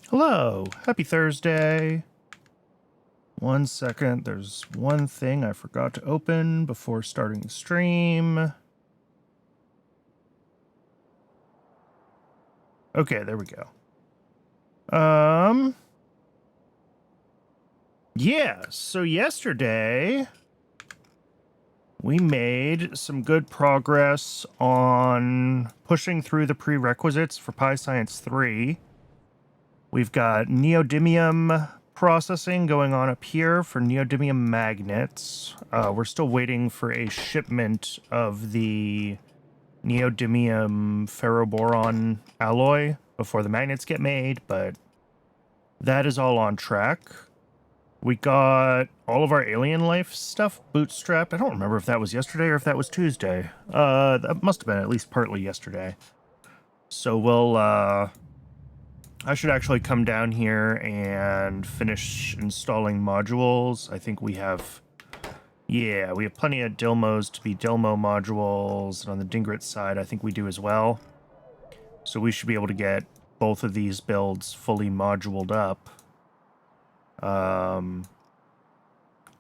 Hello, happy Thursday. 1 second, there's one thing I forgot to open before starting the stream. Okay, there we go. Yeah, so yesterday we made some good progress on pushing through the prerequisites for PyScience 3. We've got neodymium processing going on up here for neodymium magnets. We're still waiting for a shipment of the neodymium ferroboron alloy before the magnets get made, but that is all on track. We got all of our alien life stuff bootstrapped. I don't remember if that was yesterday or if that was Tuesday. That must have been at least partly yesterday. So we'll, I should actually come down here and finish installing modules. I think we have, yeah, we have plenty of Dilmos to be Dilmo modules. And on the Dingrit side, I think we do as well. So we should be able to get both of these builds fully moduled up.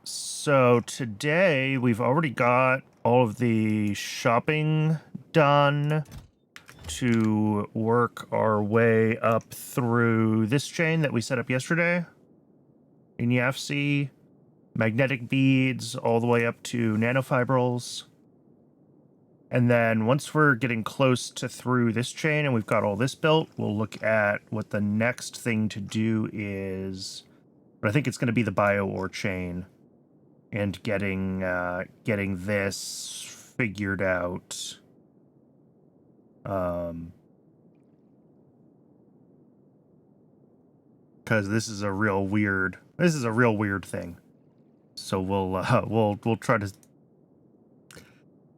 So today we've already got all of the shopping done to work our way up through this chain that we set up yesterday in YAFC, magnetic beads all the way up to nanofibrils. And then once we're getting close to through this chain and we've got all this built, we'll look at what the next thing to do is. But I think it's going to be the bio-ore chain and getting this figured out. Because this is a real weird thing. So we'll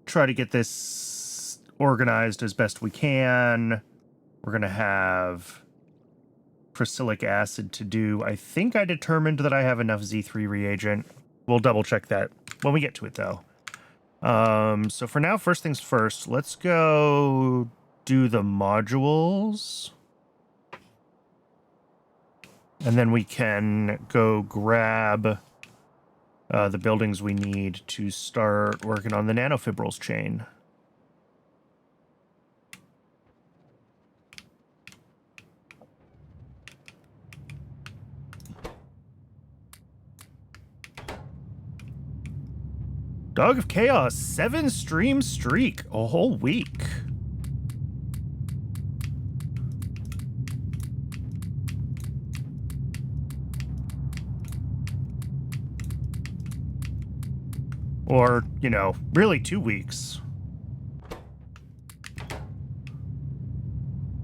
try to get this organized as best we can. We're gonna have prussic acid to do. I think I determined that I have enough Z3 reagent. We'll double check that when we get to it though. So for now, first things first, let's go do the modules. And then we can go grab the buildings we need to start working on the nanofibrils chain. Dog of Chaos, 7-stream streak, a whole week. Or, you know, really 2 weeks.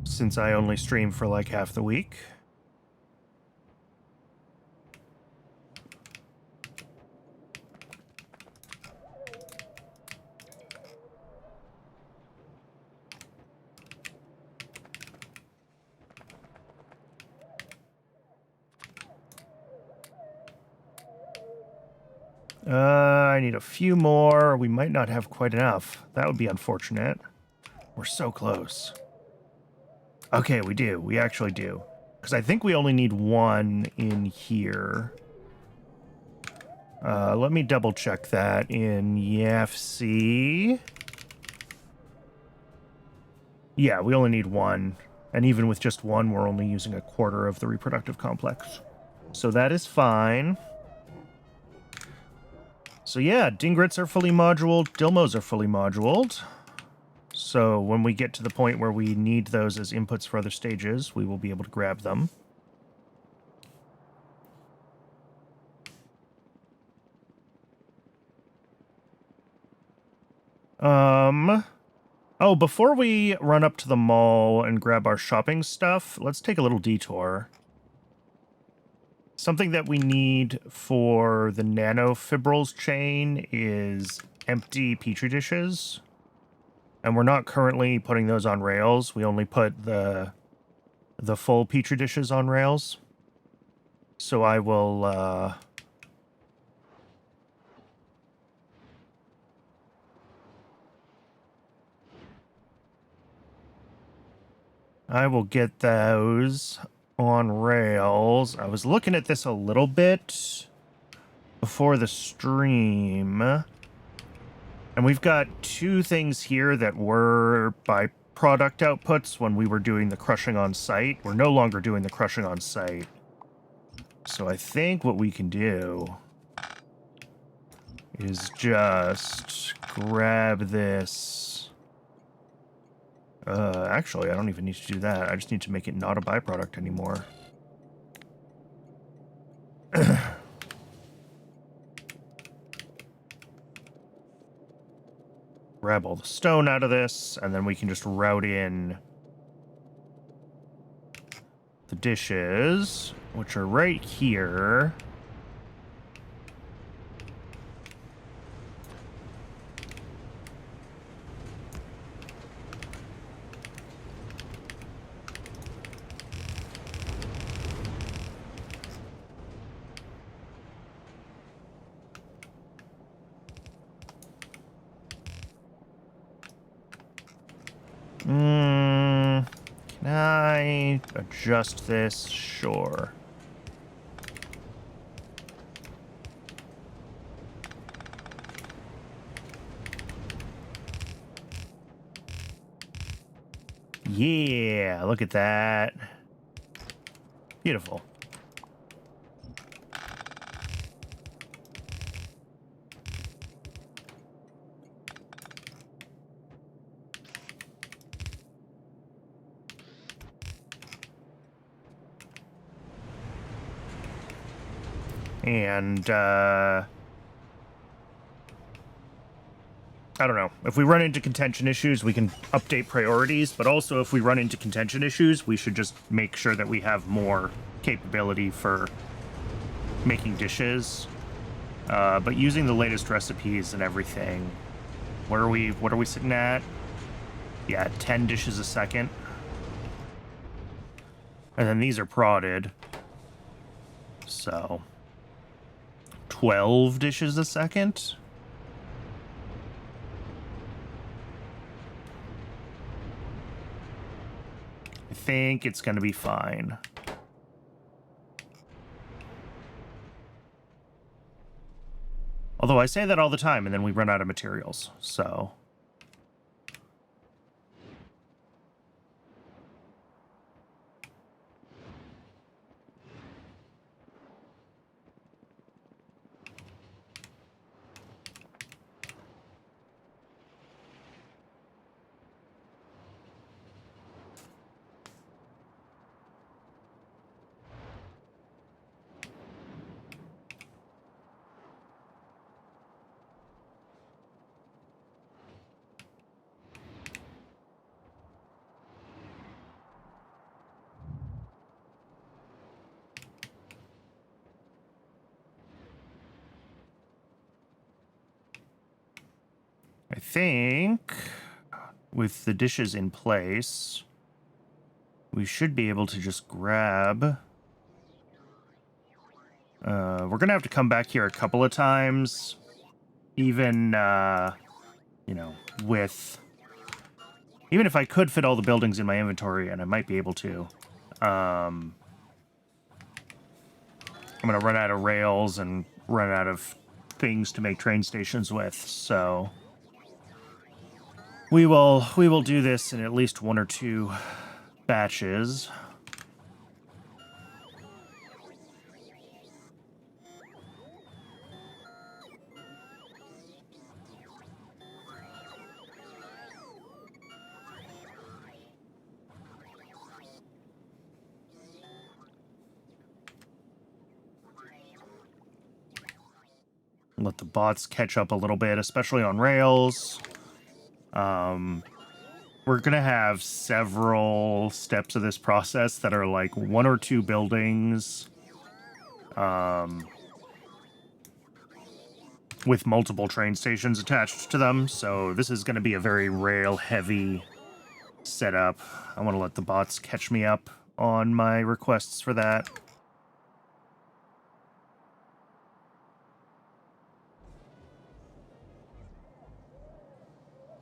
Since I only stream for like half the week. I need a few more. We might not have quite enough. That would be unfortunate. We're so close. Okay, we do. We actually do. Because I think we only need one in here. Let me double check that in YAFC. Yeah, we only need one. And even with just one, we're only using a quarter of the reproductive complex. So that is fine. So yeah, Dingrits are fully moduled, Dilmos are fully moduled. So when we get to the point where we need those as inputs for other stages, we will be able to grab them. Oh, before we run up to the mall and grab our shopping stuff, let's take a little detour. Something that we need for the nanofibrils chain is empty petri dishes. And we're not currently putting those on rails. We only put the full petri dishes on rails. So I will get those on rails. I was looking at this a little bit before the stream. And we've got two things here that were by product outputs when we were doing the crushing on site. We're no longer doing the crushing on site. So I think what we can do is just grab this. Actually, I don't even need to do that. I just need to make it not a byproduct anymore. Grab all the stone out of this, and then we can just route in the dishes, which are right here. Can I adjust this? Sure. Yeah, look at that. Beautiful. And, I don't know. If we run into contention issues, we can update priorities, but also if we run into contention issues, we should just make sure that we have more capability for making dishes. But using the latest recipes and everything, what are we sitting at? Yeah, 10 dishes a second. And then these are prodded. So 12 dishes a second. I think it's going to be fine. Although I say that all the time and then we run out of materials, so... I think with the dishes in place, we should be able to just grab... we're going to have to come back here a couple of times, even, you know, with... Even if I could fit all the buildings in my inventory, and I might be able to, I'm going to run out of rails and run out of things to make train stations with, so... We will do this in at least 1 or 2 batches. Let the bots catch up a little bit, especially on rails. We're going to have several steps of this process that are like 1 or 2 buildings with multiple train stations attached to them. So this is going to be a very rail-heavy setup. I want to let the bots catch me up on my requests for that.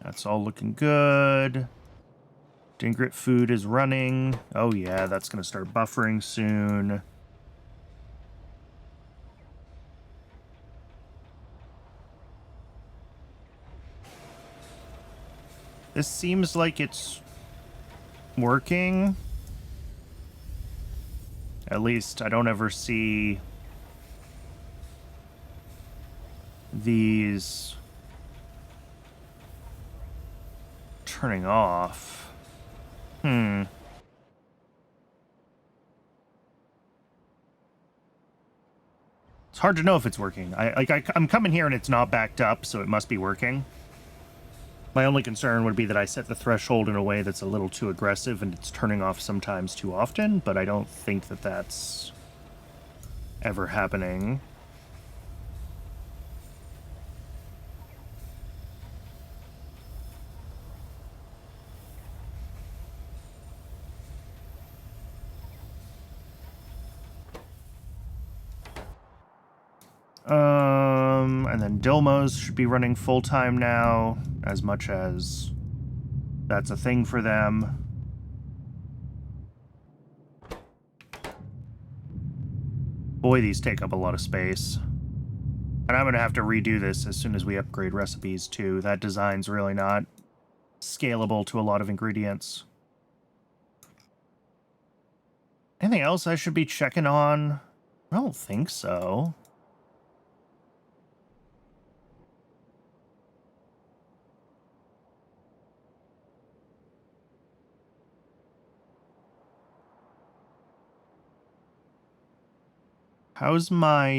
That's all looking good. Dingrit food is running. Oh yeah, that's going to start buffering soon. This seems like it's working. At least I don't ever see these turning off. It's hard to know if it's working. I'm coming here and it's not backed up, so it must be working. My only concern would be that I set the threshold in a way that's a little too aggressive and it's turning off sometimes too often, but I don't think that that's ever happening. And then Dilmos should be running full-time now, as much as that's a thing for them. Boy, these take up a lot of space. And I'm going to have to redo this as soon as we upgrade recipes, too. That design's really not scalable to a lot of ingredients. Anything else I should be checking on? I don't think so. How's my,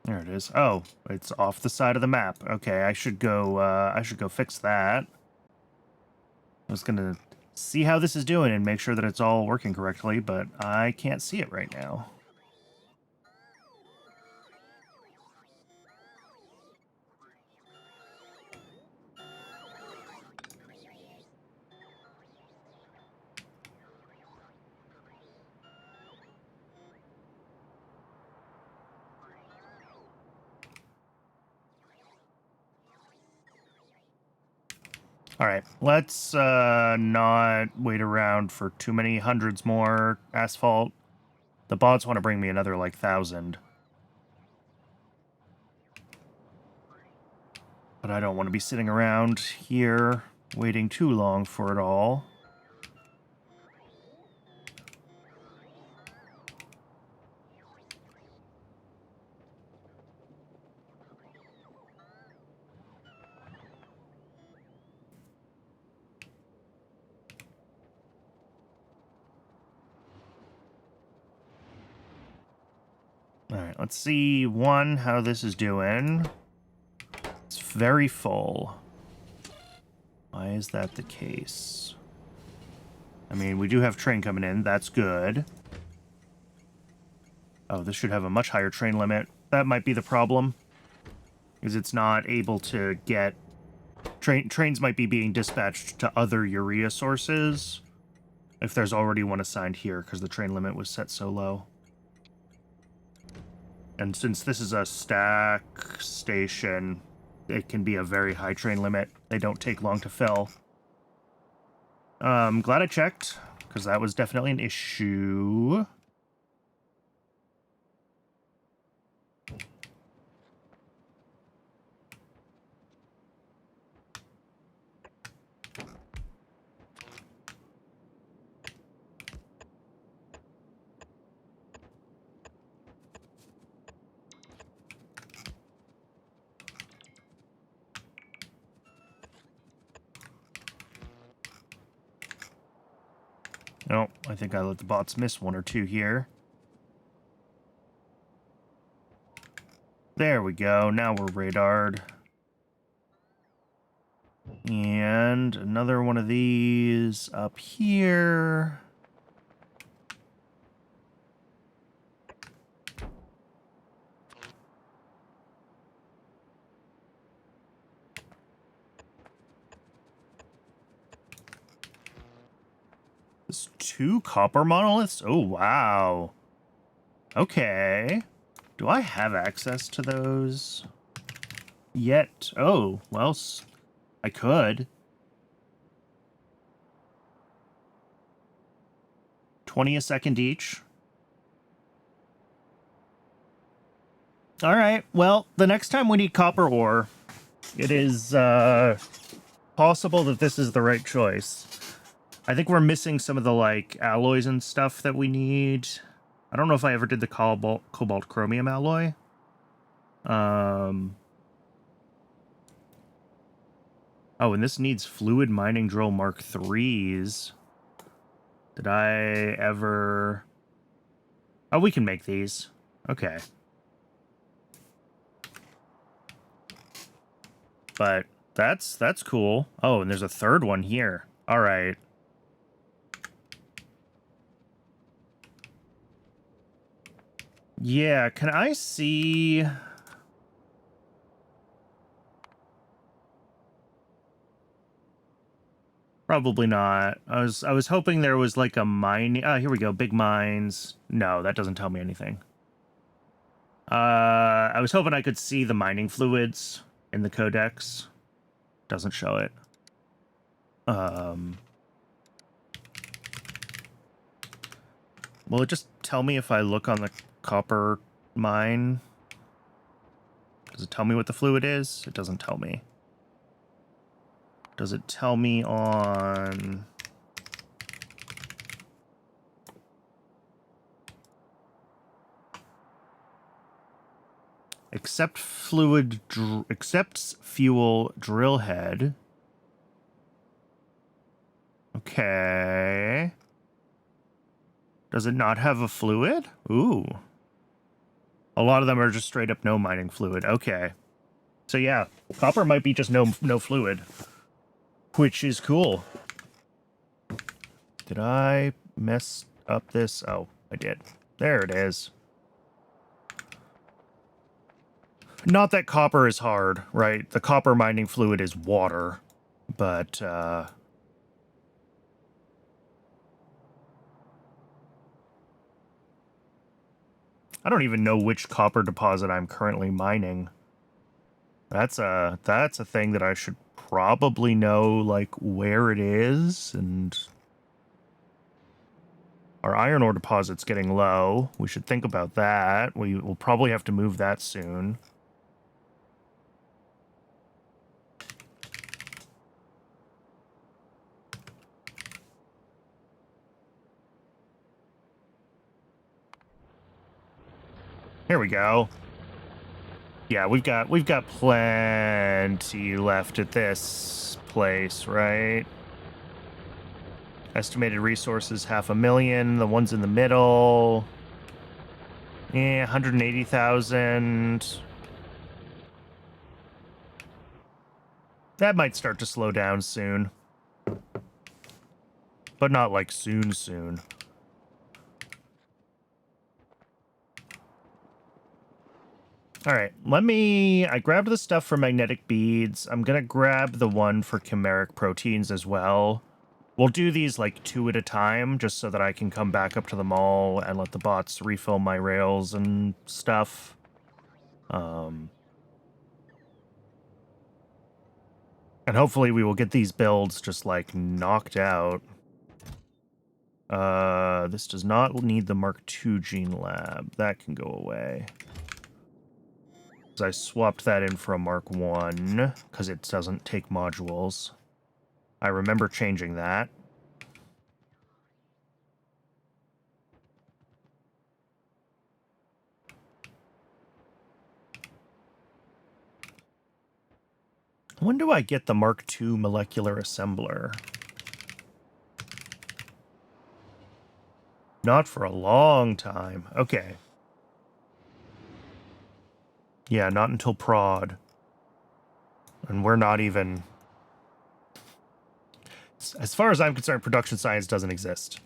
There it is. Oh, it's off the side of the map. Okay, I should go fix that. I was gonna see how this is doing and make sure that it's all working correctly, but I can't see it right now. All right, let's not wait around for too many hundreds more asphalt. The bots want to bring me another, like, 1,000. But I don't want to be sitting around here waiting too long for it all. Alright, let's see, one, how this is doing. It's very full. Why is that the case? I mean, we do have train coming in. That's good. Oh, this should have a much higher train limit. That might be the problem. Is it's not able to get... Trains might be being dispatched to other urea sources if there's already one assigned here, because the train limit was set so low. And since this is a stack station, it can be a very high train limit. They don't take long to fill. Glad I checked, because that was definitely an issue. No, I think I let the bots miss one or two here. There we go. Now we're radared. And another one of these up here. There's 2 copper monoliths? Oh, wow. Okay. Do I have access to those yet? Oh, well, I could. 20 a second each. All right. Well, the next time we need copper ore, it is possible that this is the right choice. I think we're missing some of the, like, alloys and stuff that we need. I don't know if I ever did the cobalt chromium alloy. Oh, and this needs fluid mining drill Mark IIIs. Did I ever... Oh, we can make these. Okay. But that's cool. Oh, and there's a third one here. All right. Yeah, can I see... Probably not. I was hoping there was like a mine. Ah, here we go. Big mines. No, that doesn't tell me anything. I was hoping I could see the mining fluids in the codex. Doesn't show it. Will it just tell me if I look on the copper mine? Does it tell me what the fluid is? It doesn't tell me. Does it tell me on... Accepts fuel drill head. Okay. Does it not have a fluid? Ooh. A lot of them are just straight up no mining fluid. Okay. So yeah, copper might be just no fluid. Which is cool. Did I mess up this? Oh, I did. There it is. Not that copper is hard, right? The copper mining fluid is water, but, I don't even know which copper deposit I'm currently mining. That's a thing that I should probably know, like, where it is, and... Our iron ore deposit's getting low. We should think about that. We will probably have to move that soon. Here we go. Yeah, we've got plenty left at this place, right? Estimated resources 500,000. The ones in the middle, 180,000. That might start to slow down soon, but not like soon. All right, I grabbed the stuff for magnetic beads. I'm gonna grab the one for chimeric proteins as well. We'll do these like 2 at a time, just so that I can come back up to the mall and let the bots refill my rails and stuff. And hopefully we will get these builds just like knocked out. This does not need the Mark II gene lab. That can go away. I swapped that in for a Mark I, because it doesn't take modules. I remember changing that. When do I get the Mark II molecular assembler? Not for a long time. Okay. Yeah, not until prod. And we're not even... As far as I'm concerned, production science doesn't exist.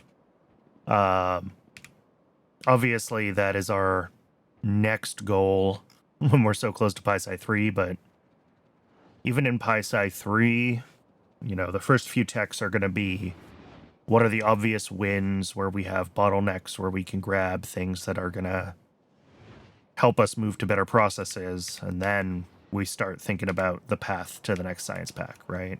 Obviously, that is our next goal when we're so close to PySci 3, but even in PySci 3, you know, the first few techs are going to be what are the obvious wins where we have bottlenecks where we can grab things that are going to help us move to better processes, and then we start thinking about the path to the next science pack, right?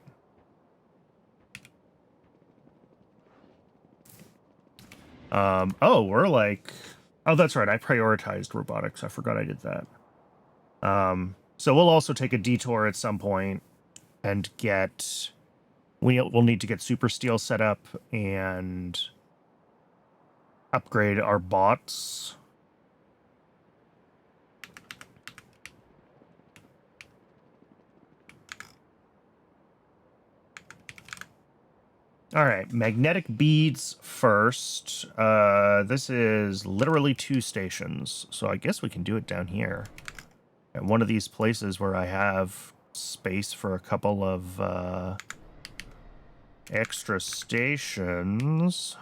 We're like... Oh, that's right. I prioritized robotics. I forgot I did that. So we'll also take a detour at some point and get... We'll need to get super steel set up and upgrade our bots. All right, magnetic beads first. This is literally 2 stations, so I guess we can do it down here. At one of these places where I have space for a couple of extra stations.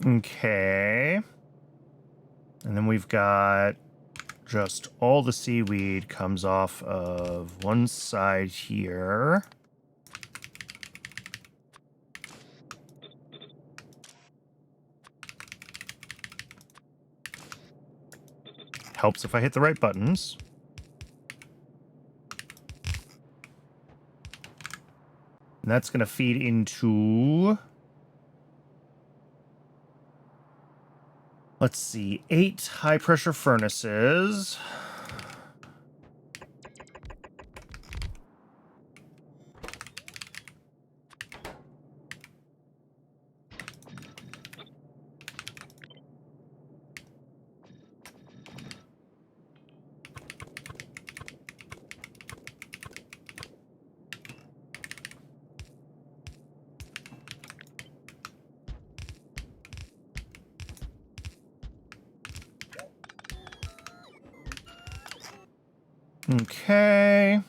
Okay. And then we've got just all the seaweed comes off of one side here. Helps if I hit the right buttons. And that's going to feed into... Let's see, 8 high-pressure furnaces. Okay.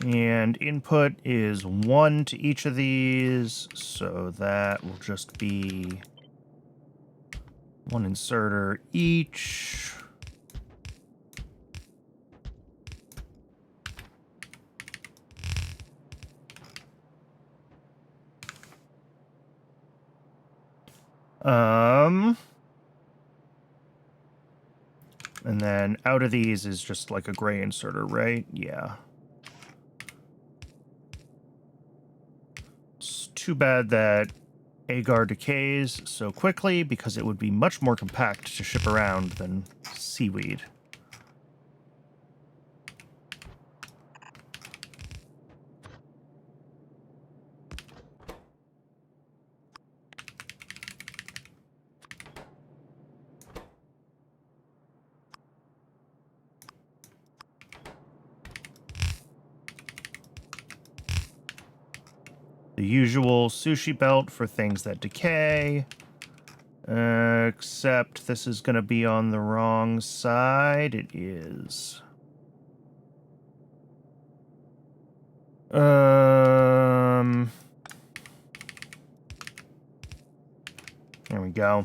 And input is 1 to each of these, so that will just be 1 inserter each. And then out of these is just like a gray inserter, right? Yeah. It's too bad that agar decays so quickly, because it would be much more compact to ship around than seaweed. The usual sushi belt for things that decay. Except this is going to be on the wrong side. It is. There we go.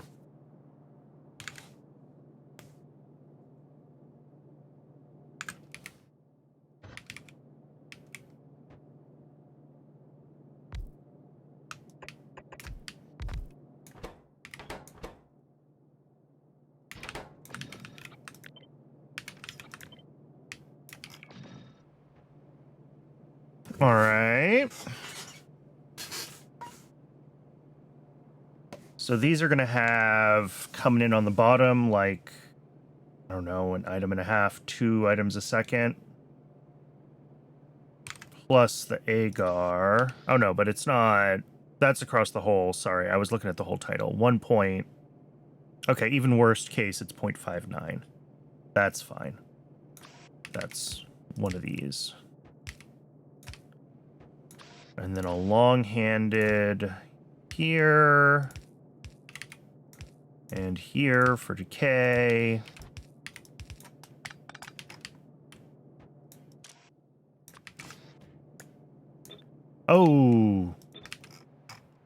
All right. So these are going to have coming in on the bottom, like, I don't know, an item and a half, 2 items a second. plus the agar. Oh, no, but it's not. That's across the whole. Sorry, I was looking at the whole title. 1 point. Okay, even worst case, it's 0.59. That's fine. That's one of these. And then a long-handed here. And here for decay. Oh.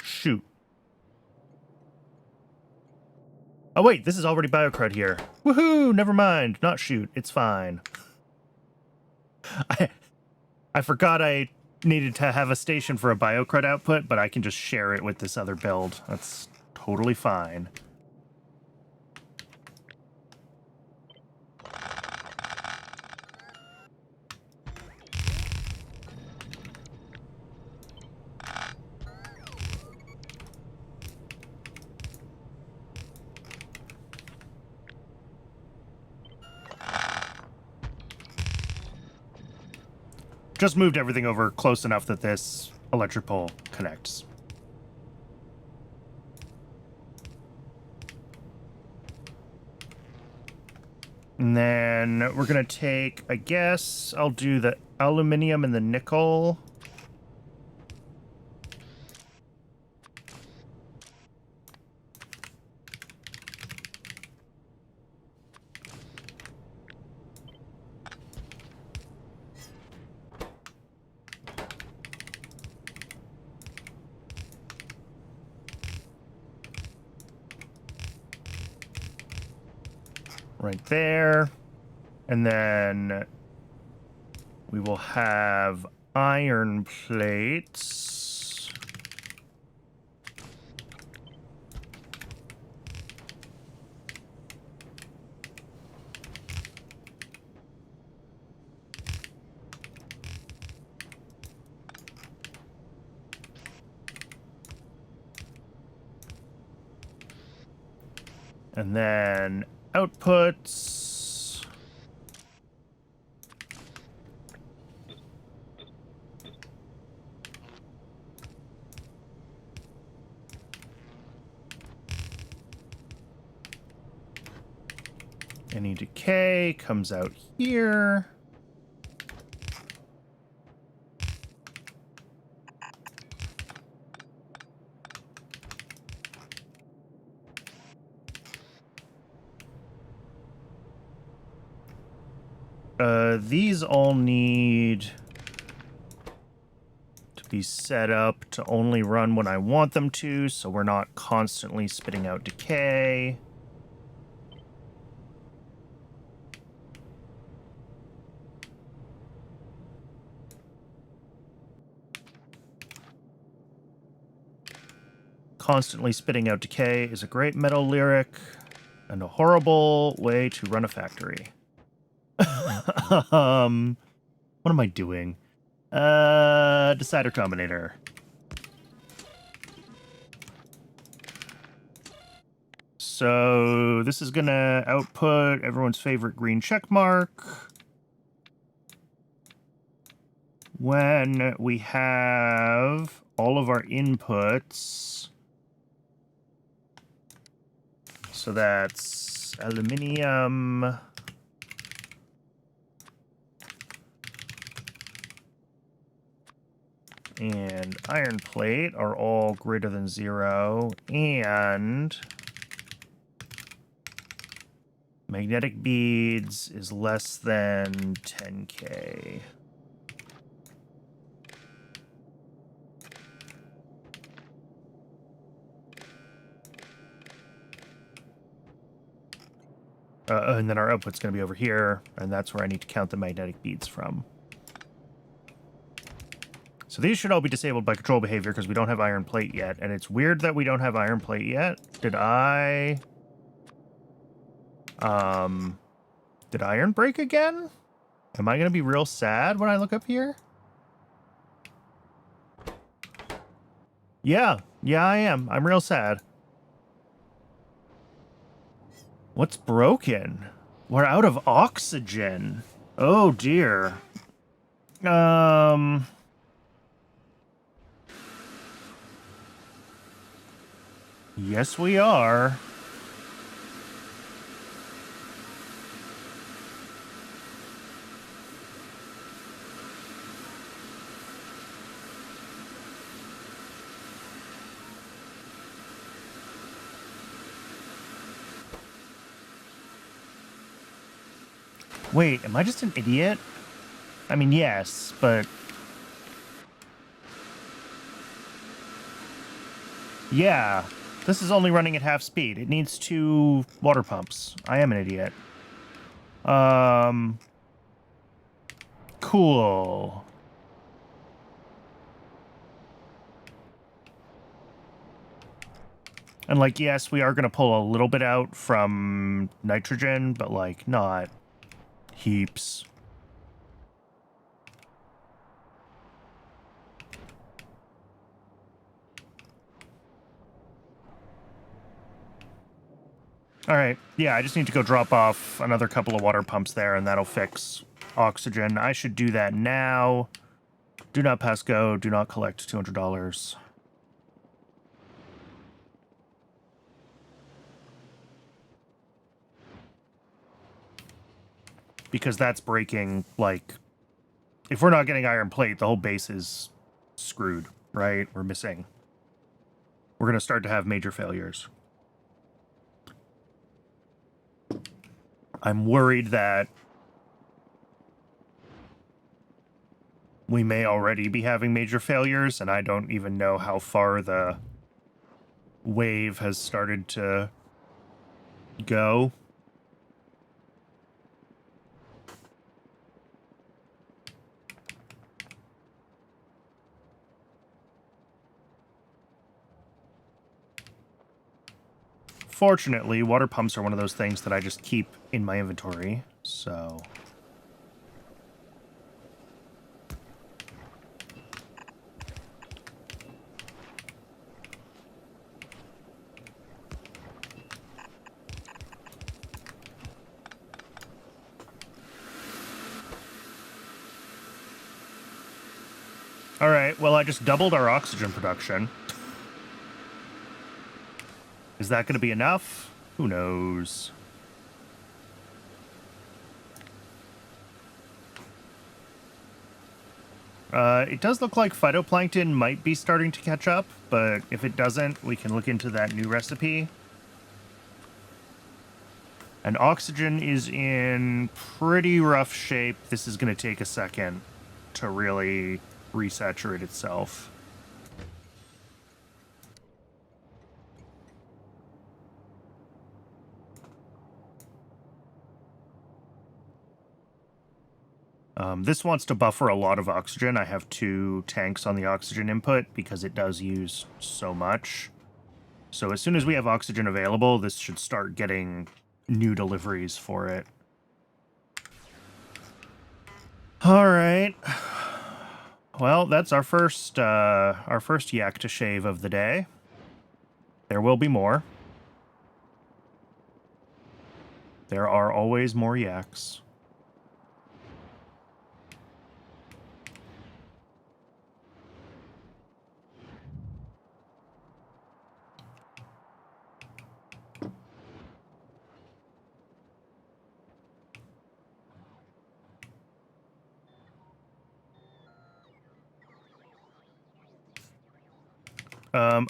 Shoot. Oh, wait, this is already biocrud here. Woohoo! Never mind. Not shoot. It's fine. I forgot I needed to have a station for a biocrud output, but I can just share it with this other build. That's totally fine. Just moved everything over close enough that this electric pole connects. And then we're going to take, I guess, I'll do the aluminum and the nickel. Right there. And then we will have iron plates. And then outputs. Any decay comes out here. These all need to be set up to only run when I want them to, so we're not constantly spitting out decay. Constantly spitting out decay is a great metal lyric and a horrible way to run a factory. What am I doing? Decider combinator. So this is gonna output everyone's favorite green check mark. When we have all of our inputs. So that's aluminium. And iron plate are all greater than 0, and magnetic beads is less than 10K. And then our output's going to be over here, and that's where I need to count the magnetic beads from. So these should all be disabled by control behavior because we don't have iron plate yet. And it's weird that we don't have iron plate yet. Did iron break again? Am I going to be real sad when I look up here? Yeah, I am. I'm real sad. What's broken? We're out of oxygen. Oh, dear. Yes, we are. Wait, am I just an idiot? I mean, yes, but... Yeah, this is only running at half speed. It needs 2 water pumps. I am an idiot. Cool. And, like, yes, we are going to pull a little bit out from nitrogen, but, like, not heaps. All right. Yeah, I just need to go drop off another couple of water pumps there, and that'll fix oxygen. I should do that now. Do not pass go. Do not collect $200. Because that's breaking, like... If we're not getting iron plate, the whole base is screwed, right? We're missing. We're going to start to have major failures. I'm worried that we may already be having major failures, and I don't even know how far the wave has started to go. Fortunately, water pumps are one of those things that I just keep in my inventory, so... Alright, well, I just doubled our oxygen production. Is that going to be enough? Who knows? It does look like phytoplankton might be starting to catch up, but if it doesn't, we can look into that new recipe. And oxygen is in pretty rough shape. This is going to take a second to really resaturate itself. This wants to buffer a lot of oxygen. I have 2 tanks on the oxygen input because it does use so much. So as soon as we have oxygen available, this should start getting new deliveries for it. All right. Well, that's our first yak to shave of the day. There will be more. There are always more yaks.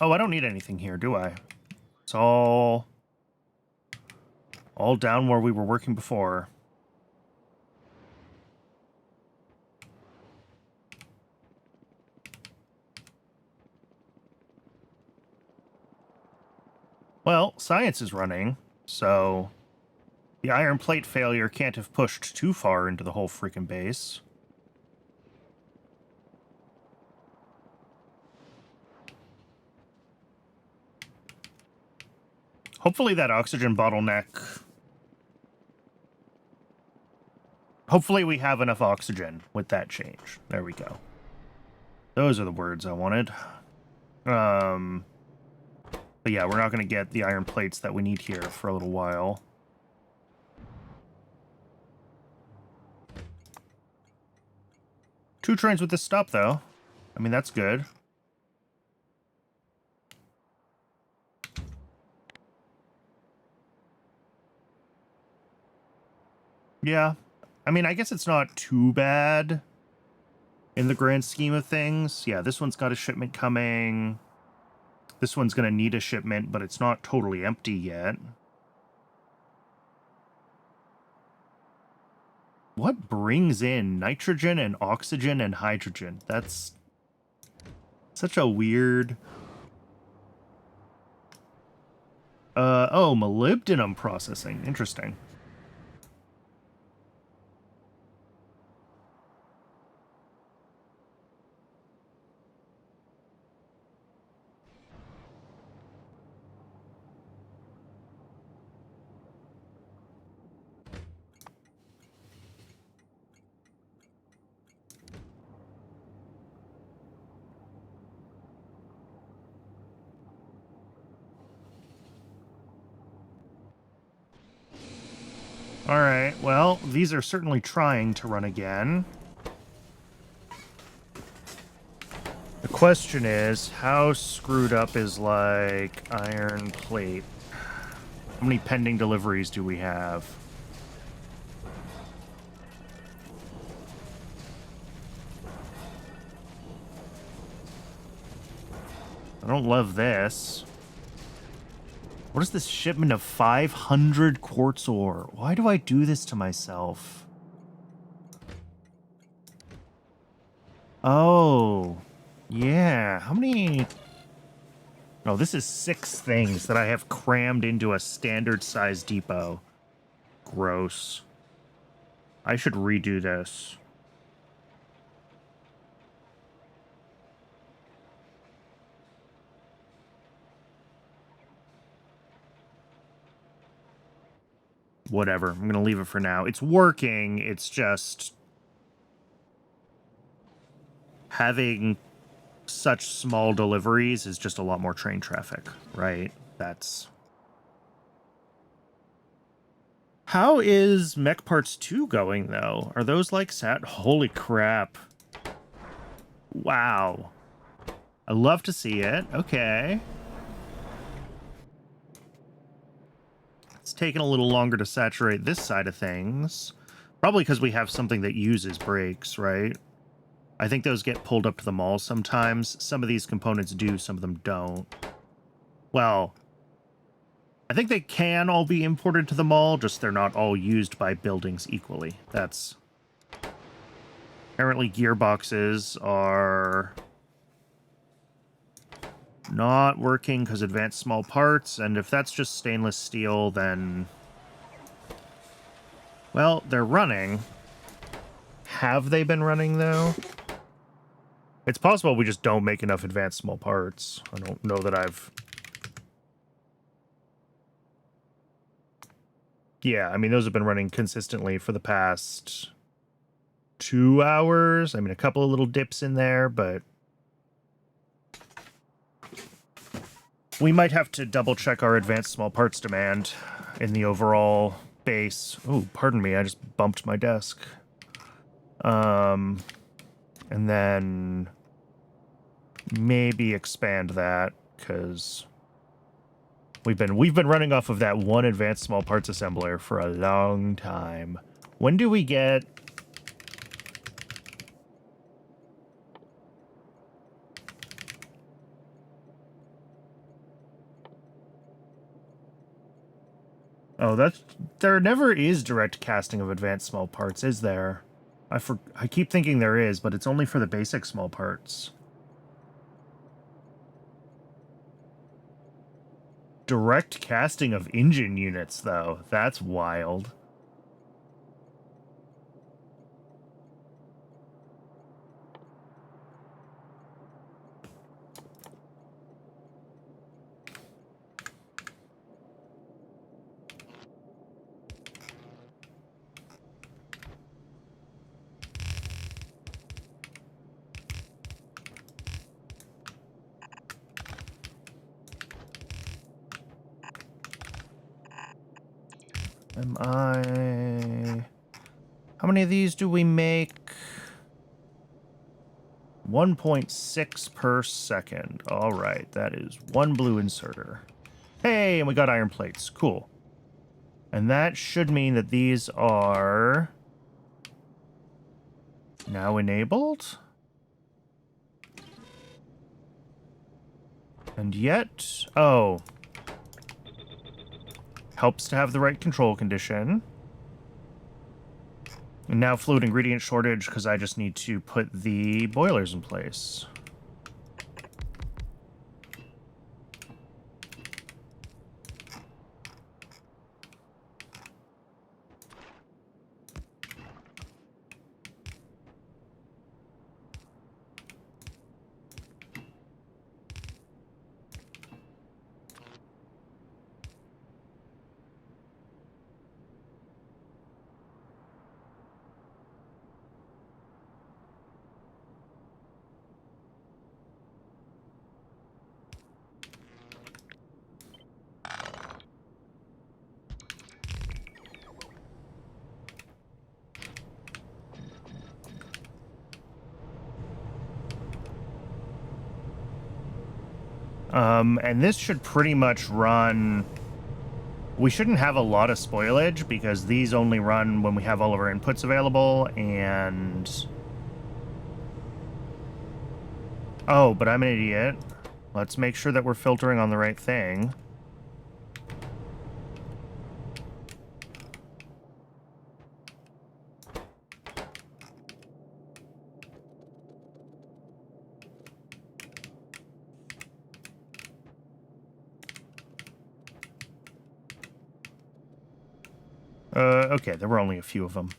Oh, I don't need anything here, do I? It's all down where we were working before. Well, science is running, so the iron plate failure can't have pushed too far into the whole freaking base. Hopefully that oxygen bottleneck... Hopefully we have enough oxygen with that change. There we go. Those are the words I wanted. But yeah, we're not going to get the iron plates that we need here for a little while. Two trains with this stop, though. I mean, that's good. Yeah. I mean, I guess it's not too bad in the grand scheme of things. Yeah, this one's got a shipment coming. This one's going to need a shipment, but it's not totally empty yet. What brings in nitrogen and oxygen and hydrogen? That's such a weird... oh, molybdenum processing. Interesting. Alright, well, these are certainly trying to run again. The question is, how screwed up is, like, iron plate? How many pending deliveries do we have? I don't love this. What is this shipment of 500 quartz ore? Why do I do this to myself? Oh, yeah. How many... Oh, this is 6 things that I have crammed into a standard-sized depot. Gross. I should redo this. Whatever. I'm going to leave it for now. It's working. It's just... having such small deliveries is just a lot more train traffic, right? That's... How is Mech Parts 2 going, though? Are those, like, sat? Holy crap. Wow. I love to see it. Okay. It's taking a little longer to saturate this side of things. Probably because we have something that uses brakes, right? I think those get pulled up to the mall sometimes. Some of these components do, some of them don't. Well, I think they can all be imported to the mall, just they're not all used by buildings equally. That's... Apparently gearboxes are not working because advanced small parts, and if that's just stainless steel, then... Well, they're running. Have they been running, though? It's possible we just don't make enough advanced small parts. I don't know that I've... Yeah, I mean, those have been running consistently for the past 2 hours. I mean, a couple of little dips in there, but... We might have to double-check our advanced small parts demand in the overall base. Oh, pardon me, I just bumped my desk. And then maybe expand that, because we've been running off of that one advanced small parts assembler for a long time. When do we get... Oh, that's... There never is direct casting of advanced small parts, is there? I keep thinking there is, but it's only for the basic small parts. Direct casting of engine units, though. That's wild. How many of these do we make? 1.6 per second. All right, that is 1 blue inserter. Hey, and we got iron plates. Cool. And that should mean that these are now enabled. And yet, oh, helps to have the right control condition. And now fluid ingredient shortage because I just need to put the boilers in place. And this should pretty much run... We shouldn't have a lot of spoilage because these only run when we have all of our inputs available, and... Oh, but I'm an idiot. Let's make sure that we're filtering on the right thing. Okay, there were only a few of them.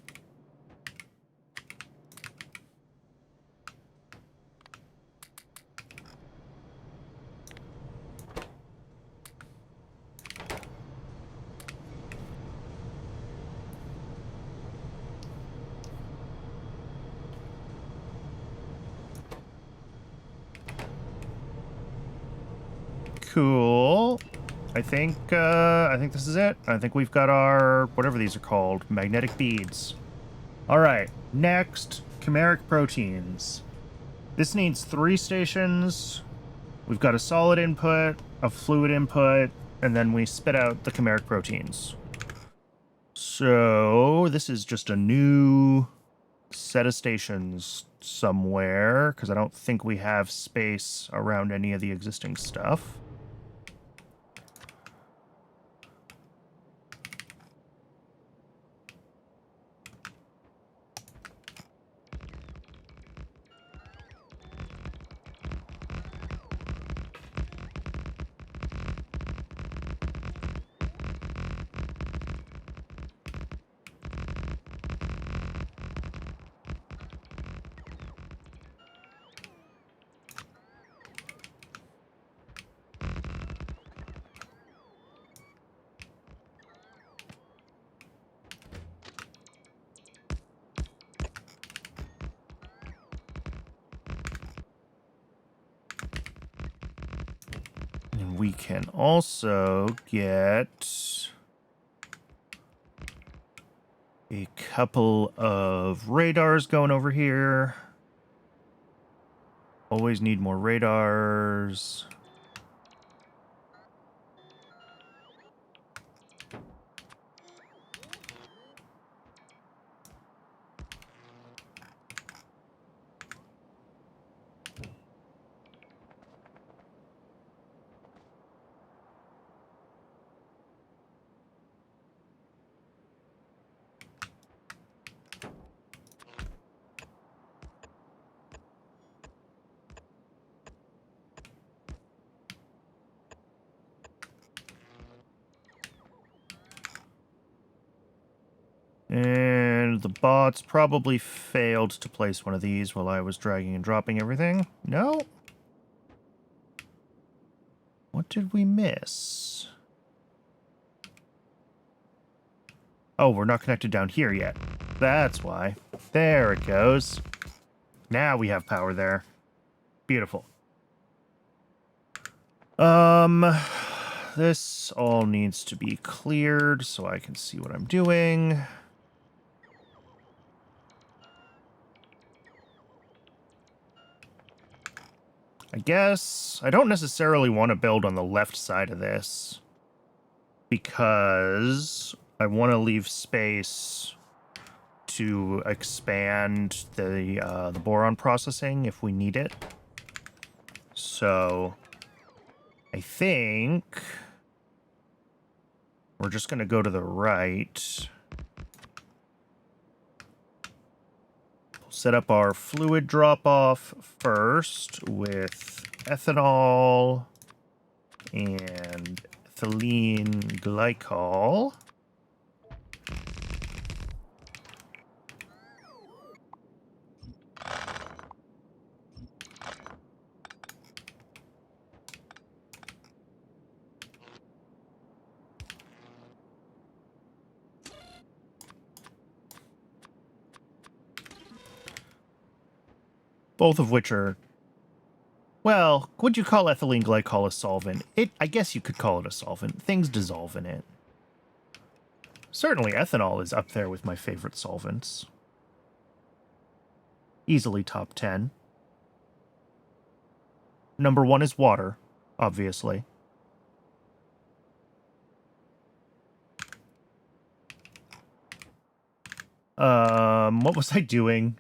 Cool. I think this is it. I think we've got our, whatever these are called, magnetic beads. All right, next, chimeric proteins. This needs 3 stations. We've got a solid input, a fluid input, and then we spit out the chimeric proteins. So this is just a new set of stations somewhere, because I don't think we have space around any of the existing stuff. We can also get a couple of radars going over here. Always need more radars. And the bots probably failed to place one of these while I was dragging and dropping everything. No? What did we miss? Oh, we're not connected down here yet. That's why. There it goes. Now we have power there. Beautiful. This all needs to be cleared so I can see what I'm doing. I guess I don't necessarily want to build on the left side of this because I want to leave space to expand the boron processing if we need it. So I think we're just going to go to the right. Set up our fluid drop-off first with ethanol and ethylene glycol. Both of which are, well, would you call ethylene glycol a solvent? I guess you could call it a solvent. Things dissolve in it. Certainly ethanol is up there with my favorite solvents. Easily top 10. Number 1 is water, obviously. What was I doing?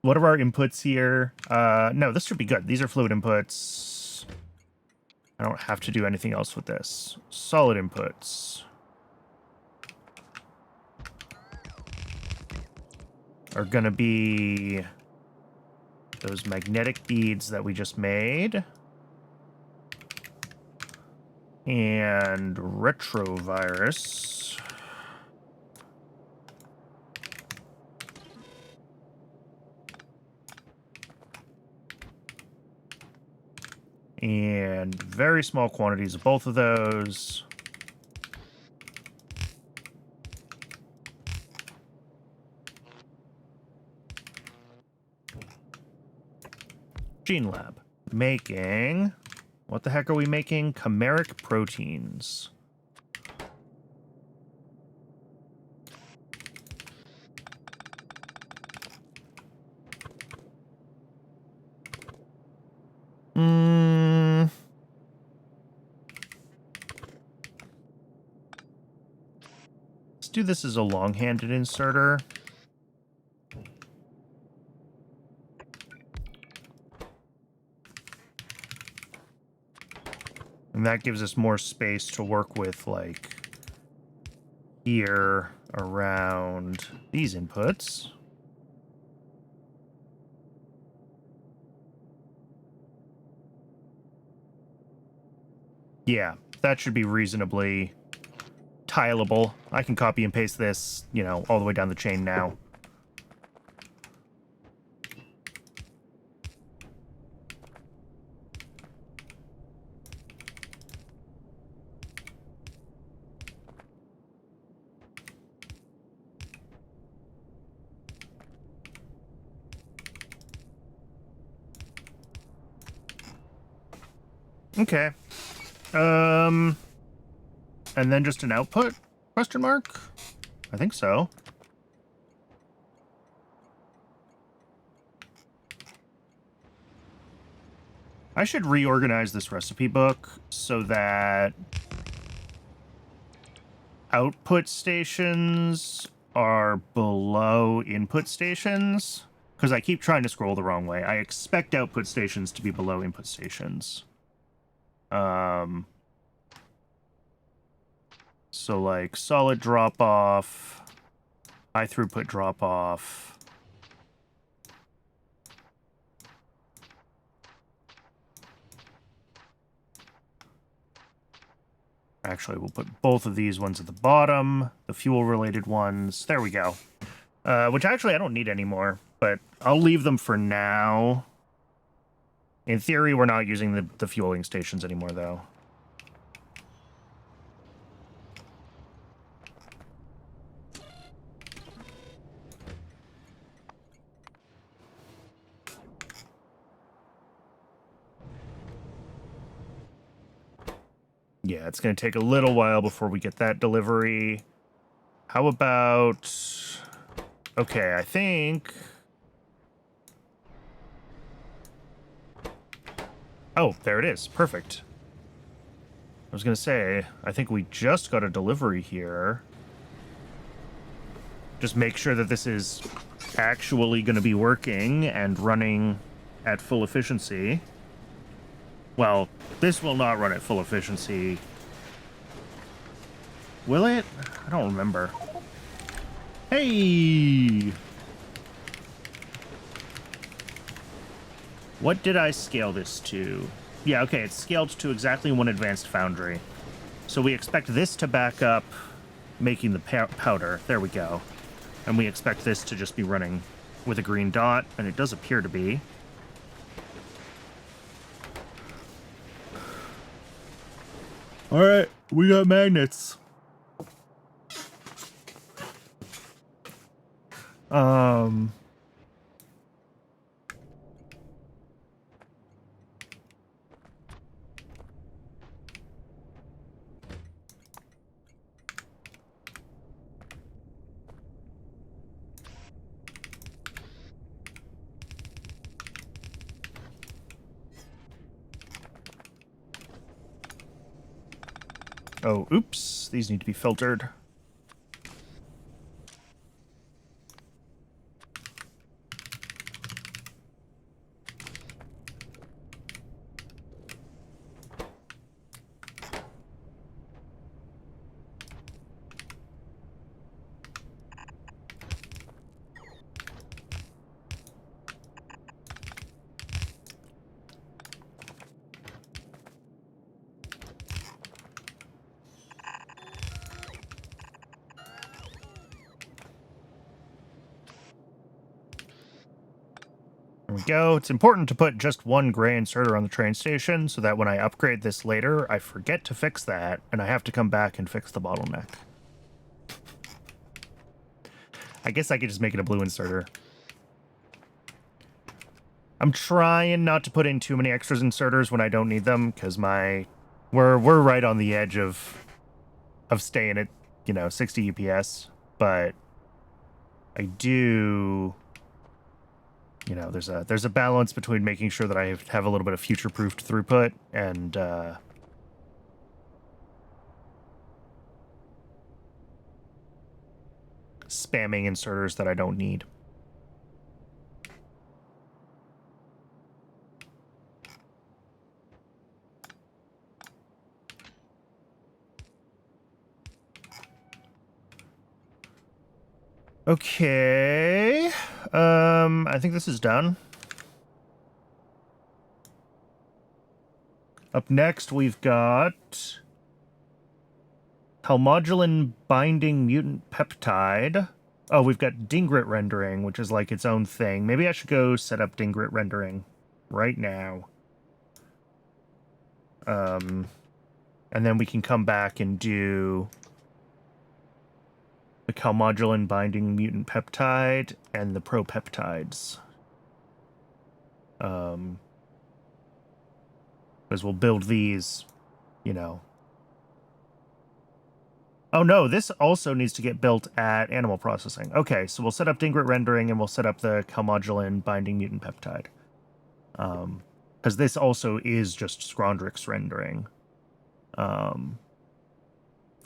What are our inputs here? No, this should be good. These are fluid inputs. I don't have to do anything else with this. Solid inputs are going to be those magnetic beads that we just made. And retrovirus. And very small quantities of both of those. Gene Lab. Making... What the heck are we making? Chimeric proteins. Let's do this as a long-handed inserter. And that gives us more space to work with, like, here around these inputs. Yeah, that should be reasonably tileable. I can copy and paste this, you know, all the way down the chain now. Okay. And then just an output? Question mark? I think so. I should reorganize this recipe book so that output stations are below input stations, because I keep trying to scroll the wrong way. I expect output stations to be below input stations. So like solid drop off, high throughput drop off. Actually, we'll put both of these ones at the bottom, the fuel related ones. There we go. Which actually I don't need anymore, but I'll leave them for now. In theory, we're not using the fueling stations anymore, though. Yeah, it's going to take a little while before we get that delivery. How about... Okay, I think... Oh, there it is. Perfect. I was going to say, I think we just got a delivery here. just make sure that this is actually going to be working and running at full efficiency. Well, this will not run at full efficiency. Will it? I don't remember. Hey! What did I scale this to? Yeah, okay, it's scaled to exactly 1 advanced foundry. So we expect this to back up making the powder. There we go. And we expect this to just be running with a green dot, and it does appear to be. All right, we got magnets. Oh, oops. These need to be filtered. There we go. It's important to put just 1 gray inserter on the train station so that when I upgrade this later, I forget to fix that, and I have to come back and fix the bottleneck. I guess I could just make it a blue inserter. I'm trying not to put in too many extras inserters when I don't need them, because we're right on the edge of staying at, 60 UPS, but I do... there's a balance between making sure that I have a little bit of future-proofed throughput and spamming inserters that I don't need. Okay. I think this is done. Up next, we've got Calmodulin binding mutant peptide. Oh, we've got Dingrit rendering, which is like its own thing. Maybe I should go set up Dingrit rendering right now. And then we can come back and do the Calmodulin binding mutant peptide and the propeptides. Because we'll build these, Oh no, this also needs to get built at animal processing. Okay, so we'll set up Dingrit rendering and we'll set up the Calmodulin binding mutant peptide. Because this also is just Scrondrix rendering.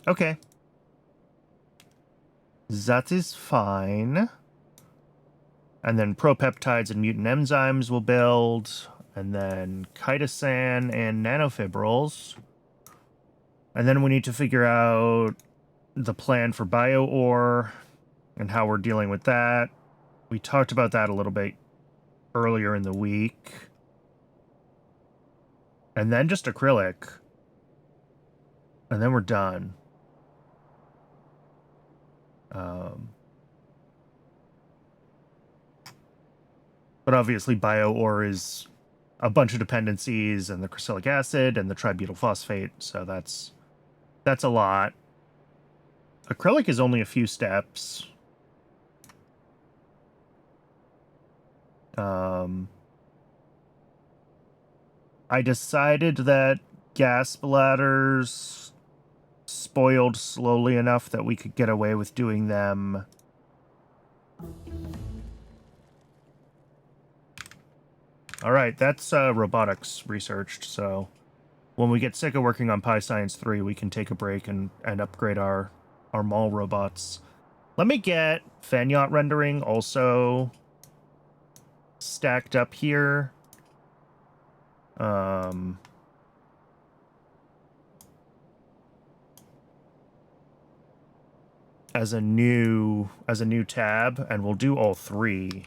Okay. That is fine. And then propeptides and mutant enzymes will build. And then chitosan and nanofibrils. And then we need to figure out the plan for bio-ore and how we're dealing with that. We talked about that a little bit earlier in the week. And then just acrylic. And then we're done. But obviously bio-ore is a bunch of dependencies and the crucilic acid and the tributyl phosphate, so that's a lot. Acrylic is only a few steps. I decided that gas bladders spoiled slowly enough that we could get away with doing them. All right, that's robotics researched, so when we get sick of working on Pi Science 3, we can take a break and upgrade our mall robots. Let me get Fanyot rendering also stacked up here. As a new tab, and we'll do all three.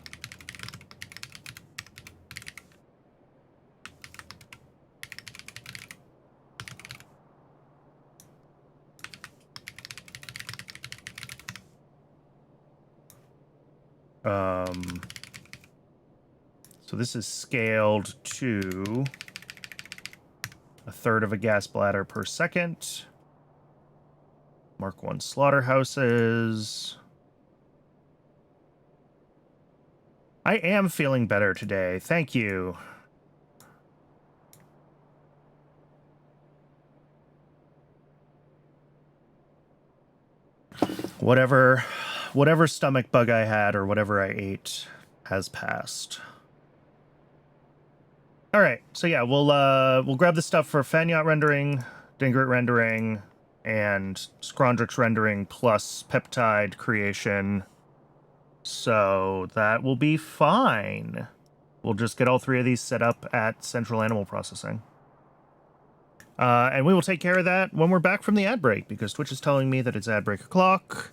So this is scaled to a third of a gas bladder per second. Mark 1 slaughterhouses. I am feeling better today. Thank you. Whatever stomach bug I had or whatever I ate has passed. All right, so yeah, we'll grab the stuff for Fanyot rendering, Dingert rendering, and Scrondrix rendering plus peptide creation. So that will be fine. We'll just get all three of these set up at Central Animal Processing. And we will take care of that when we're back from the ad break, because Twitch is telling me that it's ad break o'clock.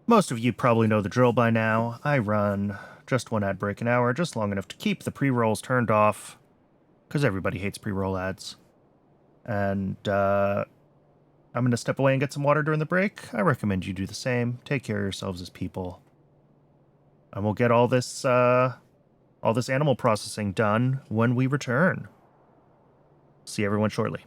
Most of you probably know the drill by now. I run just one ad break an hour, just long enough to keep the pre-rolls turned off, because everybody hates pre-roll ads. And I'm going to step away and get some water during the break. I recommend you do the same. Take care of yourselves as people. And we'll get all this animal processing done when we return. See everyone shortly.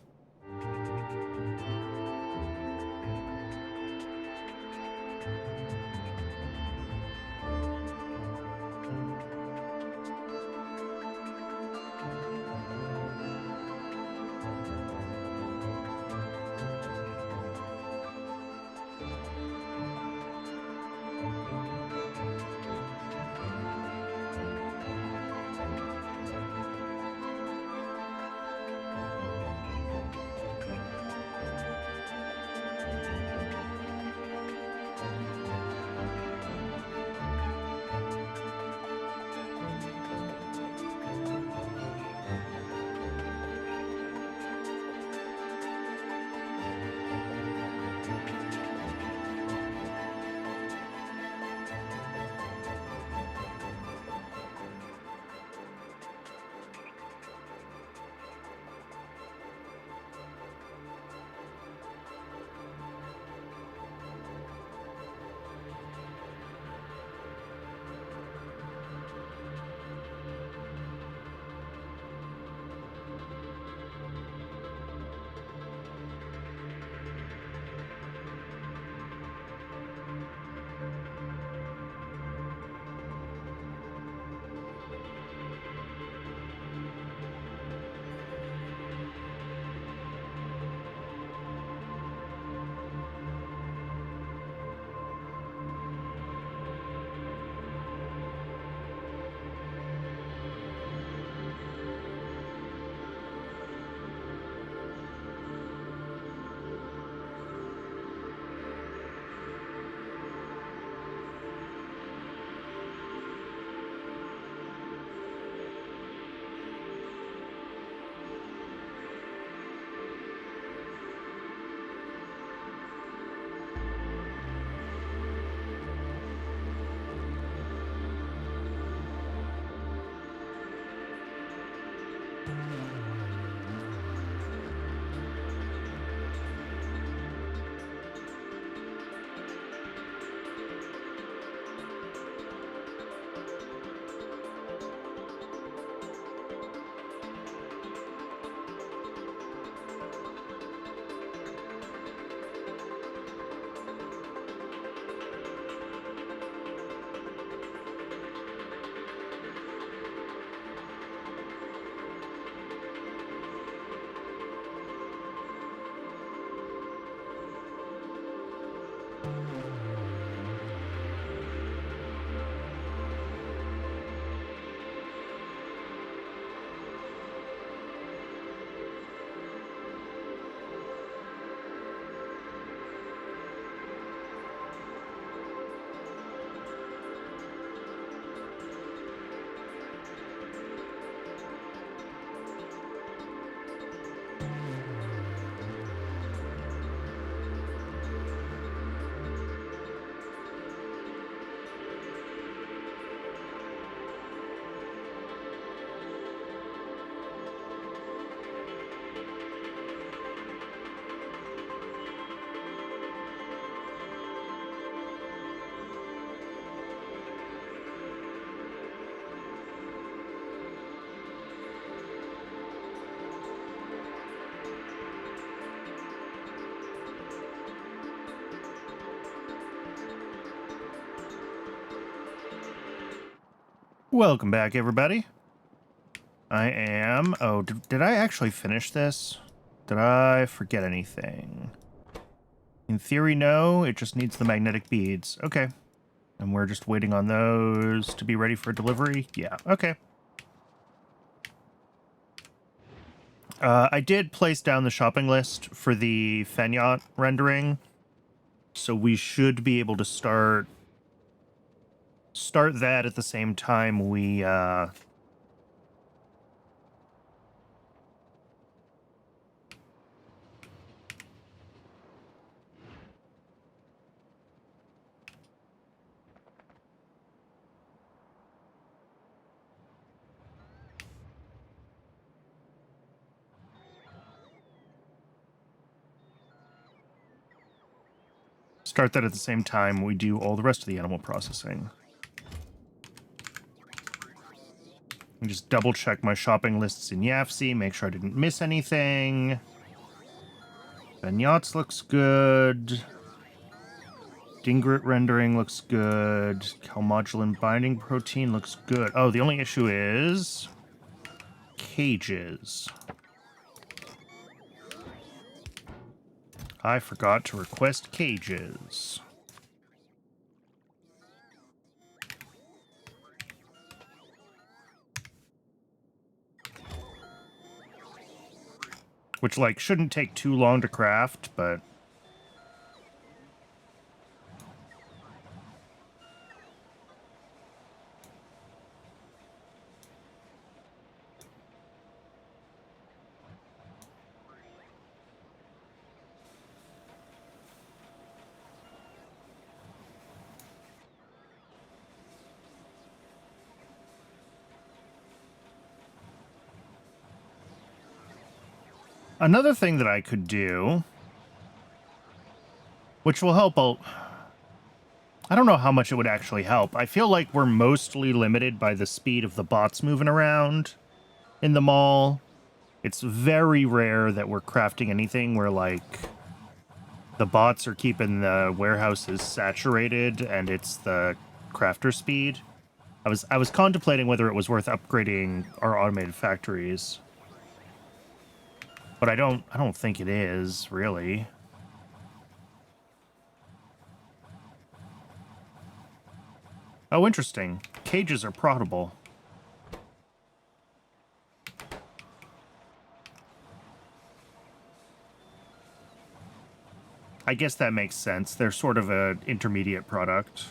Welcome back, everybody. I am... Oh, did I actually finish this? Did I forget anything? In theory, no. It just needs the magnetic beads. Okay. And we're just waiting on those to be ready for delivery? Yeah, okay. I did place down the shopping list for the Pyanodon rendering, so we should be able to start that at the same time we do all the rest of the animal processing. And just double check my shopping lists in YAFC, make sure I didn't miss anything. Vignettes looks good. Dingrit rendering looks good. Calmodulin binding protein looks good. Oh, the only issue is cages. I forgot to request cages. Which, like, shouldn't take too long to craft, but... Another thing that I could do, which will help out... I don't know how much it would actually help. I feel like we're mostly limited by the speed of the bots moving around in the mall. It's very rare that we're crafting anything where, like, the bots are keeping the warehouses saturated and it's the crafter speed. I was contemplating whether it was worth upgrading our automated factories. But I don't think it is, really. Oh, interesting. Cages are proddable. I guess that makes sense. They're sort of an intermediate product.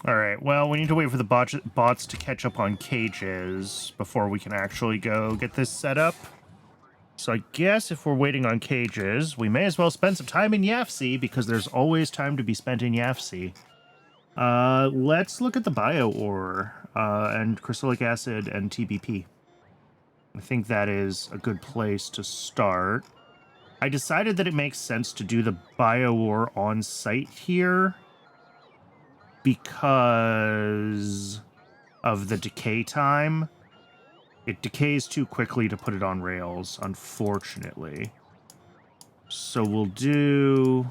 Alright, well, we need to wait for the bots to catch up on cages before we can actually go get this set up. So I guess if we're waiting on cages, we may as well spend some time in YAFC, because there's always time to be spent in YAFC. Let's look at the bio ore, and crystallic acid and TBP. I think that is a good place to start. I decided that it makes sense to do the bio ore on site here, because of the decay time. It decays too quickly to put it on rails, unfortunately. So we'll do...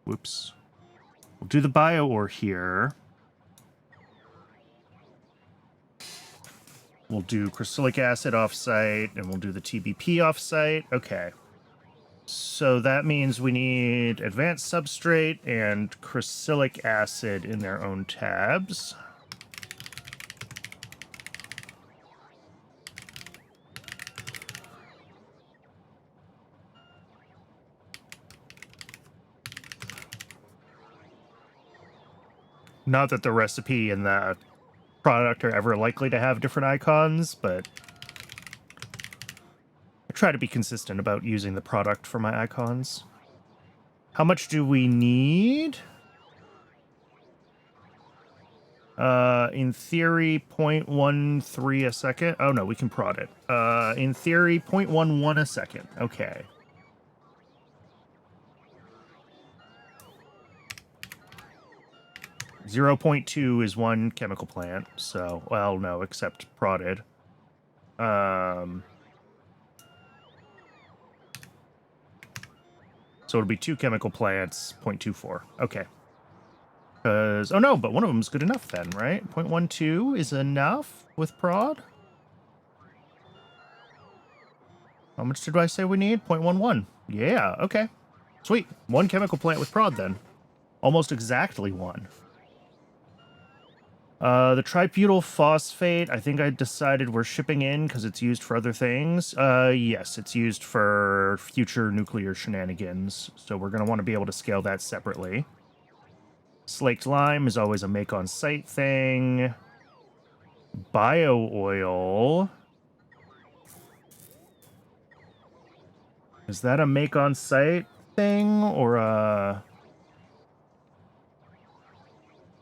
whoops. We'll do the bio ore here. We'll do crystallic acid offsite, and we'll do the TBP offsite. Okay. So that means we need advanced substrate and crystallic acid in their own tabs. Not that the recipe and the product are ever likely to have different icons, but I try to be consistent about using the product for my icons. How much do we need? In theory, 0.13 a second. Oh, no, we can prod it. In theory, 0.11 a second. Okay. .2 is one chemical plant, so, well, no, except prodded. So it'll be 2 chemical plants, 0.24. Okay. Because, oh no, but one of them is good enough then, right? 0.12 is enough with prod? How much did I say we need? 0.11. Yeah, okay. Sweet. 1 chemical plant with prod then. Almost exactly 1. The tributyl phosphate, I think I decided we're shipping in because it's used for other things. Yes, it's used for future nuclear shenanigans, so we're going to want to be able to scale that separately. Slaked lime is always a make-on-site thing. Bio-oil. Is that a make-on-site thing, or a...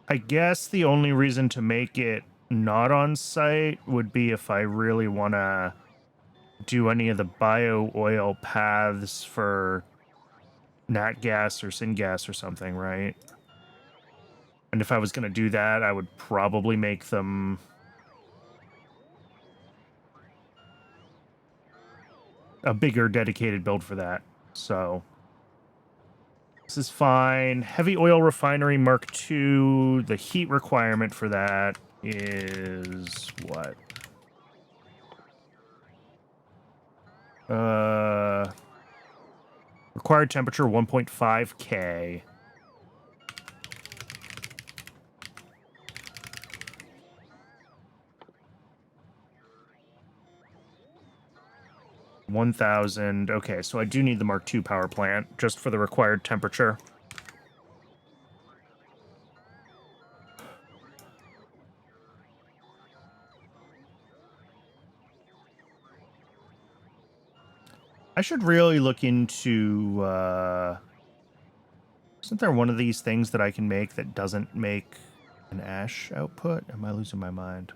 I guess the only reason to make it not on site would be if I really want to do any of the bio-oil paths for nat gas or syngas or something, right? And if I was going to do that, I would probably make them... a bigger dedicated build for that. So this is fine. Heavy oil refinery Mark II. The heat requirement for that is what? Required temperature 1.5 K. $1,000. Okay, so I do need the Mark II power plant just for the required temperature. I should really look into, isn't there one of these things that I can make that doesn't make an ash output? Am I losing my mind?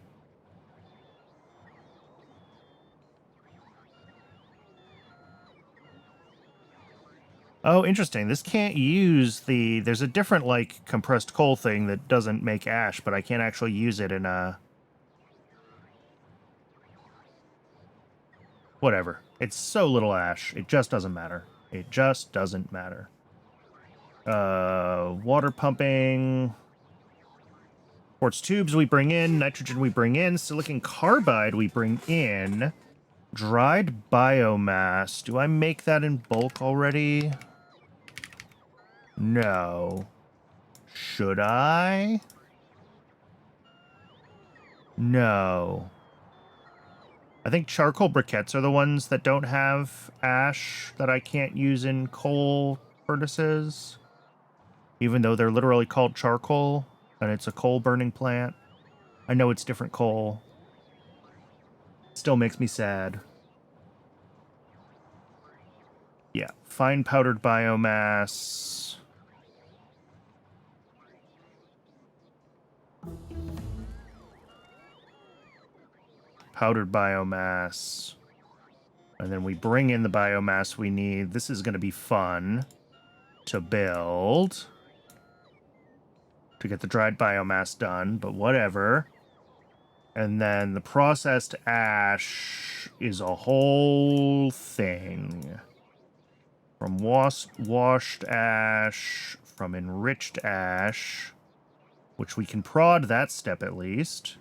Oh, interesting. This can't use the... There's a different, like, compressed coal thing that doesn't make ash, but I can't actually use it in a... Whatever. It's so little ash. It just doesn't matter. It just doesn't matter. Water pumping. Quartz tubes we bring in. Nitrogen we bring in. Silicon carbide we bring in. Dried biomass. Do I make that in bulk already? No. Should I? No. I think charcoal briquettes are the ones that don't have ash that I can't use in coal furnaces. Even though they're literally called charcoal, and it's a coal-burning plant. I know it's different coal. Still makes me sad. Yeah, fine powdered biomass. Powdered biomass. And then we bring in the biomass we need. This is going to be fun to build. To get the dried biomass done, but whatever. And then the processed ash is a whole thing. From washed ash, from enriched ash, which we can prod that step at least.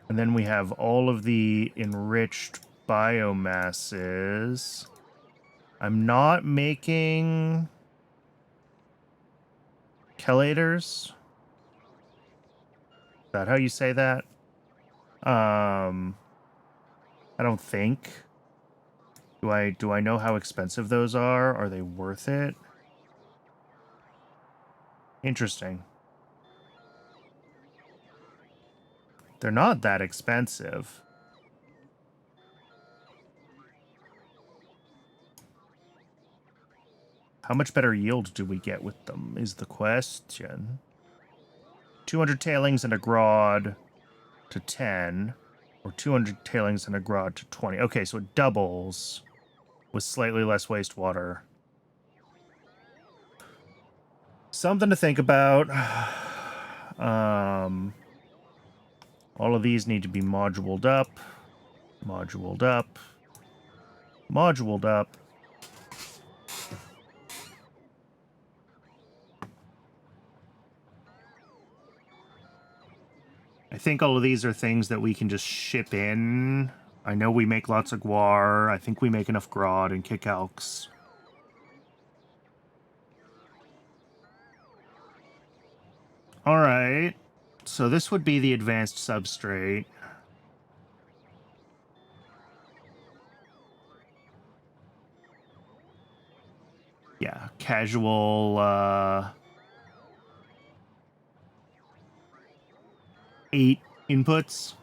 And then we have all of the enriched biomasses. I'm not making chelators. Is that how you say that? I don't think. Do I know how expensive those are? Are they worth it? Interesting. They're not that expensive. How much better yield do we get with them is the question. 200 tailings and a grod to 10, or 200 tailings and a grod to 20. Okay, so it doubles with slightly less wastewater. Something to think about. All of these need to be moduled up. Moduled up. Moduled up. I think all of these are things that we can just ship in. I know we make lots of guar. I think we make enough grod and kickalks. All right. So this would be the advanced substrate. Yeah, casual 8 inputs.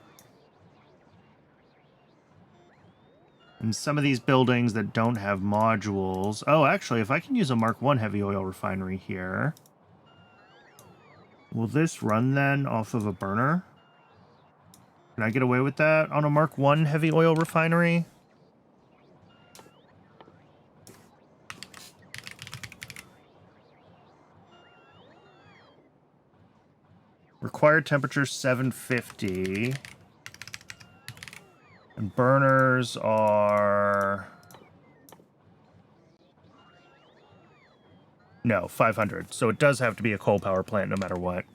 And some of these buildings that don't have modules... Oh, actually, if I can use a Mark 1 heavy oil refinery here... Will this run then off of a burner? Can I get away with that on a Mark 1 heavy oil refinery? Required temperature 750. And burners are... No, 500. So it does have to be a coal power plant no matter what.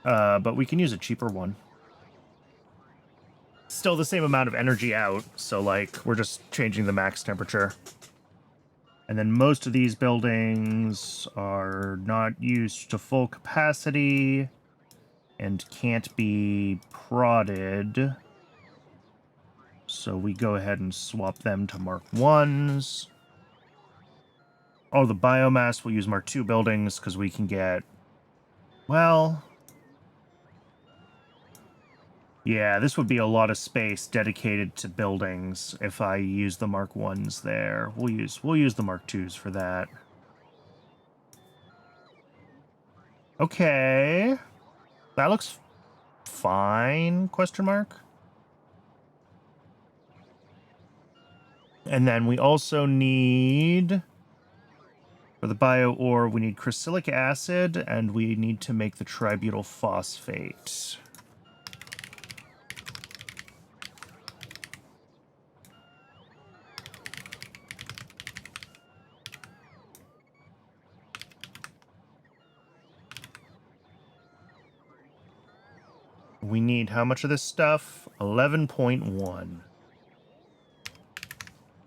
But we can use a cheaper one. Still the same amount of energy out, so, like, we're just changing the max temperature. And then most of these buildings are not used to full capacity and can't be prodded. So we go ahead and swap them to Mark 1s. Oh, the biomass, we'll use Mark 2 buildings because we can get... Well... Yeah, this would be a lot of space dedicated to buildings if I use the Mark 1s there. We'll use the Mark 2s for that. Okay. That looks fine, question mark. And then we also need, for the bio ore, we need crysylic acid, and we need to make the tributyl phosphate. We need how much of this stuff? 11.1.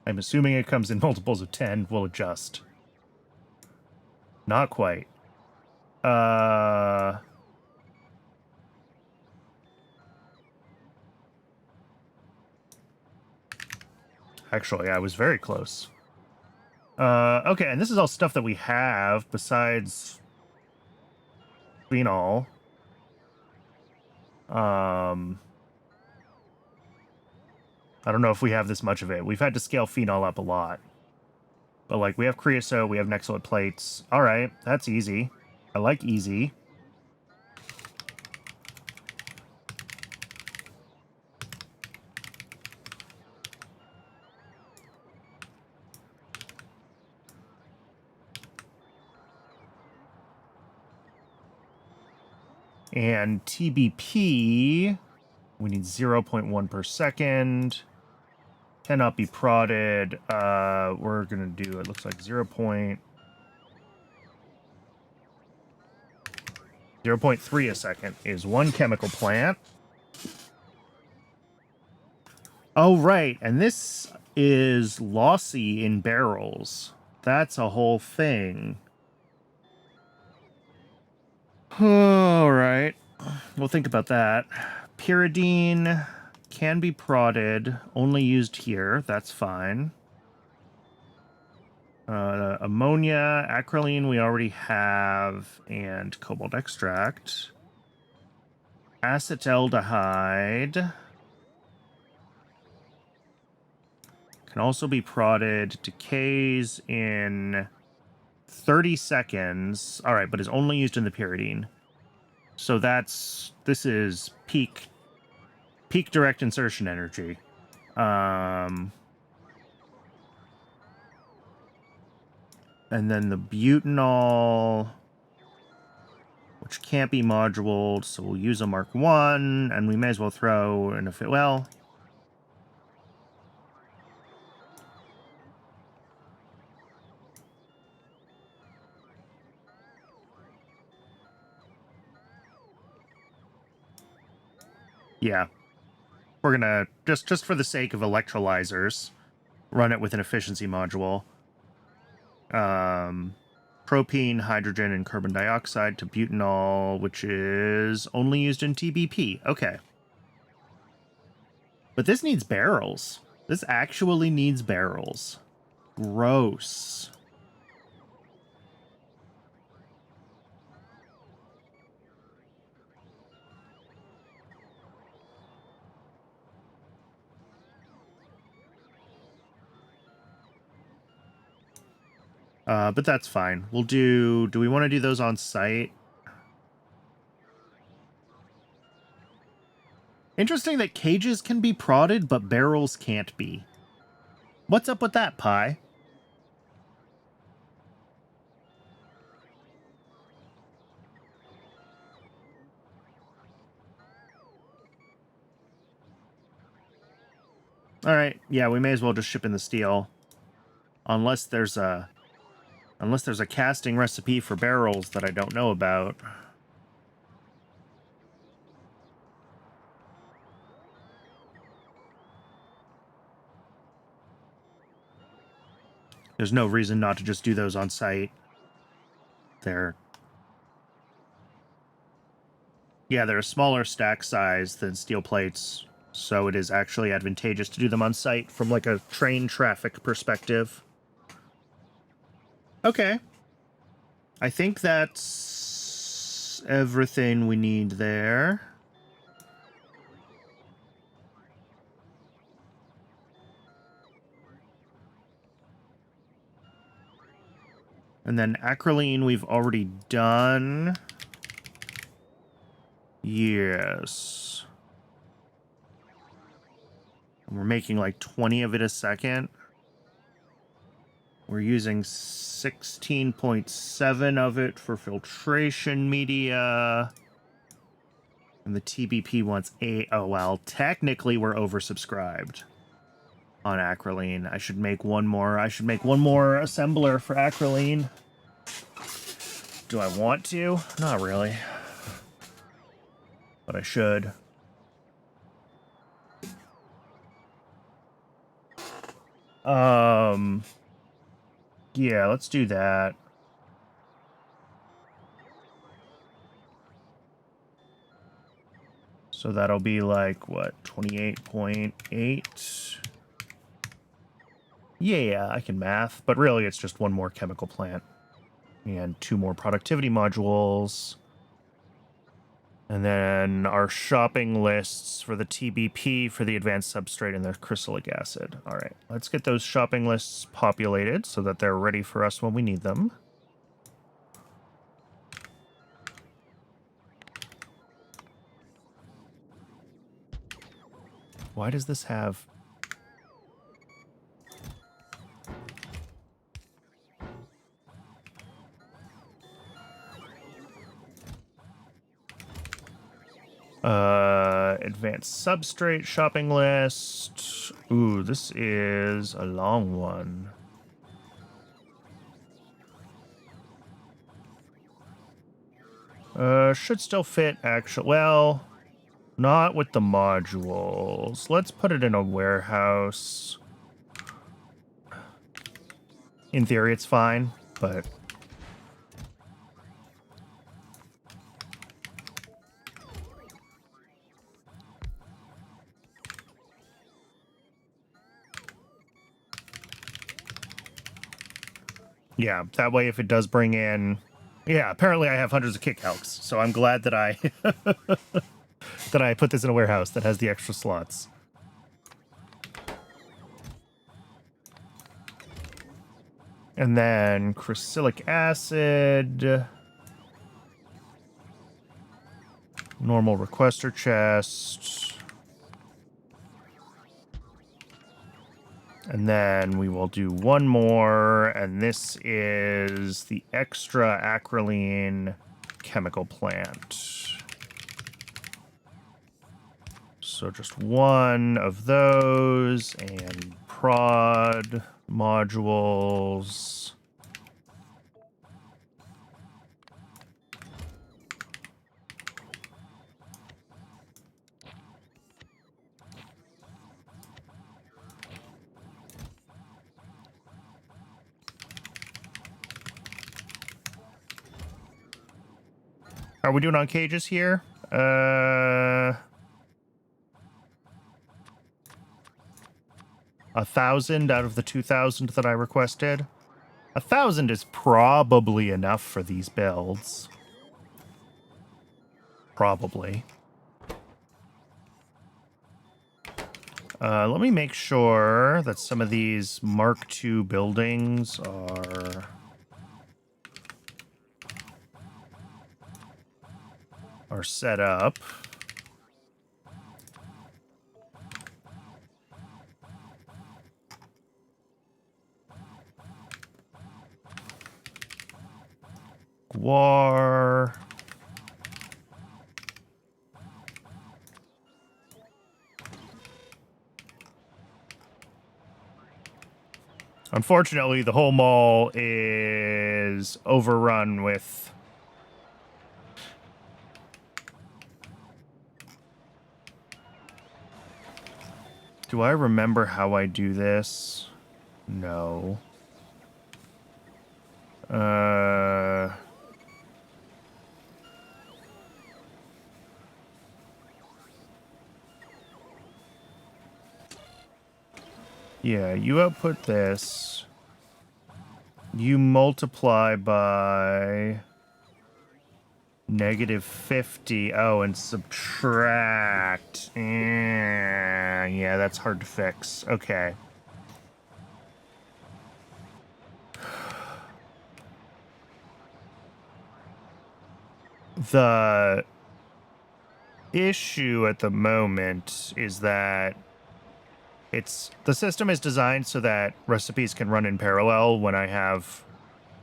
I'm assuming it comes in multiples of 10. We'll adjust. Not quite. Actually, I was very close. Okay, and this is all stuff that we have besides phenol. I don't know if we have this much of it. We've had to scale phenol up a lot. But, like, we have creosote, we have nexolite plates. All right, that's easy. I like easy. And TBP, we need 0.1 per second. Cannot be prodded. We're going to do, it looks like 0.3 a second is one chemical plant. Oh, right. And this is lossy in barrels. That's a whole thing. All right. We'll think about that. Pyridine can be prodded, only used here. That's fine. Ammonia, acrolein we already have, and cobalt extract. Acetaldehyde can also be prodded, decays in 30 seconds. All right, but is only used in the pyridine. So this is peak direct insertion energy. And then the butanol, which can't be moduled, so we'll use a Mark 1, and we may as well throw in a well. Yeah. We're gonna, just for the sake of electrolyzers, run it with an efficiency module. Propene, hydrogen, and carbon dioxide to butanol, which is only used in TBP. Okay. But this needs barrels. This actually needs barrels. Gross. But that's fine. We'll do we want to do those on site? Interesting that cages can be prodded, but barrels can't be. What's up with that, Pi? All right, yeah, we may as well just ship in the steel, unless there's a casting recipe for barrels that I don't know about. There's no reason not to just do those on site. They're a smaller stack size than steel plates, so it is actually advantageous to do them on site from like a train traffic perspective. Okay. I think that's everything we need there. And then acrolein we've already done. Yes. And we're making like 20 of it a second. We're using 16.7 of it for filtration media. And the TBP wants 8. Oh, well, technically we're oversubscribed on acrolein. I should make one more. I should make one more assembler for acrolein. Do I want to? Not really. But I should. Yeah, let's do that. So that'll be like, what, 28.8? Yeah, I can math, but really it's just one more chemical plant. And 2 more productivity modules. And then our shopping lists for the TBP for the advanced substrate and the cryolic acid. All right, let's get those shopping lists populated so that they're ready for us when we need them. Why does this have... advanced substrate shopping list. Ooh, this is a long one. Should still fit, actually. Well, not with the modules. Let's put it in a warehouse. In theory, it's fine, but... yeah, that way if it does bring in... yeah, apparently I have hundreds of kick calcs, so I'm glad that I... that I put this in a warehouse that has the extra slots. And then cryolic acid... normal requester chest. And then we will do one more, and this is the extra acrolein chemical plant. So just one of those, and prod modules. How are we doing on cages here? 1,000 out of the 2,000 that I requested. 1,000 is probably enough for these builds. Probably. Let me make sure that some of these Mark II buildings are set up. Guar. Unfortunately, the whole mall is overrun with... Do I remember how I do this? No. Yeah, you output this. You multiply by -50. Oh, and subtract. Yeah, that's hard to fix. Okay. The issue at the moment is that the system is designed so that recipes can run in parallel when I have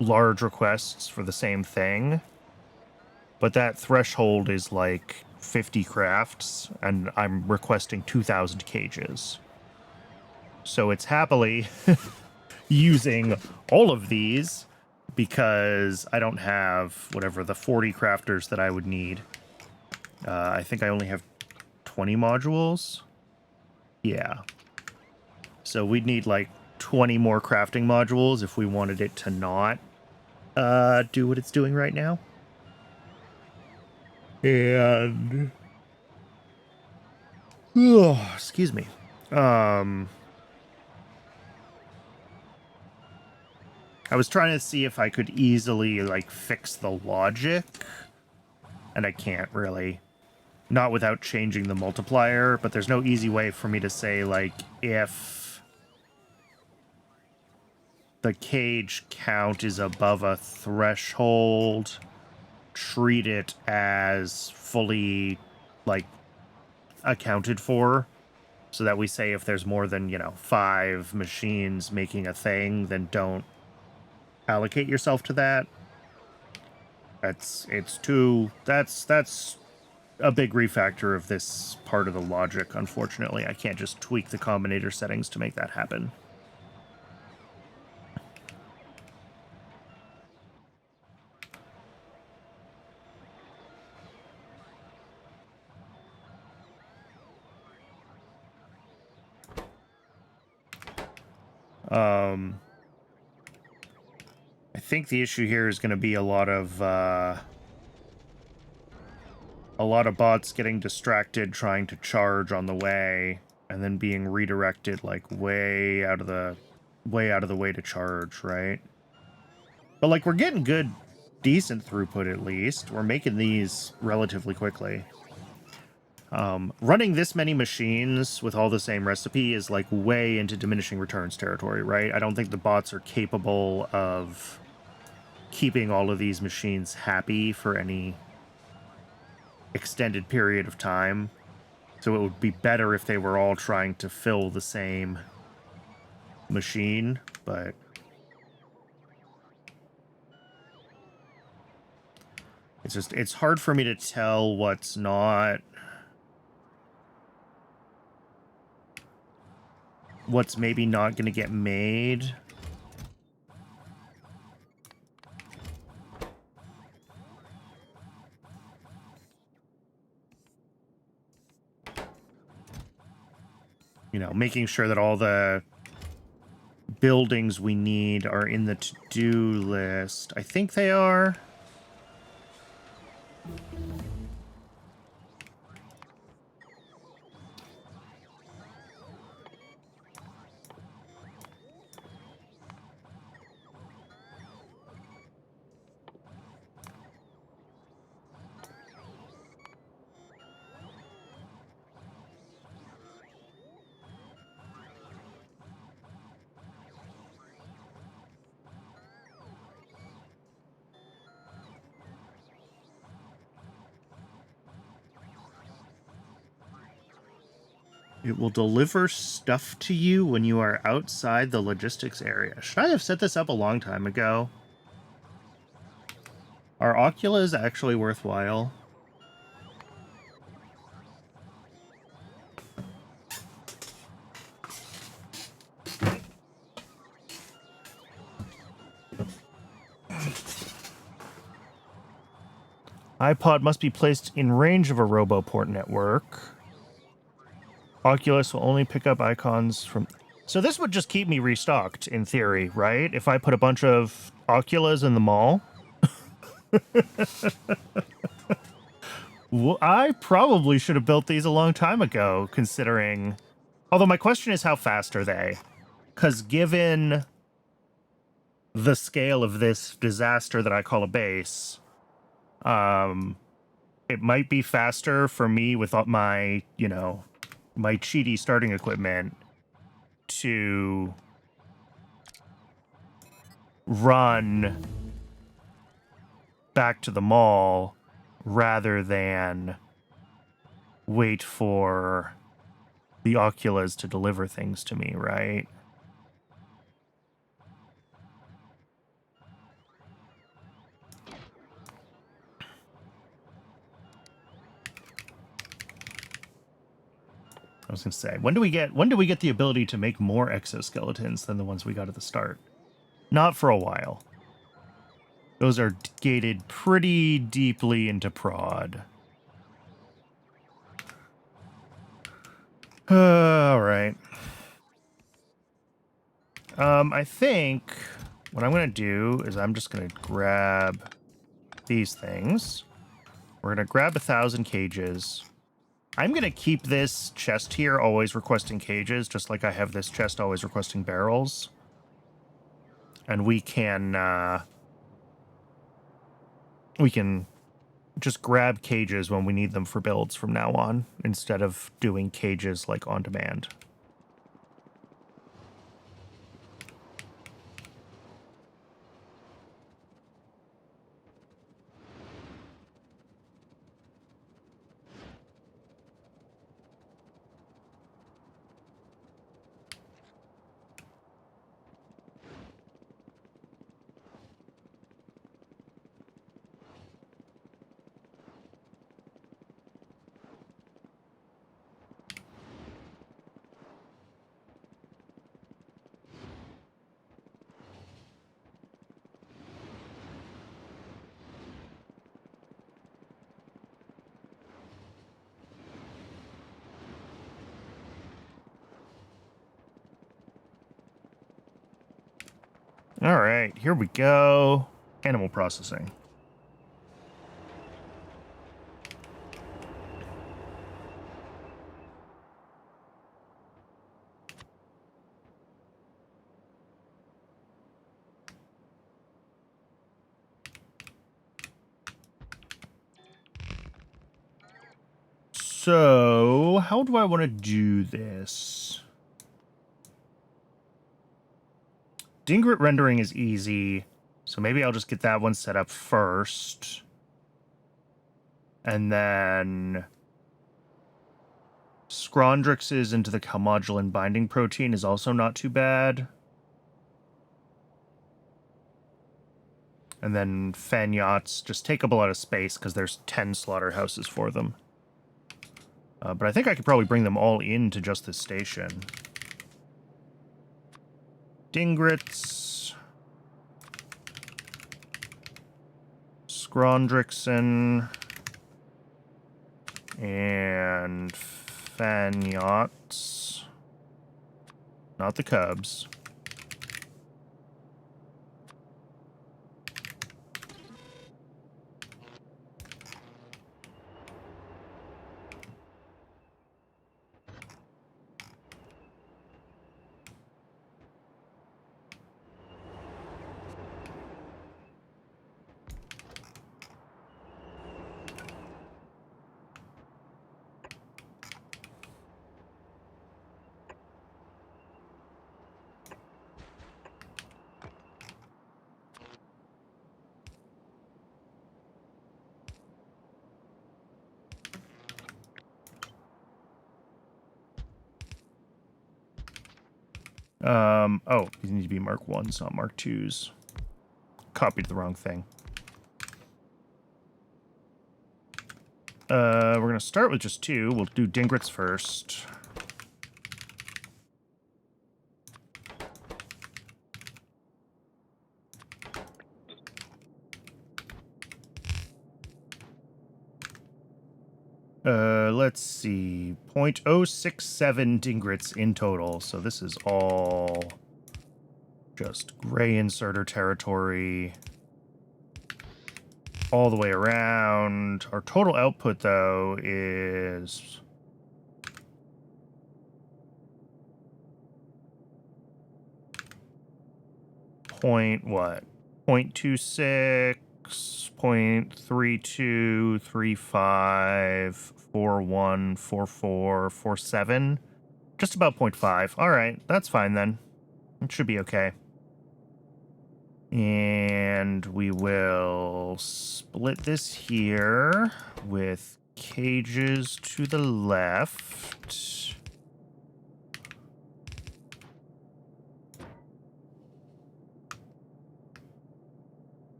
large requests for the same thing. But that threshold is like 50 crafts, and I'm requesting 2,000 cages. So it's happily using all of these because I don't have whatever the 40 crafters that I would need. I think I only have 20 modules. Yeah. So we'd need like 20 more crafting modules if we wanted it to not do what it's doing right now. And... oh, excuse me. I was trying to see if I could easily, like, fix the logic. And I can't, really. Not without changing the multiplier, but there's no easy way for me to say, like, if the cage count is above a threshold, treat it as fully, like, accounted for. So that we say if there's more than, 5 machines making a thing, then don't allocate yourself to that. That's a big refactor of this part of the logic, unfortunately. I can't just tweak the combinator settings to make that happen. I think the issue here is going to be a lot of bots getting distracted trying to charge on the way and then being redirected like way out of the way to charge, right? But like we're getting decent throughput at least. We're making these relatively quickly. Running this many machines with all the same recipe is like way into diminishing returns territory, right? I don't think the bots are capable of keeping all of these machines happy for any extended period of time. So it would be better if they were all trying to fill the same machine, but it's hard for me to tell what's maybe not going to get made. You know, making sure that all the buildings we need are in the to-do list. I think they are. It will deliver stuff to you when you are outside the logistics area. Should I have set this up a long time ago? Are Oculas actually worthwhile? iPod must be placed in range of a RoboPort network. Oculus will only pick up icons from... So this would just keep me restocked, in theory, right? If I put a bunch of Oculus in the mall. Well, I probably should have built these a long time ago, considering... Although my question is, how fast are they? Because given the scale of this disaster that I call a base, it might be faster for me with my, you know, my cheaty starting equipment to run back to the mall rather than wait for the Oculus to deliver things to me, right? I was gonna say, when do we get the ability to make more exoskeletons than the ones we got at the start? Not for a while. Those are gated pretty deeply into prod. All right. I think what I'm gonna do is I'm just gonna grab these things. We're gonna grab 1,000 cages. I'm gonna keep this chest here always requesting cages, just like I have this chest always requesting barrels. And we can just grab cages when we need them for builds from now on, instead of doing cages like on demand. All right, here we go. Animal processing. So, how do I want to do this? Dingrit rendering is easy, so maybe I'll just get that one set up first. And then Scrondrix's into the calmodulin binding protein is also not too bad. And then Fanyots just take up a lot of space because there's 10 slaughterhouses for them. But I think I could probably bring them all into just this station. Dingrits. Scrondrixen. And Fanyots. Not the Cubs. Oh, these need to be Mark 1s, not Mark 2s. Copied the wrong thing. We're going to start with just 2. We'll do Dingrits first. Let's see. 0.067 Dingrits in total. So this is all just gray inserter territory all the way around. Our total output, though, is point what? 0.26, 0.32, 35, 41, 44, 47. Just about 0.5. All right, that's fine then. It should be okay. And we will split this here with cages to the left.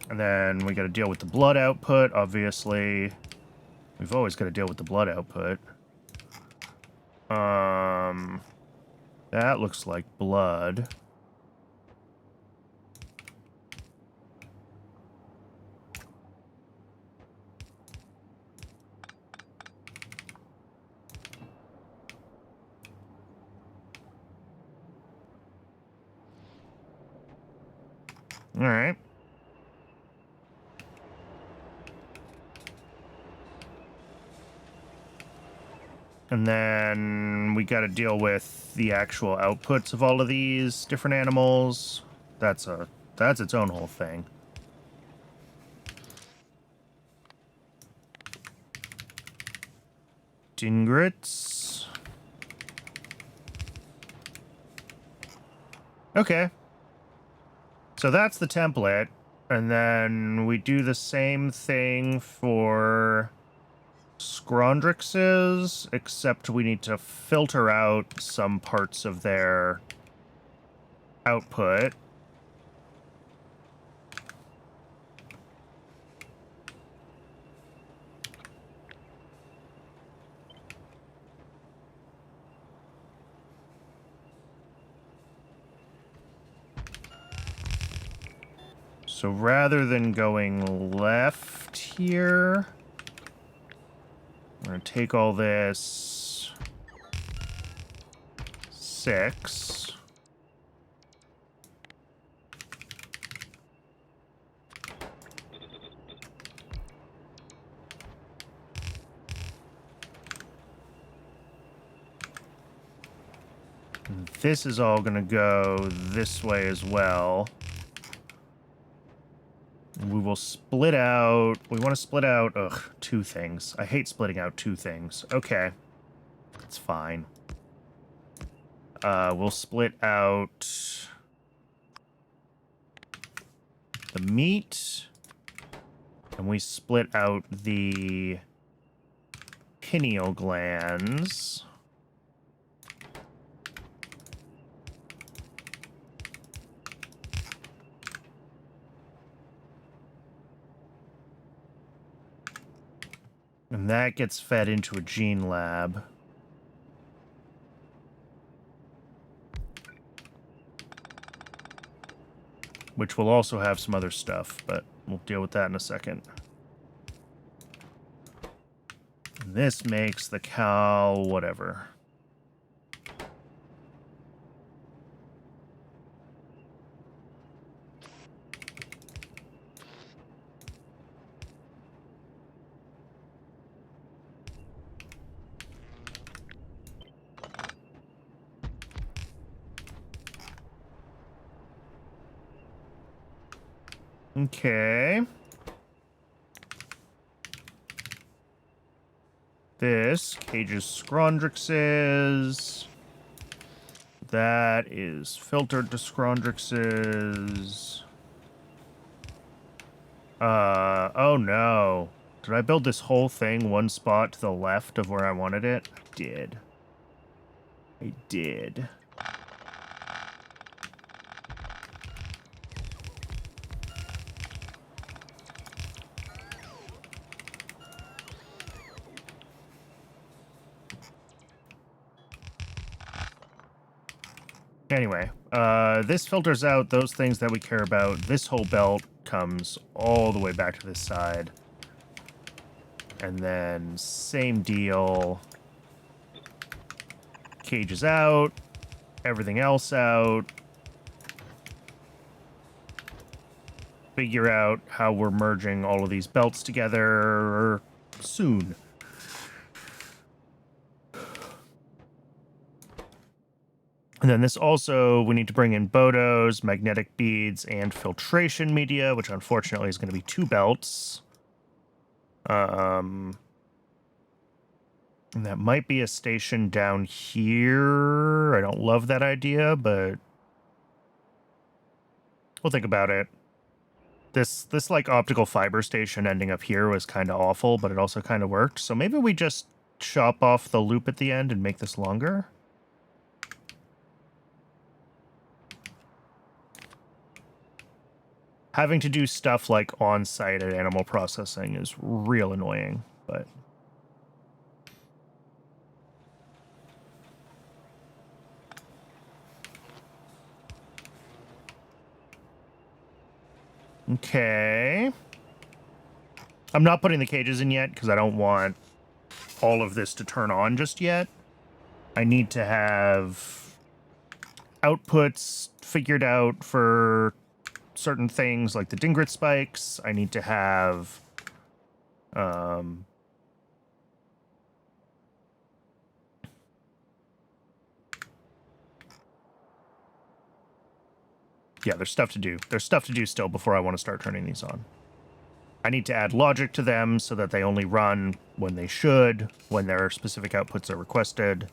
And then we got to deal with the blood output, obviously. We've always got to deal with the blood output. That looks like blood. All right. And then we got to deal with the actual outputs of all of these different animals. That's its own whole thing. Dingrits. Okay. So that's the template. And then we do the same thing for Scrondrix's, except we need to filter out some parts of their output. So rather than going left here, I'm going to take all this 6. And this is all going to go this way as well. We will split out... We want to split out... 2 things. I hate splitting out 2 things. Okay. It's fine. We'll split out the meat, and we split out the pineal glands. And that gets fed into a gene lab. Which will also have some other stuff, but we'll deal with that in a second. And this makes the cow whatever. Okay. This cages Scrondrixes. That is filtered to Scrondrixes. Oh no. Did I build this whole thing one spot to the left of where I wanted it? I did. I did. Anyway, this filters out those things that we care about. This whole belt comes all the way back to this side. And then same deal. Cages out. Everything else out. Figure out how we're merging all of these belts together soon. And then this also, we need to bring in Bodos, magnetic beads, and filtration media, which unfortunately is going to be 2 belts. And that might be a station down here. I don't love that idea, but we'll think about it. This like optical fiber station ending up here was kind of awful, but it also kind of worked. So maybe we just chop off the loop at the end and make this longer. Having to do stuff like on-site at animal processing is real annoying, but... Okay. I'm not putting the cages in yet because I don't want all of this to turn on just yet. I need to have outputs figured out for certain things like the Dingrit spikes. I need to have yeah, there's stuff to do. There's stuff to do still before I want to start turning these on. I need to add logic to them so that they only run when they should, when their specific outputs are requested,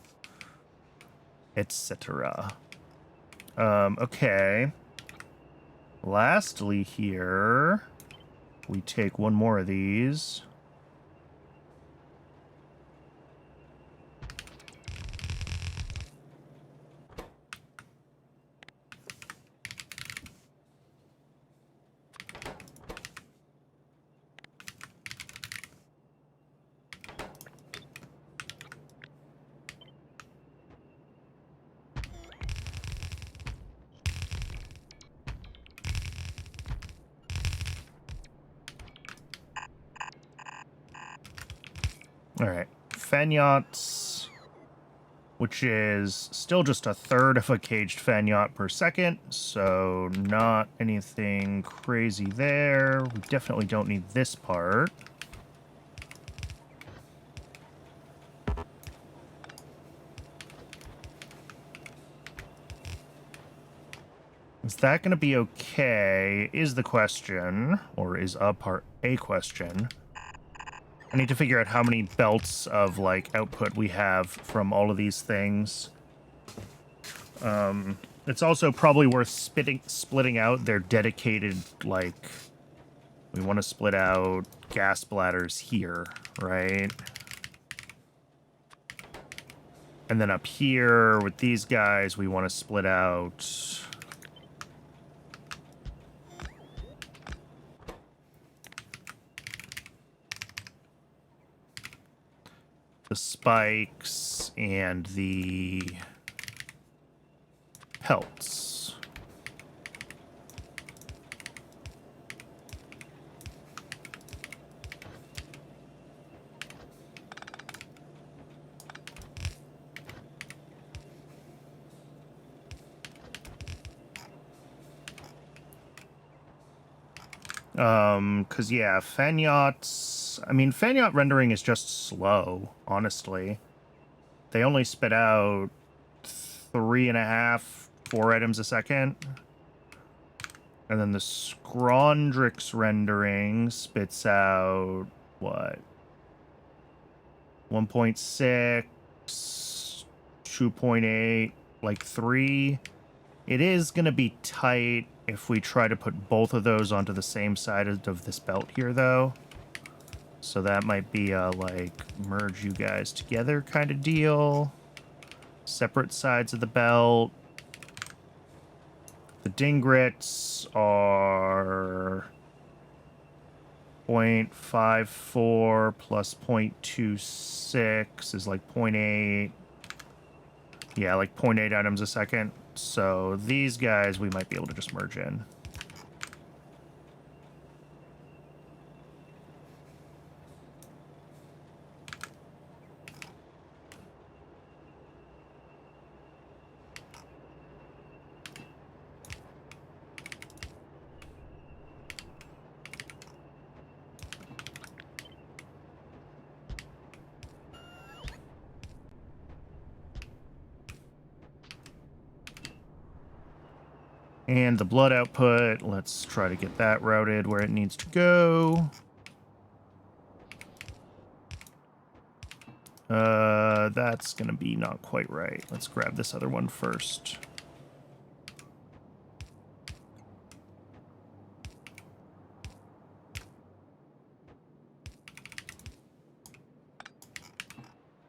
etc. Okay. Lastly here, we take one more of these. All right, Fanyots, which is still just a third of a caged Fanyot per second, so not anything crazy there. We definitely don't need this part. Is that going to be okay, is the question, or is a question. I need to figure out how many belts of, like, output we have from all of these things. It's also probably worth splitting out their dedicated, like... We want to split out gas bladders here, right? And then up here with these guys, we want to split out... the spikes and the pelts. Because, yeah, Fanyot's... I mean, Fanyot rendering is just slow, honestly. They only spit out 3.5, 4 items a second. And then the Scrondrix rendering spits out, what? 1.6, 2.8, like 3. It is going to be tight if we try to put both of those onto the same side of this belt here, though. So that might be a, like, merge you guys together kind of deal. Separate sides of the belt. The Dingrits are 0.54 plus 0.26 is like 0.8. Yeah, like 0.8 items a second. So these guys we might be able to just merge in. And the blood output, let's try to get that routed where it needs to go. That's gonna be not quite right. Let's grab this other one first.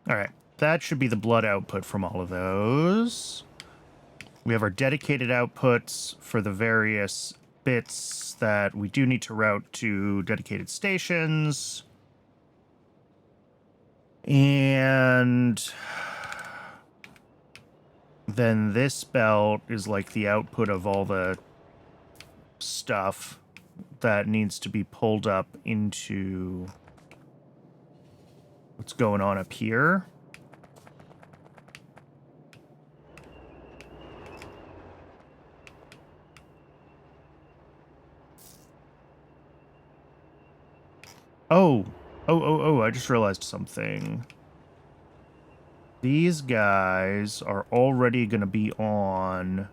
All right, that should be the blood output from all of those. We have our dedicated outputs for the various bits that we do need to route to dedicated stations. And then this belt is like the output of all the stuff that needs to be pulled up into what's going on up here. Oh, I just realized something. These guys are already going to be on,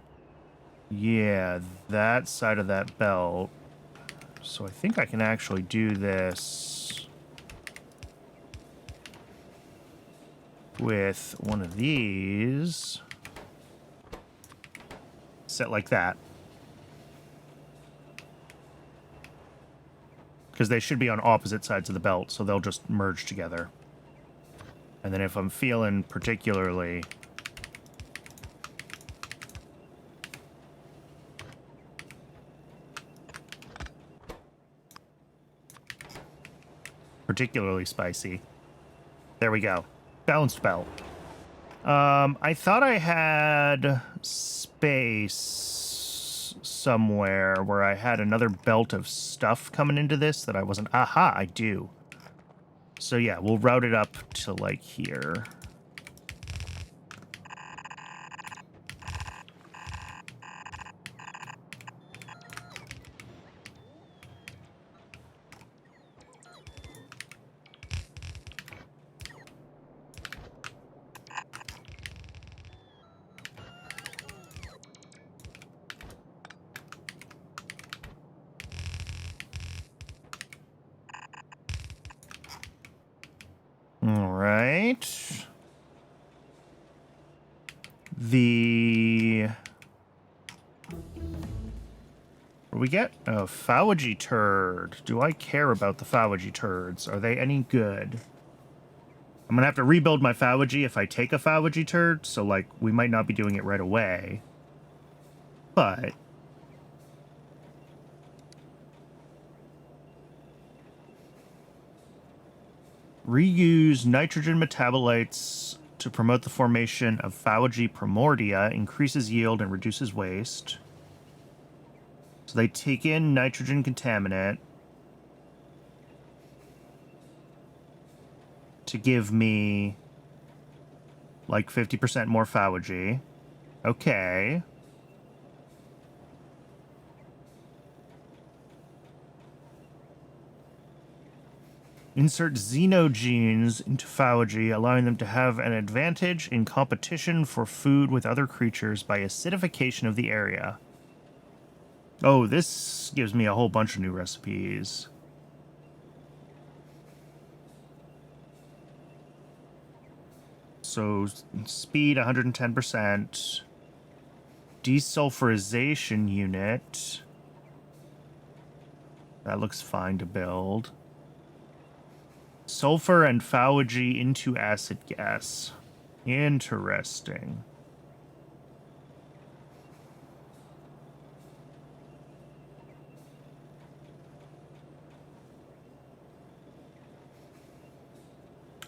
yeah, that side of that belt. So I think I can actually do this with one of these. Set like that. Because they should be on opposite sides of the belt, so they'll just merge together. And then if I'm feeling particularly... spicy. There we go. Balanced belt. I thought I had space somewhere where I had another belt of stuff coming into this that I wasn't... Aha, I do. So yeah, we'll route it up to, like, here. All right. What do we get? A Fawaji turd. Do I care about the Fawaji turds? Are they any good? I'm gonna have to rebuild my Fawaji if I take a Fawaji turd, so, like, we might not be doing it right away. But reuse nitrogen metabolites to promote the formation of Fawaji primordia, increases yield and reduces waste. So they take in nitrogen contaminant to give me like 50% more Fawaji. Okay. Insert xenogenes into Fawaji, allowing them to have an advantage in competition for food with other creatures by acidification of the area. Oh, this gives me a whole bunch of new recipes. So, speed 110%. Desulfurization unit. That looks fine to build. Sulfur and Fawaji into acid gas. Interesting.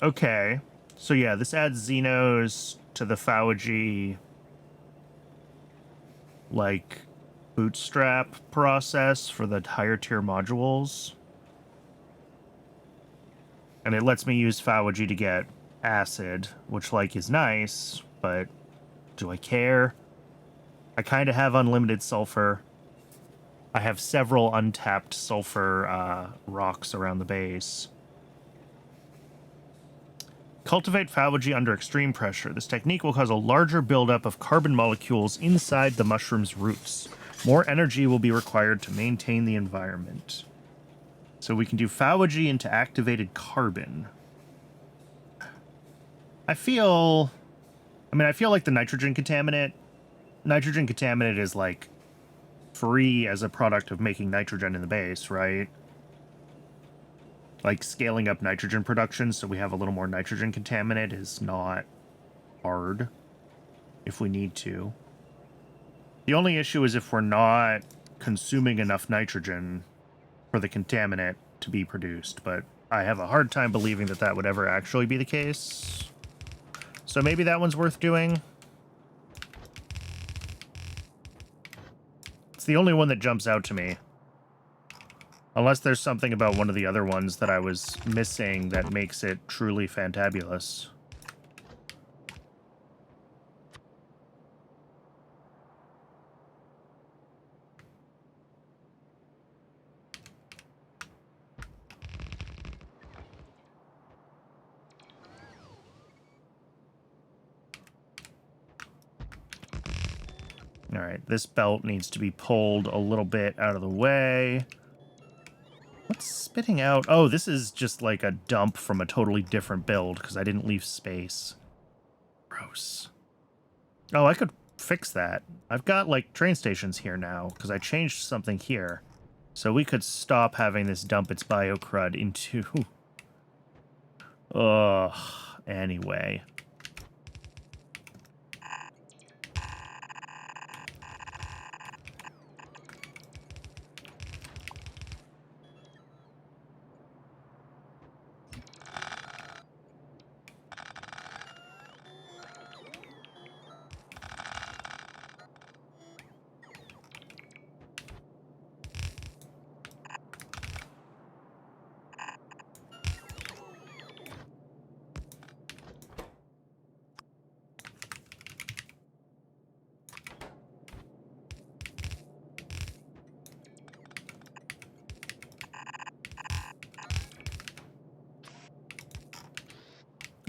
Okay. So yeah, this adds Xenos to the Fawaji, like, bootstrap process for the higher tier modules. And it lets me use Fawaji to get acid, which, like, is nice, but do I care? I kind of have unlimited sulfur. I have several untapped sulfur rocks around the base. Cultivate Fawaji under extreme pressure. This technique will cause a larger buildup of carbon molecules inside the mushroom's roots. More energy will be required to maintain the environment. So we can do Fawaji into activated carbon. I feel like the nitrogen contaminant is, like, free as a product of making nitrogen in the base, right? Like, scaling up nitrogen production so we have a little more nitrogen contaminant is not hard if we need to. The only issue is if we're not consuming enough nitrogen for the contaminant to be produced, but I have a hard time believing that that would ever actually be the case. So maybe that one's worth doing. It's the only one that jumps out to me. Unless there's something about one of the other ones that I was missing that makes it truly fantabulous. All right, this belt needs to be pulled a little bit out of the way. What's spitting out? Oh, this is just like a dump from a totally different build because I didn't leave space. Gross. Oh, I could fix that. I've got, like, train stations here now because I changed something here. So we could stop having this dump its biocrud into... Ugh. Anyway.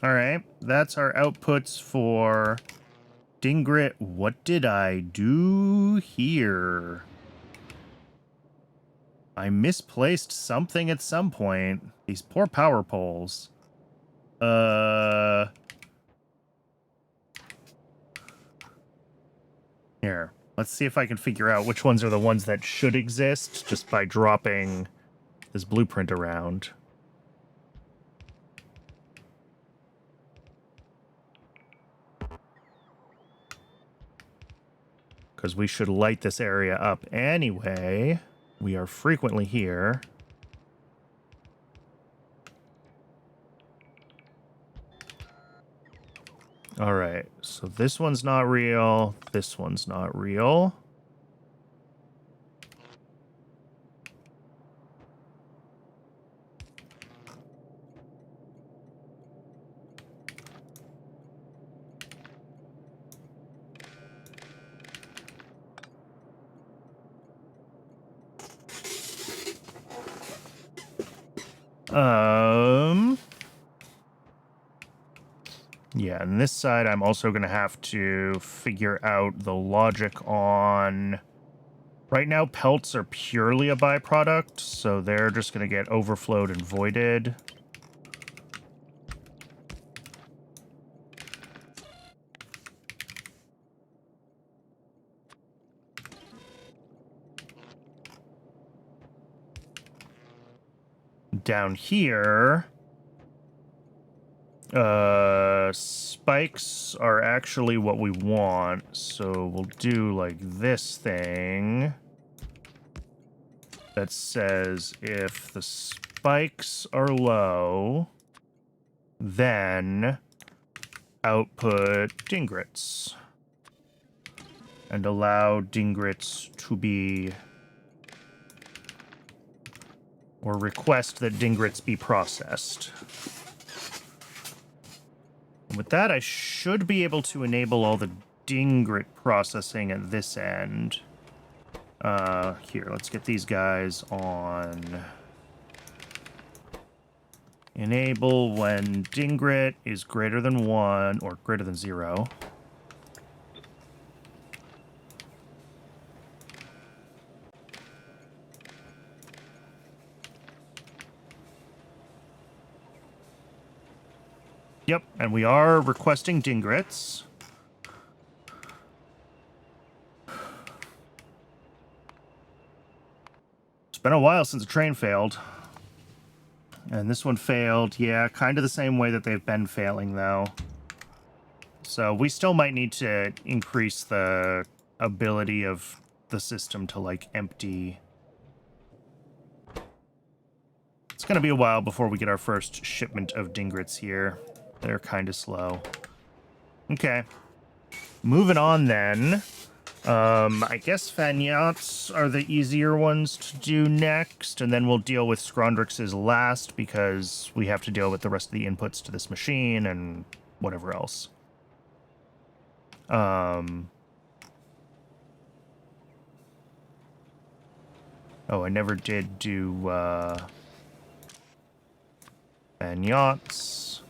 All right, that's our outputs for Dingrit. What did I do here? I misplaced something at some point. These poor power poles. Here, let's see if I can figure out which ones are the ones that should exist just by dropping this blueprint around. Because we should light this area up anyway. We are frequently here. All right, so this one's not real. This one's not real. Yeah, and this side I'm also going to have to figure out the logic on... Right now, pelts are purely a byproduct, so they're just going to get overflowed and voided. Down here... spikes are actually what we want, so we'll do like this thing that says if the spikes are low, then output dingrits and allow dingrits to be, or request that dingrits be processed. With that, I should be able to enable all the dingrit processing at this end. Here, let's get these guys on. Enable when dingrit is greater than 1 or greater than 0. Yep, and we are requesting dingrits. It's been a while since a train failed. And this one failed, yeah, kind of the same way that they've been failing, though. So we still might need to increase the ability of the system to, like, empty. It's going to be a while before we get our first shipment of dingrits here. They're kind of slow. Okay. Moving on, then. I guess Fagnots are the easier ones to do next, and then we'll deal with Scrondrix's last, because we have to deal with the rest of the inputs to this machine and whatever else. Oh, I never did do, Fagnots.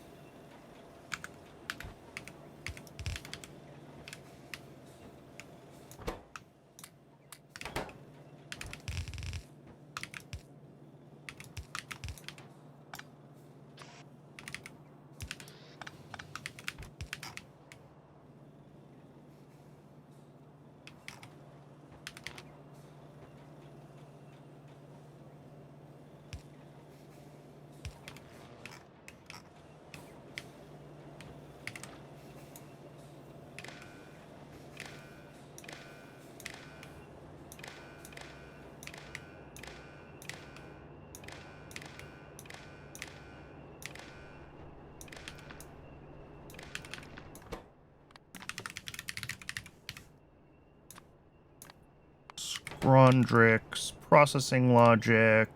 Scrondrix, processing logic.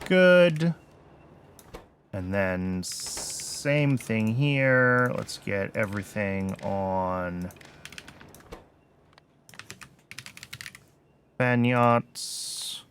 Good. And then same thing here. Let's get everything on Fagnots.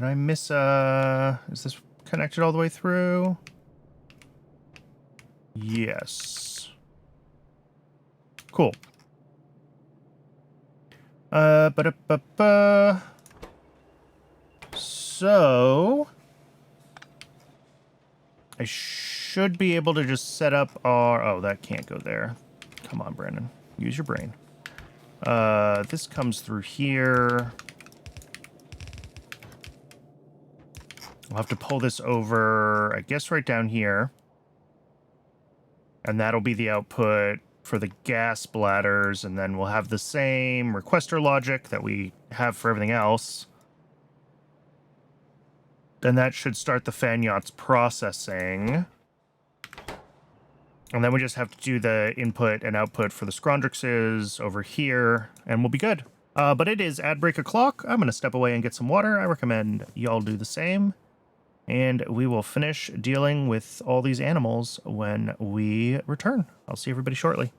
Did I miss is this connected all the way through? Yes. Cool. Ba-da-ba-ba. So I should be able to just set up our... Oh, that can't go there. Come on, Brandon. Use your brain. This comes through here. I'll have to pull this over, I guess, right down here. And that'll be the output for the gas bladders, and then we'll have the same requester logic that we have for everything else. Then that should start the fan yacht's processing. And then we just have to do the input and output for the Scrondrixes over here, and we'll be good. But it is ad break o'clock. I'm going to step away and get some water. I recommend y'all do the same. And we will finish dealing with all these animals when we return. I'll see everybody shortly.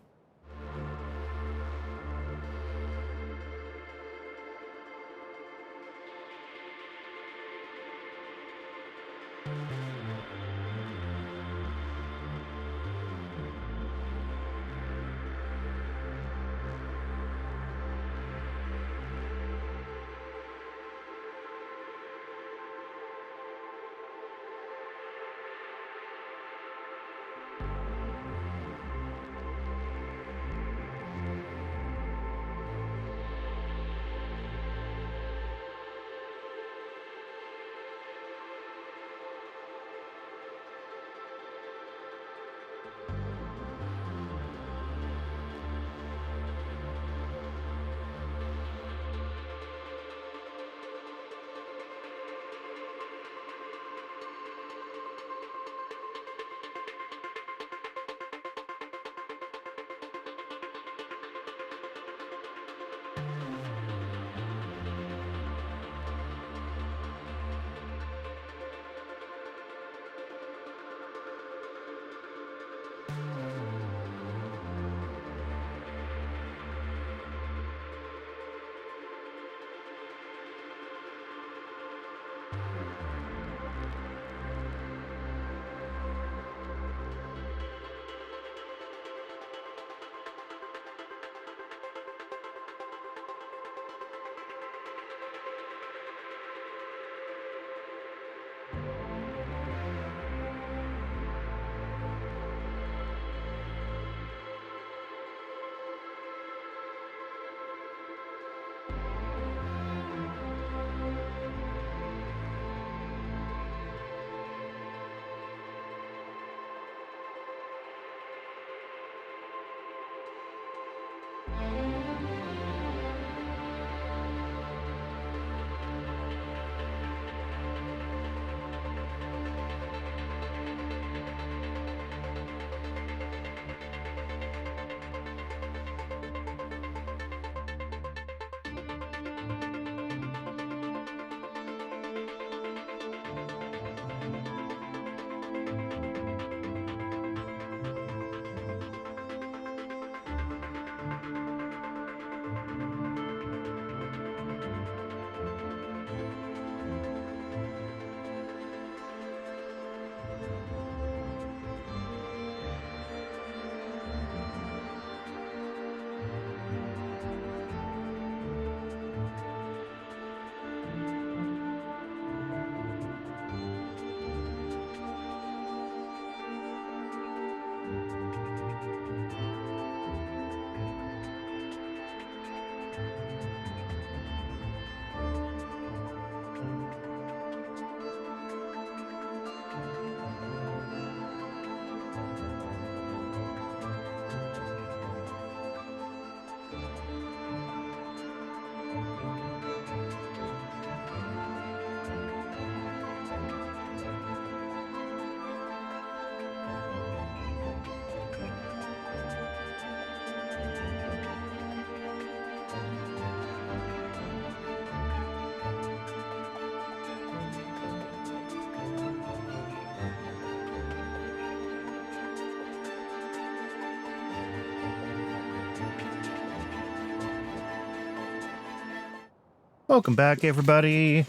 Welcome back, everybody.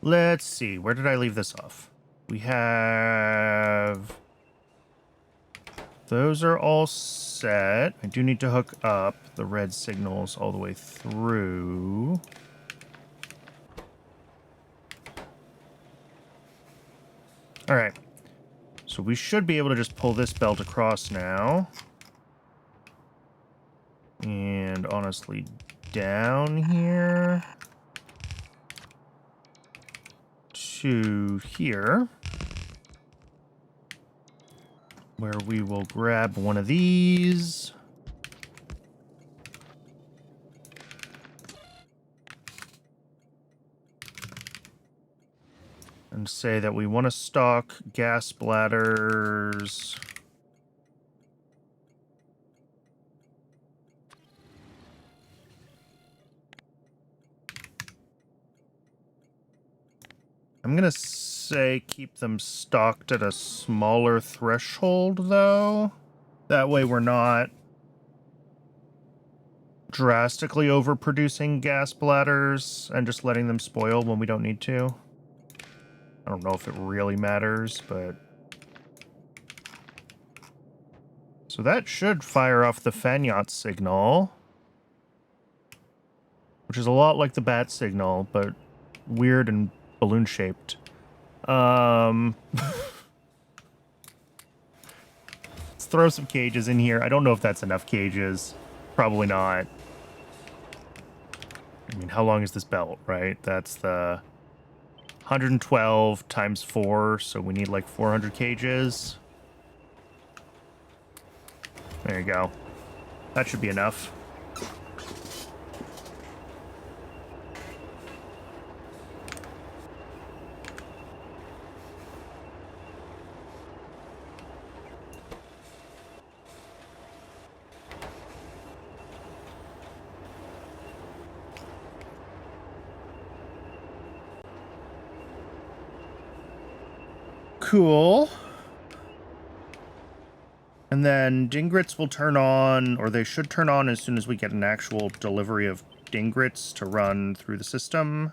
Let's see. Where did I leave this off? We have... Those are all set. I do need to hook up the red signals all the way through. All right. So we should be able to just pull this belt across now. And honestly, down here to here, where we will grab one of these. And say that we want to stock gas bladders. I'm going to say keep them stocked at a smaller threshold, though. That way we're not drastically overproducing gas bladders and just letting them spoil when we don't need to. I don't know if it really matters, but... So that should fire off the Pyanodon signal, which is a lot like the bat signal, but weird and balloon-shaped. Let's throw some cages in here. I don't know if that's enough cages. Probably not. I mean, how long is this belt, right? That's the 112 times 4, so we need like 400 cages. There you go. That should be enough. Cool. And then Dingrits will turn on, or they should turn on as soon as we get an actual delivery of Dingrits to run through the system.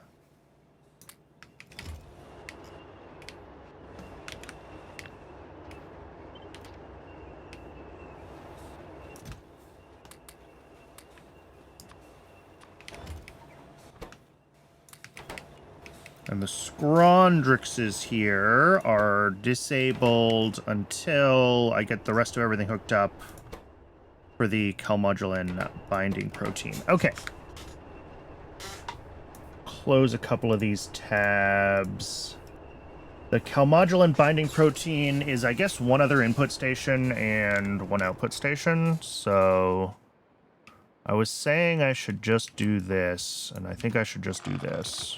And the Scrondrixes here are disabled until I get the rest of everything hooked up for the calmodulin binding protein. Okay. Close a couple of these tabs. The calmodulin binding protein is, I guess, one other input station and one output station. So I was saying I should just do this, and I think I should just do this.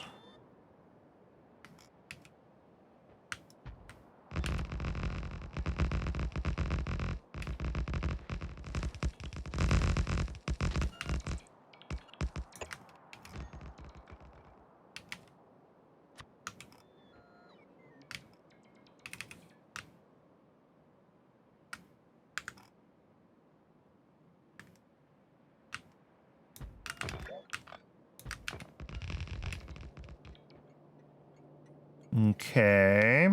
Okay.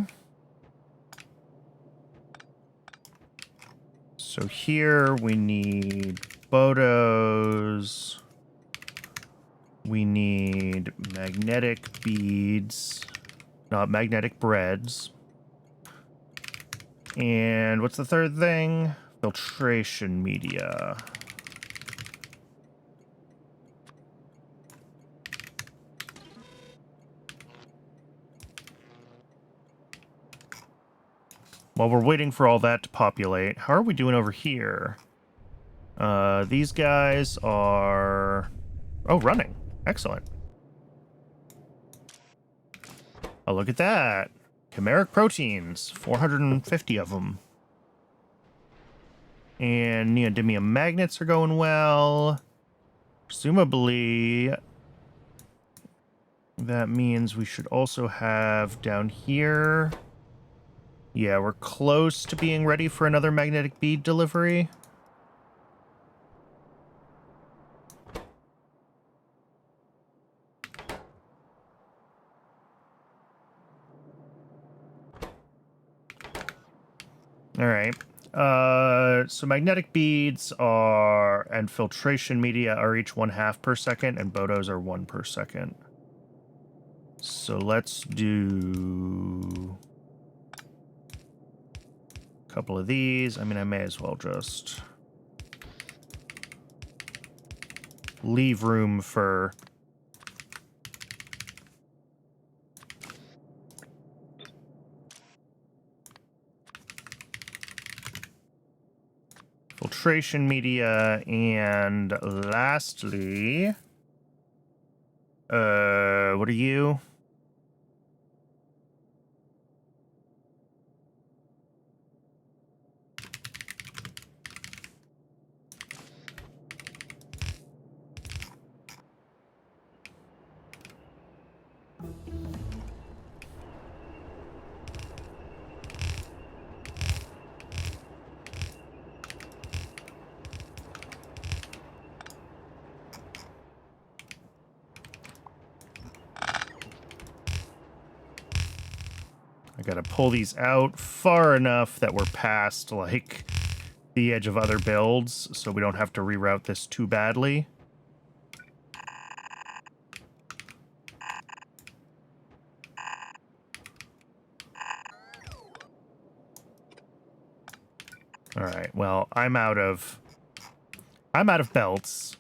So here we need photos. We need magnetic beads, not magnetic breads. And what's the third thing? Filtration media. While we're waiting for all that to populate, how are we doing over here? These guys are... Oh, running. Excellent. Oh, look at that. Chimeric proteins. 450 of them. And neodymium magnets are going well. Presumably, that means we should also have down here... Yeah, we're close to being ready for another magnetic bead delivery. All right. So magnetic beads and filtration media are each 1/2 per second, and Bodos are 1 per second. So let's do a couple of these. I mean, I may as well just leave room for filtration media, and lastly, what are you? I gotta pull these out far enough that we're past, like, the edge of other builds, so we don't have to reroute this too badly. All right, well, I'm out of belts.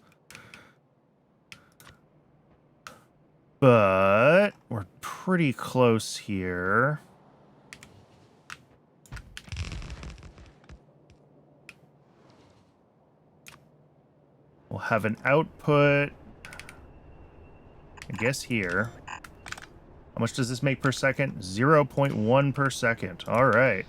But we're pretty close here. We'll have an output, I guess, here. How much does this make per second? 0.1 per second. All right.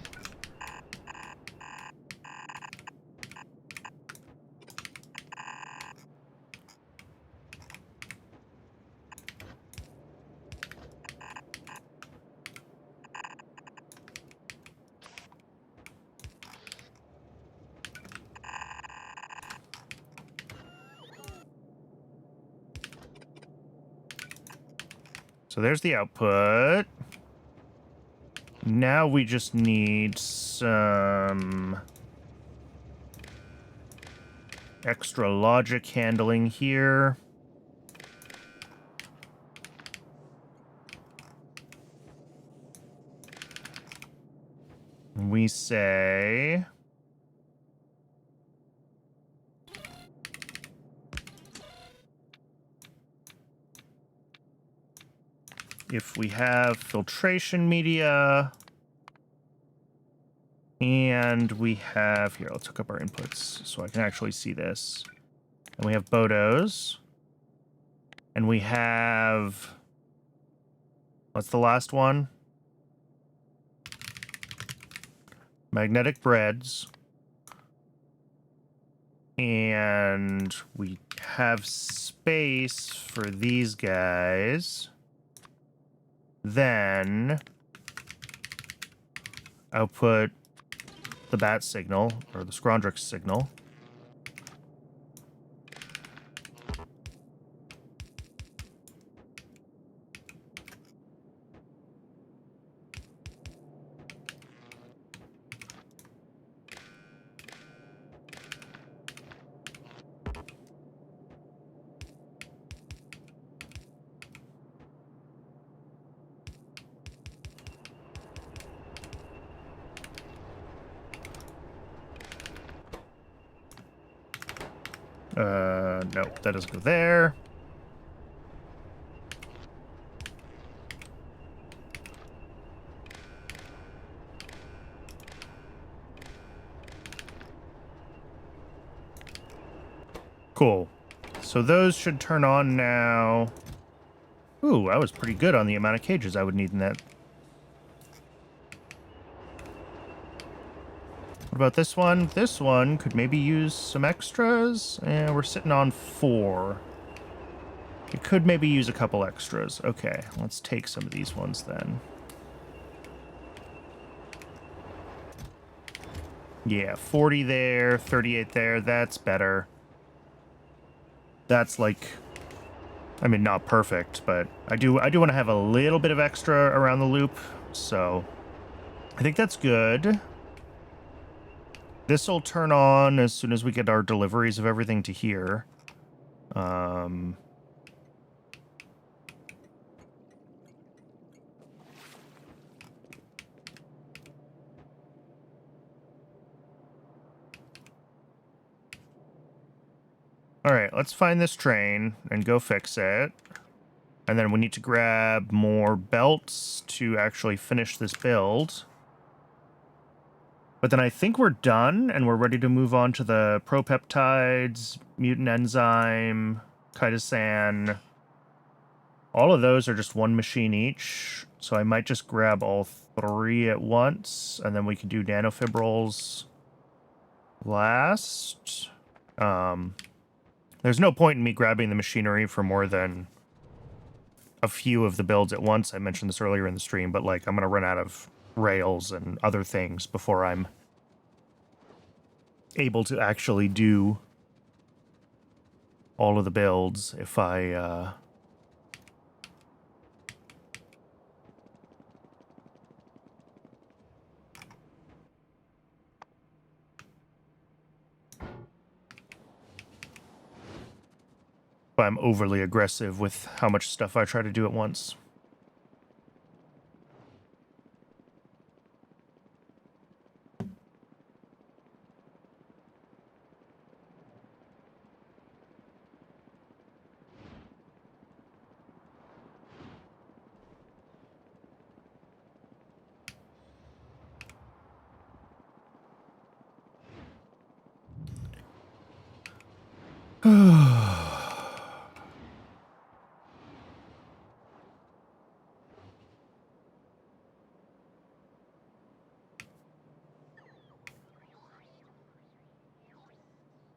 So there's the output. Now we just need some extra logic handling here. We say if we have filtration media and we have, here, let's hook up our inputs so I can actually see this. And we have Bodos. And we have, what's the last one? Magnetic breads. And we have space for these guys. Then output the bat signal, or the Scrondrix signal. No, that doesn't go there. Cool. So those should turn on now. Ooh, I was pretty good on the amount of cages I would need in that. What about this one? This one could maybe use some extras. And we're sitting on 4. It could maybe use a couple extras. Okay, let's take some of these ones then. Yeah, 40 there, 38 there. That's better. That's like, I mean, not perfect, but I do want to have a little bit of extra around the loop. So I think that's good. This will turn on as soon as we get our deliveries of everything to here. All right, let's find this train and go fix it. And then we need to grab more belts to actually finish this build. But then I think we're done, and we're ready to move on to the propeptides, mutant enzyme, chitosan. All of those are just one machine each, so I might just grab all 3 at once, and then we can do nanofibrils last. There's no point in me grabbing the machinery for more than a few of the builds at once. I mentioned this earlier in the stream, but like I'm going to run out of rails and other things before I'm able to actually do all of the builds if I if I'm overly aggressive with how much stuff I try to do at once.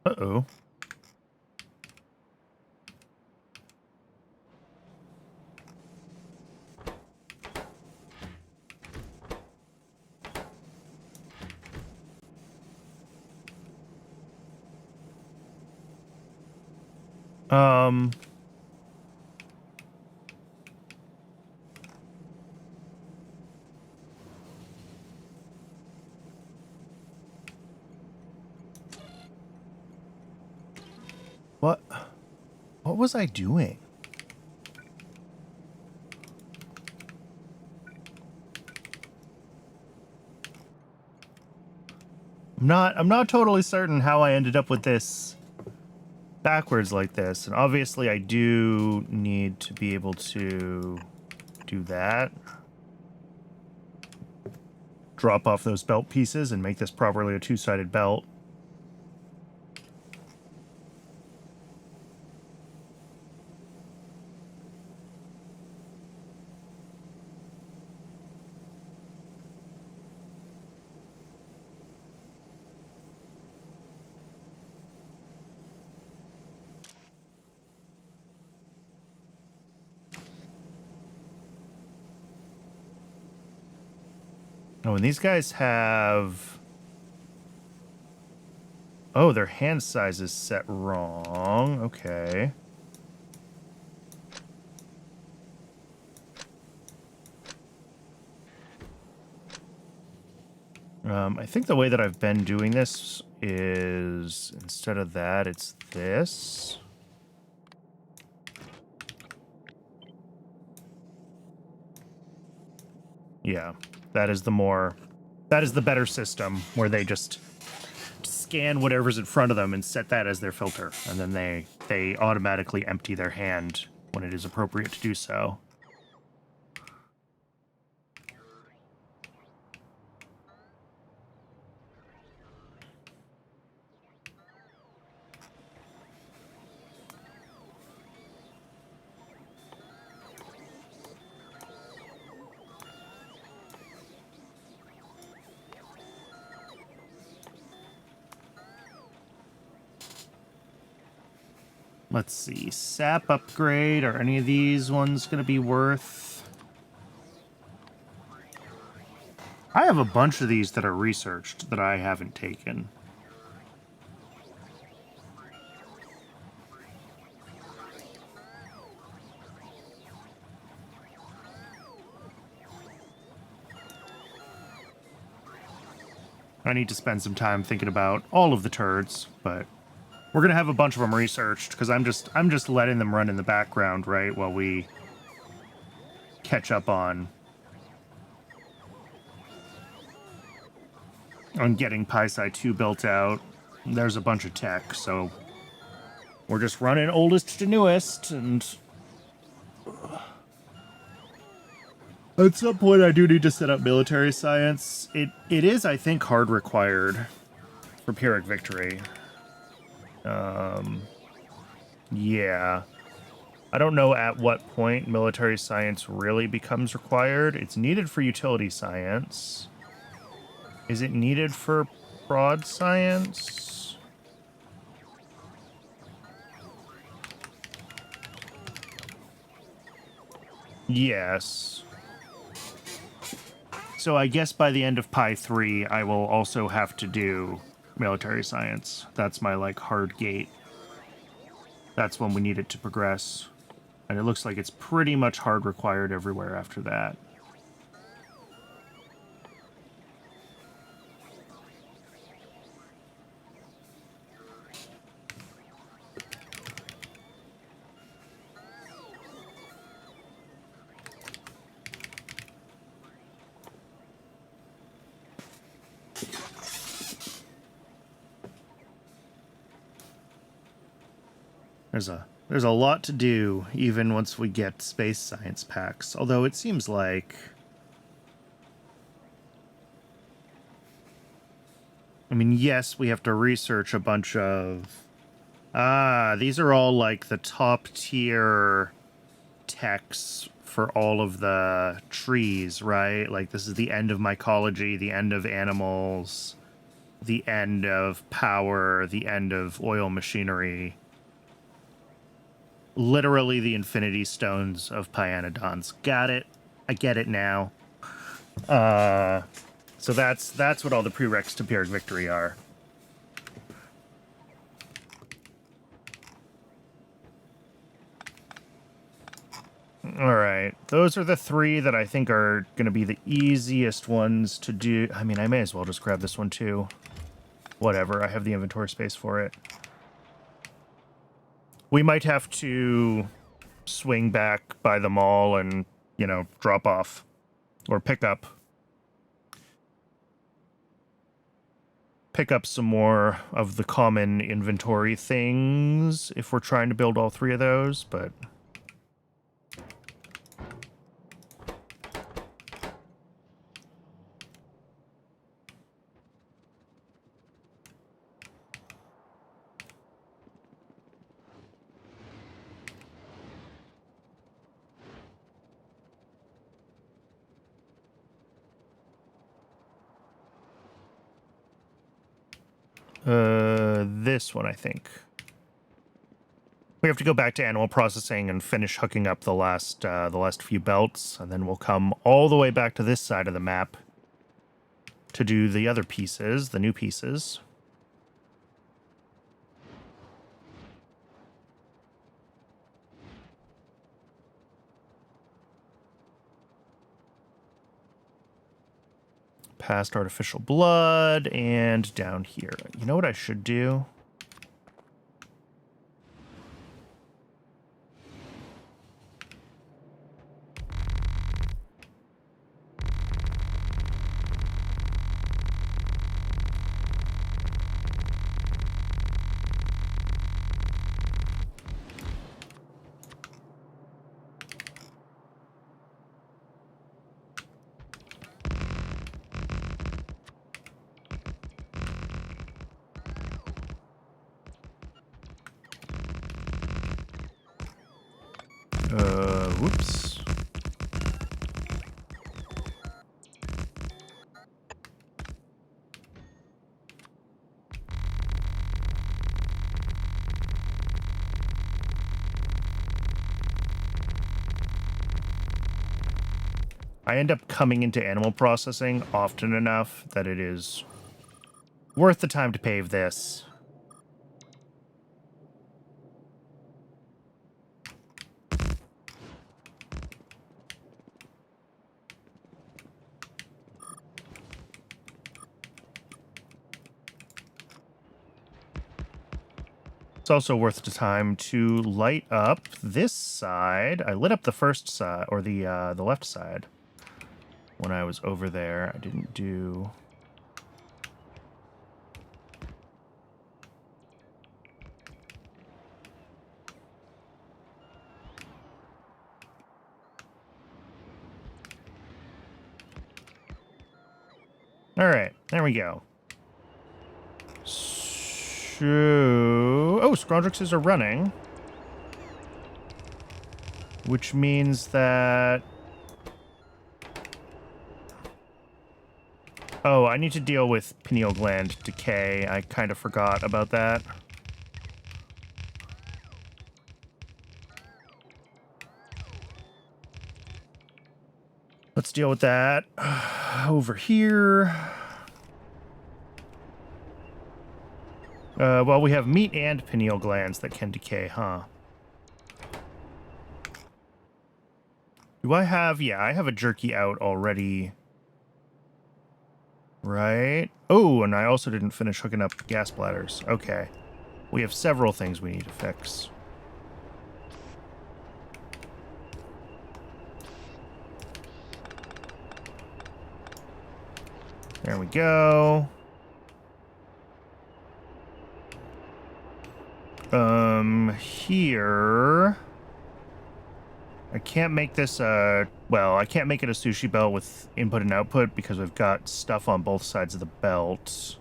Uh-oh. What was I doing? I'm not totally certain how I ended up with this backwards like this. And obviously I do need to be able to do that. Drop off those belt pieces and make this properly a two-sided belt. Oh, and these guys have... Oh, their hand size is set wrong. Okay. I think the way that I've been doing this is, instead of that, it's this. Yeah, that is the better system, where they just scan whatever's in front of them and set that as their filter, and then they automatically empty their hand when it is appropriate to do so. Let's see, sap upgrade. Are any of these ones going to be worth? I have a bunch of these that are researched that I haven't taken. I need to spend some time thinking about all of the turds, but we're gonna have a bunch of them researched because I'm just letting them run in the background, right, while we catch up on getting PySci 2 built out. There's a bunch of tech, so we're just running oldest to newest, and at some point I do need to set up military science. It is, I think, hard required for Pyrrhic Victory. Yeah. I don't know at what point military science really becomes required. It's needed for utility science. Is it needed for prod science? Yes. So I guess by the end of Pi 3, I will also have to do military science. That's my, like, hard gate. That's when we need it to progress. And it looks like it's pretty much hard required everywhere after that. There's a lot to do, even once we get space science packs. Although it seems like... I mean, yes, we have to research a bunch of... these are all, like, the top-tier techs for all of the trees, right? Like, this is the end of mycology, the end of animals, the end of power, the end of oil machinery. Literally the infinity stones of Pyanodons. Got it. I get it now. So that's what all the prereqs to Pyrrhic Victory are. Alright. Those are the three that I think are going to be the easiest ones to do. I mean, I may as well just grab this one too. Whatever. I have the inventory space for it. We might have to swing back by the mall and, you know, drop off or pick up some more of the common inventory things if we're trying to build all three of those, but this one, I think. We have to go back to animal processing and finish hooking up the last few belts, and then we'll come all the way back to this side of the map to do the other pieces, the new pieces. Past artificial blood, and down here. You know what I should do? Whoops. I end up coming into animal processing often enough that it is worth the time to pave this. It's also worth the time to light up this side. I lit up the first side, or the left side, when I was over there. I didn't do... All right, there we go. So... Oh, Scrondrixes are running. Which means that... Oh, I need to deal with pineal gland decay. I kind of forgot about that. Let's deal with that. Over here. Well, we have meat and pineal glands that can decay, huh? Do I have... Yeah, I have a jerky out already. Right? Oh, and I also didn't finish hooking up gas bladders. Okay. We have several things we need to fix. There we go. Here... I can't make this well, I can't make it a sushi belt with input and output because we've got stuff on both sides of the belt.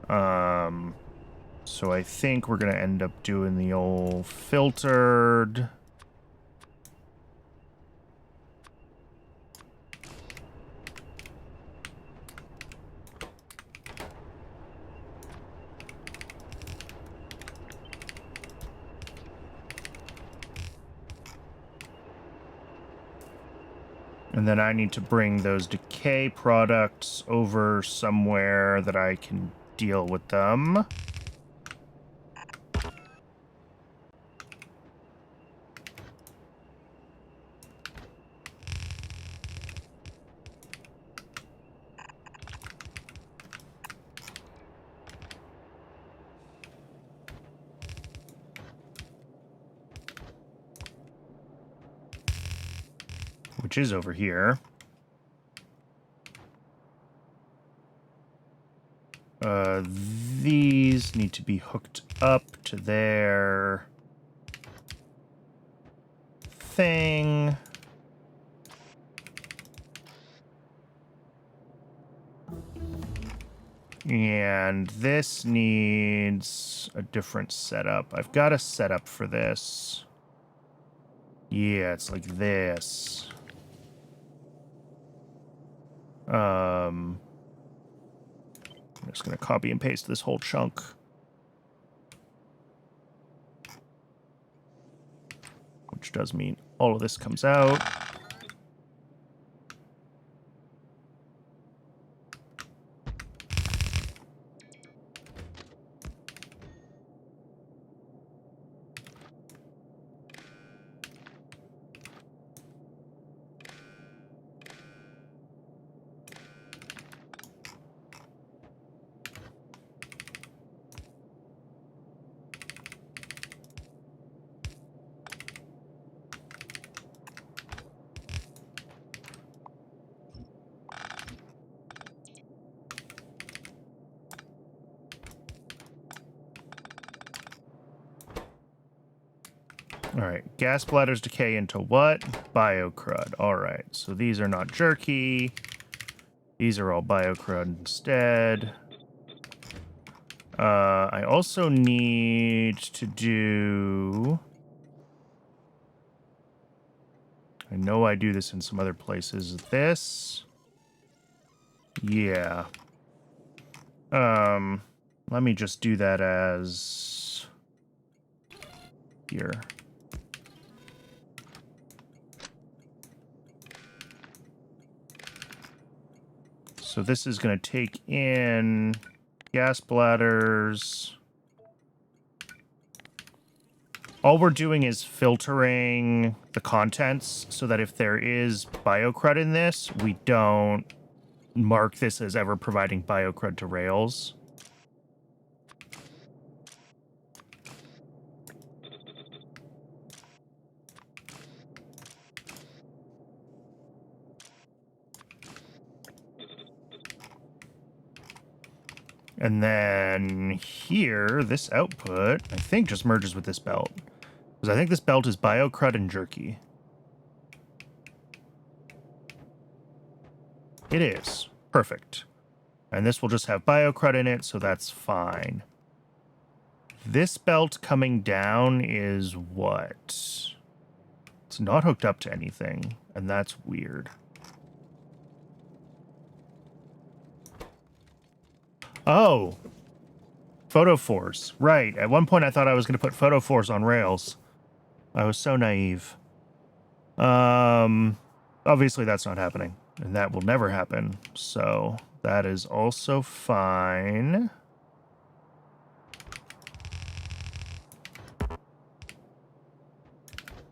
So I think we're gonna end up doing the old filtered. And then I need to bring those decay products over somewhere that I can deal with them. Which is over here. These need to be hooked up to their thing. And this needs a different setup. I've got a setup for this. Yeah, it's like this. I'm just going to copy and paste this whole chunk. Which does mean all of this comes out. All right, gas bladders decay into what? Biocrud. All right, so these are not jerky. These are all biocrud instead. I also need to do... I know I do this in some other places. This. Yeah. Let me just do that as... here. So this is going to take in gas bladders. All we're doing is filtering the contents so that if there is biocrud in this, we don't mark this as ever providing biocrud to Rails. And then here, this output, I think just merges with this belt. Because I think this belt is bio, crud, and jerky. It is. Perfect. And this will just have bio crud in it, so that's fine. This belt coming down is what? It's not hooked up to anything, and that's weird. Oh! Photophores. Right. At one point I thought I was going to put photophores on rails. I was so naive. Obviously that's not happening. And that will never happen. So that is also fine.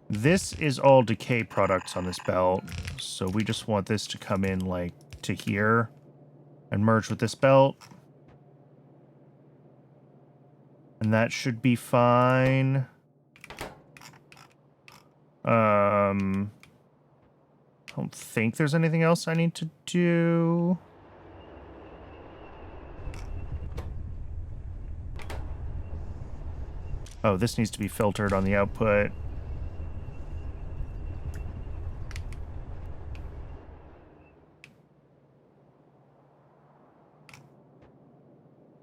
This is all decay products on this belt. So we just want this to come in like to here and merge with this belt. And that should be fine. I don't think there's anything else I need to do. Oh, this needs to be filtered on the output.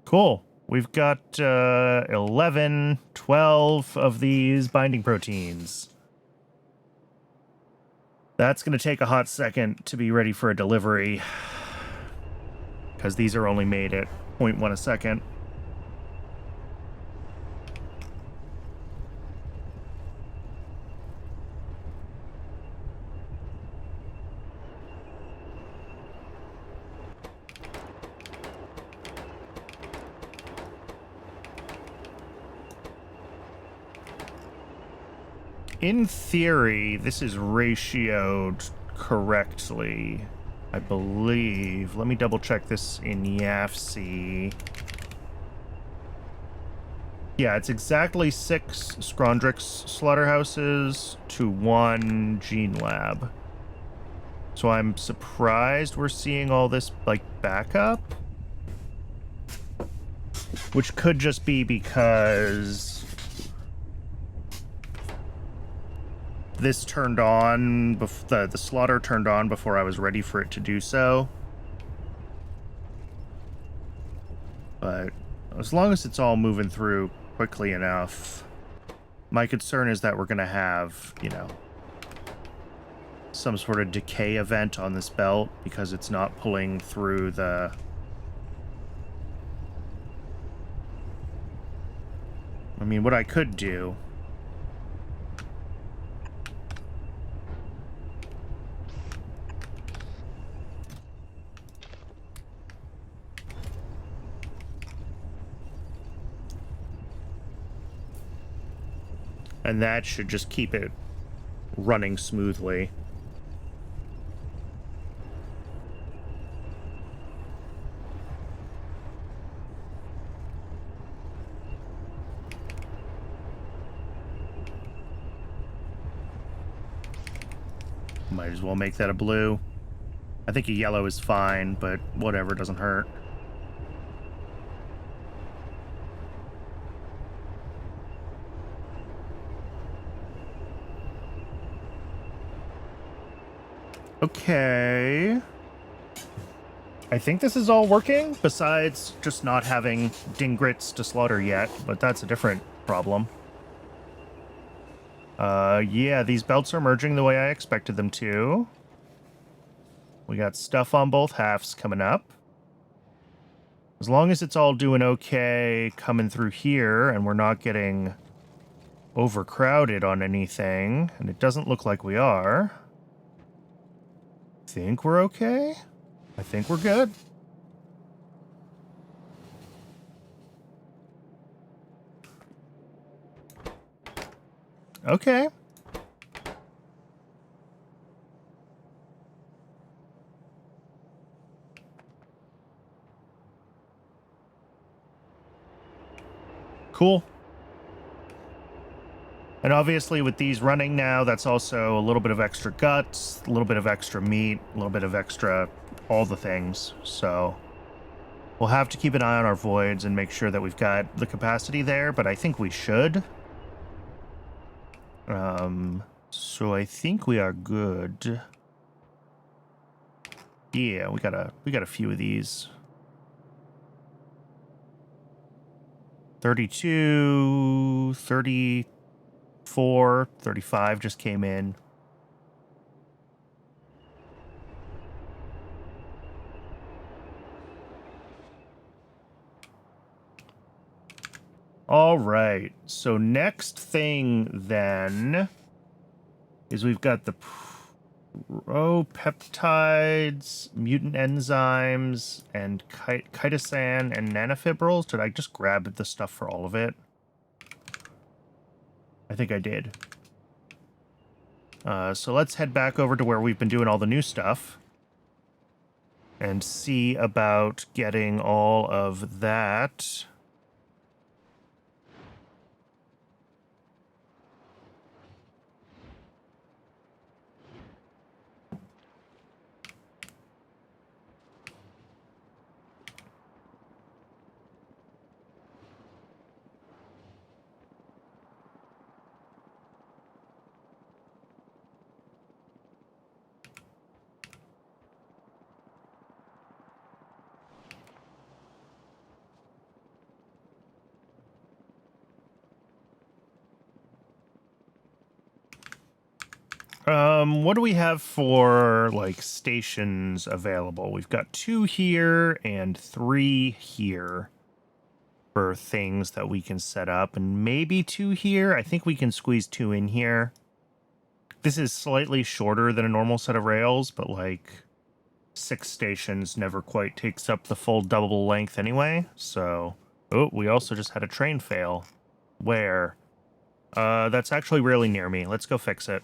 Cool. We've got 11, 12 of these binding proteins. That's going to take a hot second to be ready for a delivery, because these are only made at 0.1 a second. In theory, this is ratioed correctly, I believe. Let me double check this in YAFC. Yeah, it's exactly 6 Scrondrix slaughterhouses to 1 Gene Lab. So I'm surprised we're seeing all this, like, backup. Which could just be because this turned on, the slaughter turned on before I was ready for it to do so. But as long as it's all moving through quickly enough, my concern is that we're going to have, you know, some sort of decay event on this belt because it's not pulling through the... I mean, what I could do... And that should just keep it running smoothly. Might as well make that a blue. I think a yellow is fine, but whatever, doesn't hurt. Okay. I think this is all working, besides just not having dingrits to slaughter yet, but that's a different problem. Yeah, these belts are merging the way I expected them to. We got stuff on both halves coming up. As long as it's all doing okay coming through here, and we're not getting overcrowded on anything, and it doesn't look like we are... I think we're okay. I think we're good. Okay. Cool. And obviously with these running now, that's also a little bit of extra guts, a little bit of extra meat, a little bit of extra all the things. So We'll have to keep an eye on our voids and make sure that we've got the capacity there, but I think we should. So I think we are good. Yeah, we got a few of these. 32, 34, 35 just came in. All right. So next thing then is we've got the peptides, mutant enzymes, and chitosan and nanofibrils. Did I just grab the stuff for all of it? I think I did. So let's head back over to where we've been doing all the new stuff and see about getting all of that. What do we have for, like, stations available? We've got 2 here and 3 here for things that we can set up, and maybe 2 here. I think we can squeeze 2 in here. This is slightly shorter than a normal set of rails, but, like, 6 stations never quite takes up the full double length anyway, so... Oh, we also just had a train fail. Where? That's actually really near me. Let's go fix it.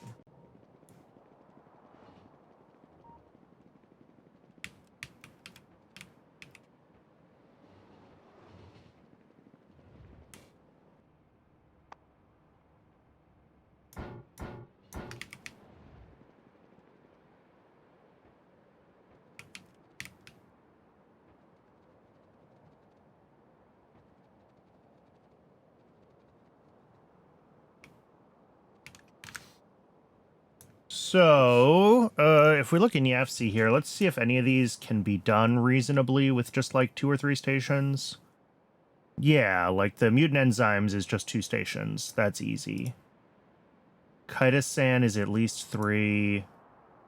So, if we look in YAFC here, let's see if any of these can be done reasonably with just like 2 or 3 stations. Yeah, like the mutant enzymes is just 2 stations. That's easy. Chitosan is at least 3.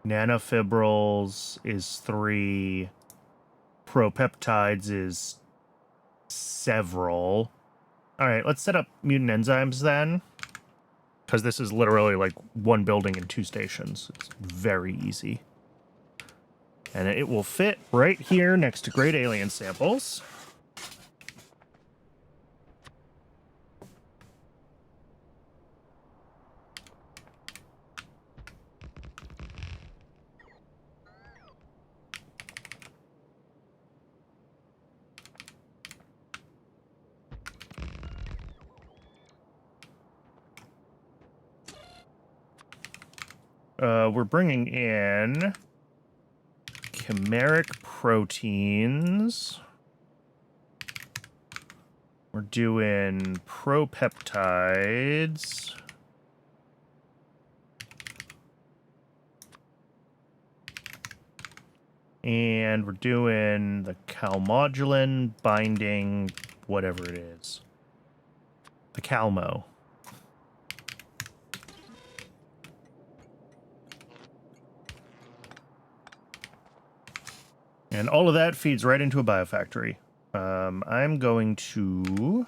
Nanofibrils is 3. Propeptides is several. All right, let's set up mutant enzymes then. Because this is literally like 1 building and 2 stations. It's very easy. And it will fit right here next to great alien samples. We're bringing in chimeric proteins. We're doing propeptides. And we're doing the calmodulin binding, whatever it is. The calmo. And all of that feeds right into a biofactory. I'm going to...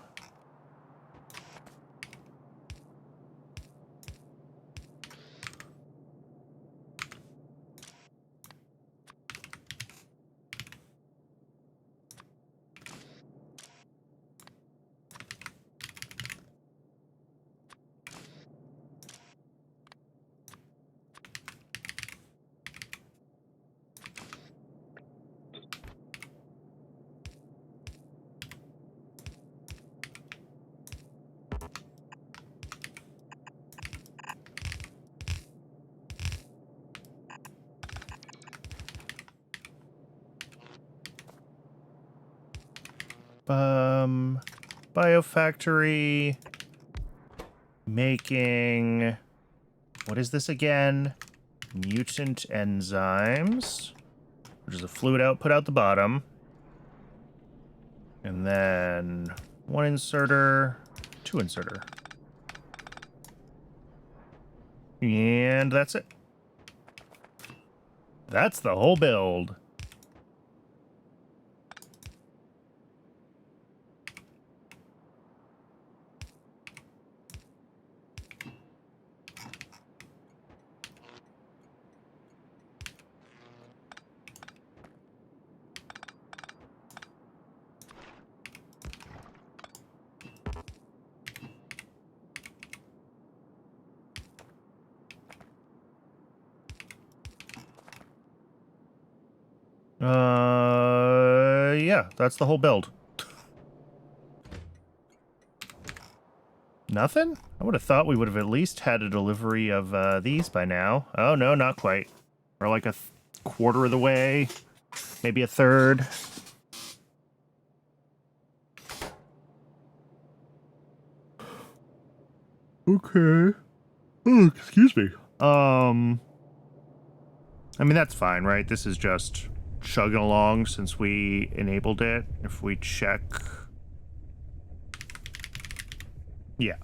Biofactory. Making... What is this again? Mutant enzymes. Which is a fluid output out the bottom. And then 1 inserter, 2 inserter. And that's it. That's the whole build. Yeah, that's the whole build. Nothing? I would have thought we would have at least had a delivery of these by now. Oh, no, not quite. We're like a quarter of the way. Maybe a third. Okay. Oh, excuse me. I mean, that's fine, right? This is just chugging along since we enabled it. If we check... Yeah.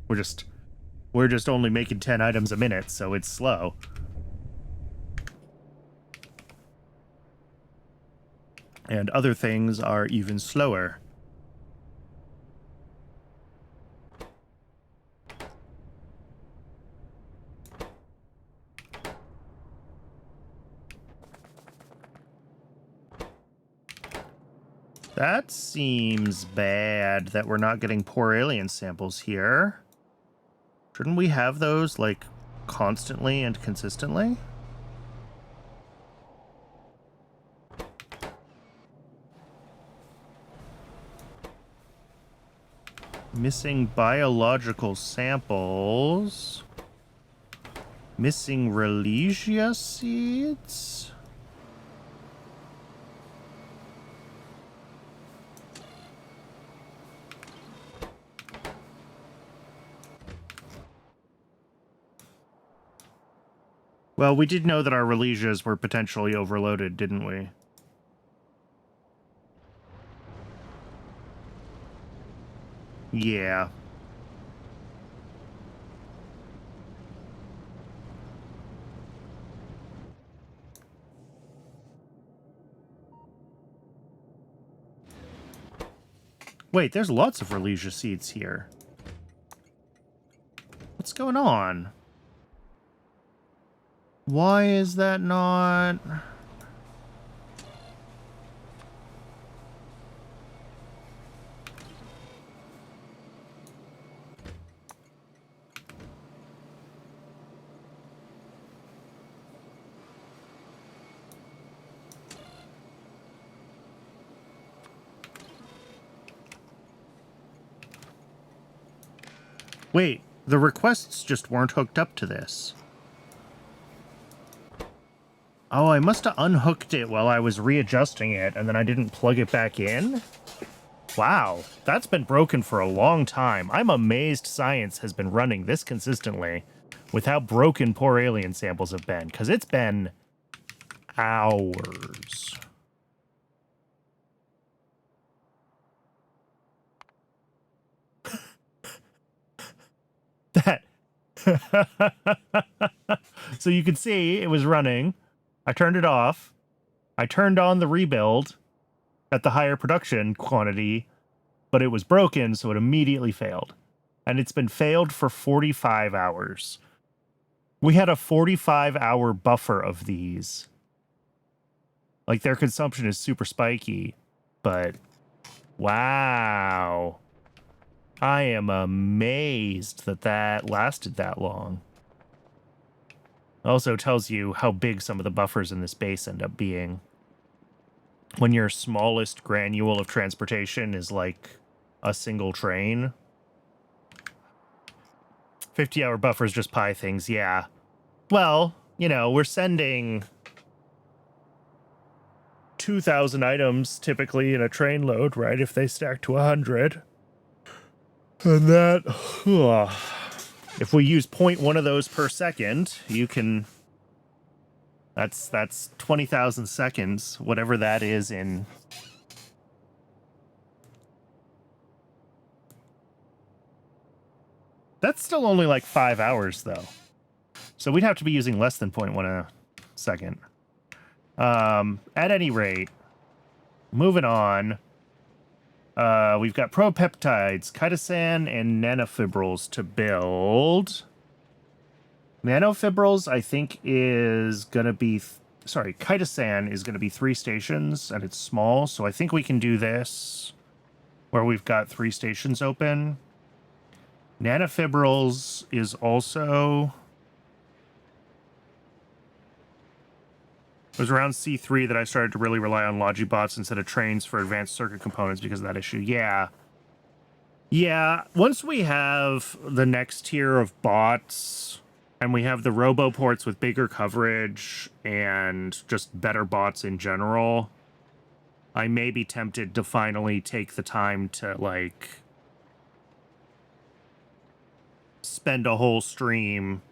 We're just only making 10 items a minute, so it's slow. And other things are even slower. That seems bad that we're not getting poor alien samples here. Shouldn't we have those, like, constantly and consistently? Missing biological samples. Missing Relegia seeds? Well, we did know that our Relesias were potentially overloaded, didn't we? Yeah. Wait, there's lots of Relesia seeds here. What's going on? Why is that not... Wait, the requests just weren't hooked up to this. Oh, I must have unhooked it while I was readjusting it, and then I didn't plug it back in? Wow, that's been broken for a long time. I'm amazed science has been running this consistently with how broken poor alien samples have been, because it's been hours. That... So you can see it was running. I turned it off. I turned on the rebuild at the higher production quantity, but it was broken, so it immediately failed. And it's been failed for 45 hours. We had a 45-hour buffer of these. Like, their consumption is super spiky, but wow. I am amazed that that lasted that long. Also tells you how big some of the buffers in this base end up being. When your smallest granule of transportation is like a single train. 50-hour buffers just pie things, yeah. Well, you know, we're sending 2,000 items typically in a train load, right? If they stack to 100. And that, if we use 0.1 of those per second, you can, that's 20,000 seconds, whatever that is in. That's still only like 5 hours, though. So we'd have to be using less than 0.1 a second. At any rate, moving on. We've got propeptides, chitosan, and nanofibrils to build. Nanofibrils, I think, is going to be... sorry, chitosan is going to be 3 stations, and it's small, so I think we can do this, where we've got 3 stations open. Nanofibrils is also... it was around C3 that I started to really rely on Logibots instead of trains for advanced circuit components because of that issue. Yeah. Yeah, once we have the next tier of bots, and we have the roboports with bigger coverage and just better bots in general, I may be tempted to finally take the time to, like, spend a whole stream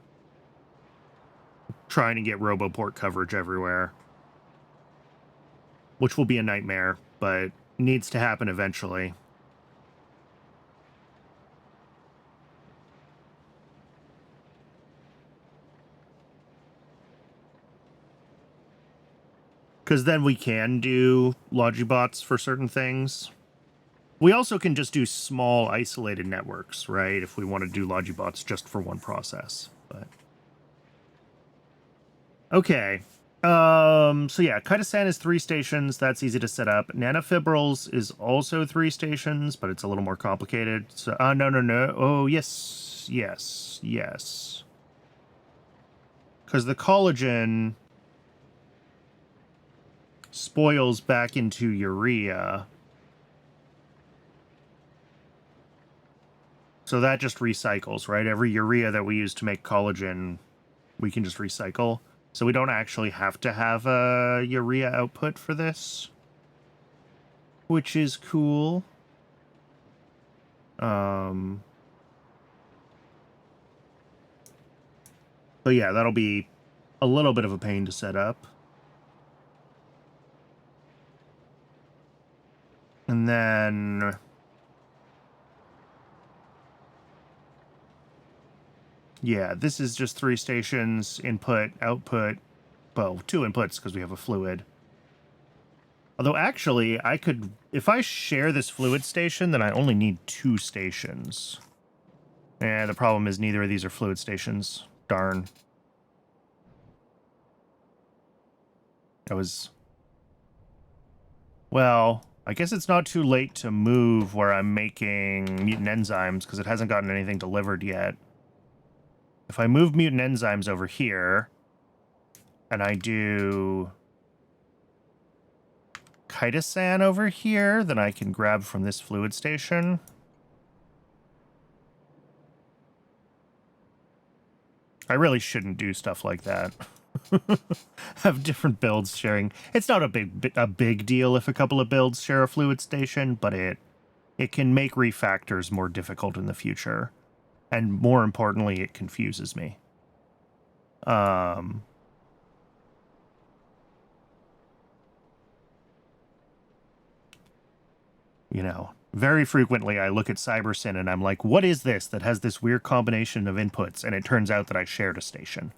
trying to get roboport coverage everywhere. Which will be a nightmare, but needs to happen eventually. Because then we can do Logibots for certain things. We also can just do small isolated networks, right? If we want to do Logibots just for one process. But okay. So yeah, chitosan is 3 stations. That's easy to set up. Nanofibrils is also 3 stations, but it's a little more complicated. So, no. Oh, yes. Because the collagen spoils back into urea. So that just recycles, right? Every urea that we use to make collagen, we can just recycle. So we don't actually have to have a urea output for this, which is cool. But yeah, that'll be a little bit of a pain to set up. And then... yeah, this is just 3 stations, input, output. Well, 2 inputs because we have a fluid. Although actually, I could... if I share this fluid station, then I only need 2 stations. And the problem is neither of these are fluid stations. Darn. That was... well, I guess it's not too late to move where I'm making mutant enzymes because it hasn't gotten anything delivered yet. If I move mutant enzymes over here, and I do chitosan over here, then I can grab from this fluid station. I really shouldn't do stuff like that. Have different builds sharing. It's not a big deal if a couple of builds share a fluid station, but it can make refactors more difficult in the future. And more importantly, it confuses me. You know, very frequently I look at CyberSyn and I'm like, what is this that has this weird combination of inputs? And it turns out that I shared a station.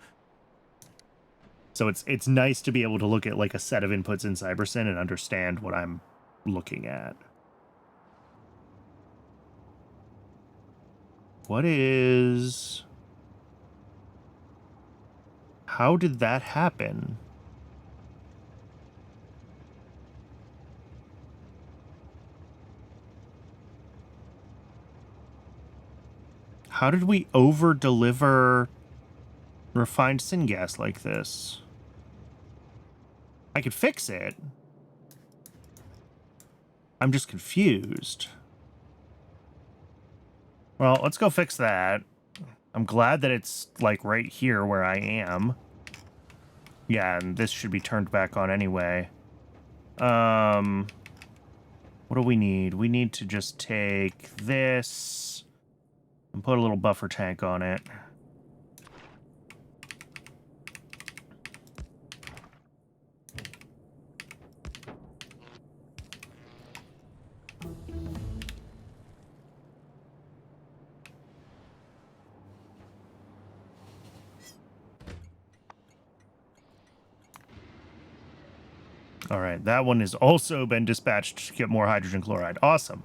So it's nice to be able to look at like a set of inputs in CyberSyn and understand what I'm looking at. What is... how did that happen? How did we over-deliver refined syngas like this? I could fix it. I'm just confused. Well, let's go fix that. I'm glad that it's, like, right here where I am. Yeah, and this should be turned back on anyway. What do we need? We need to just take this and put a little buffer tank on it. All right, that one has also been dispatched to get more hydrogen chloride. Awesome.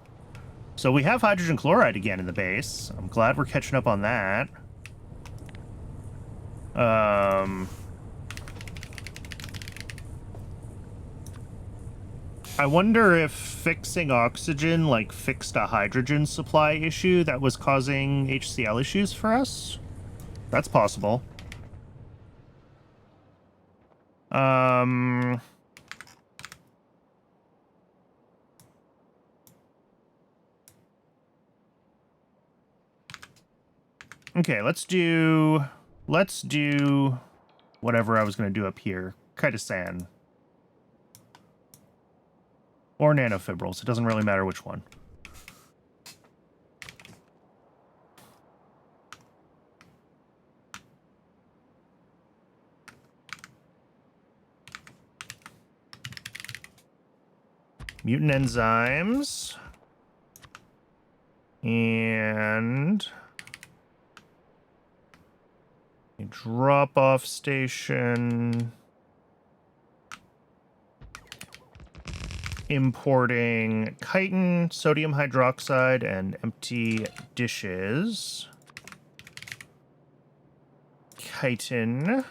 So we have hydrogen chloride again in the base. I'm glad we're catching up on that. I wonder if fixing oxygen, like, fixed a hydrogen supply issue that was causing HCl issues for us? That's possible. Okay, let's do whatever I was going to do up here. Chitosan. Or nanofibrils. It doesn't really matter which one. Mutant enzymes. And a drop-off station. Importing chitin, sodium hydroxide, and empty dishes. Chitin.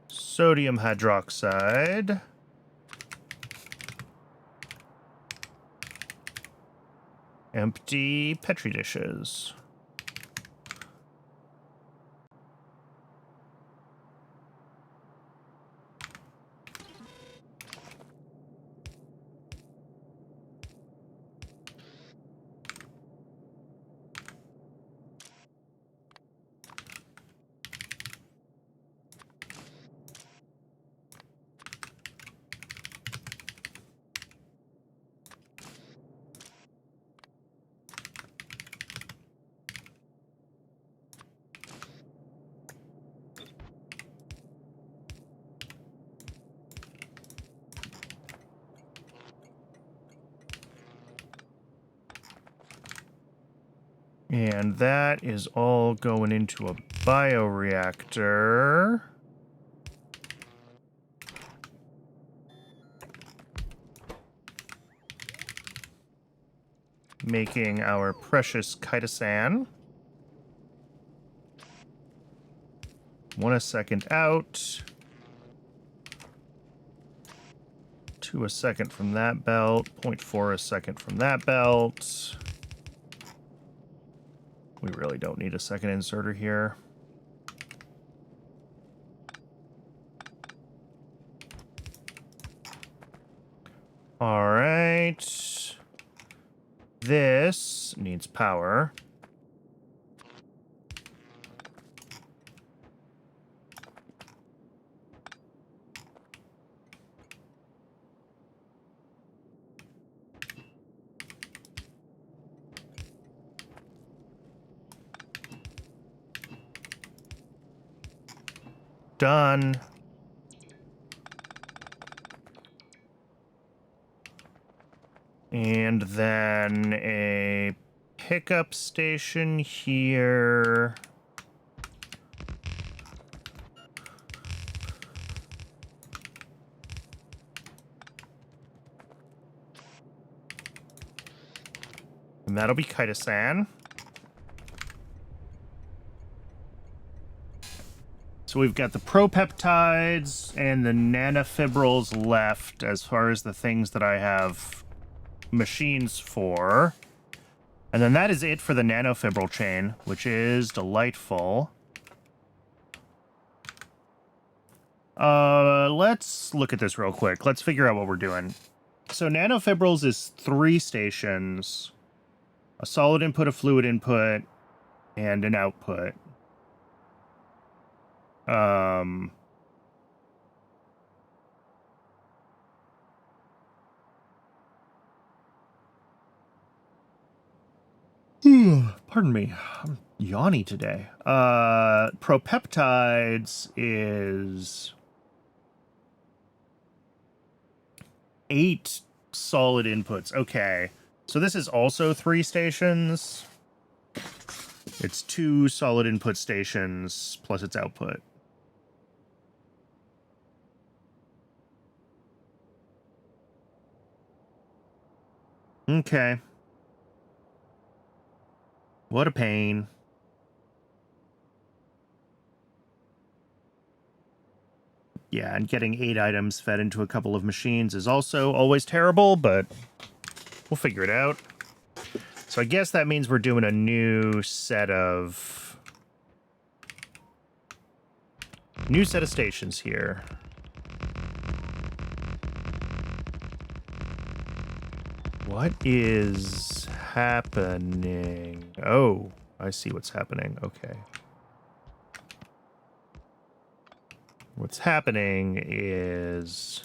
Sodium hydroxide. Empty Petri dishes. And that is all going into a bioreactor. Making our precious chitosan. 1 a second out. 2 a second from that belt. 0.4 a second from that belt. We really don't need a second inserter here. All right. This needs power. Done. And then a pickup station here. And that'll be chitosan. So we've got the propeptides and the nanofibrils left as far as the things that I have machines for. And then that is it for the nanofibril chain, which is delightful. Let's look at this real quick. Let's figure out what we're doing. So nanofibrils is 3 stations, a solid input, a fluid input, and an output. Um, pardon me. I'm yawny today. Propeptides is 8 solid inputs. Okay. So this is also 3 stations. It's 2 solid input stations plus its output. Okay. What a pain. Yeah, and getting 8 items fed into a couple of machines is also always terrible, but we'll figure it out. So I guess that means we're doing a new set of stations here. What is happening? Oh, I see what's happening. Okay. What's happening is...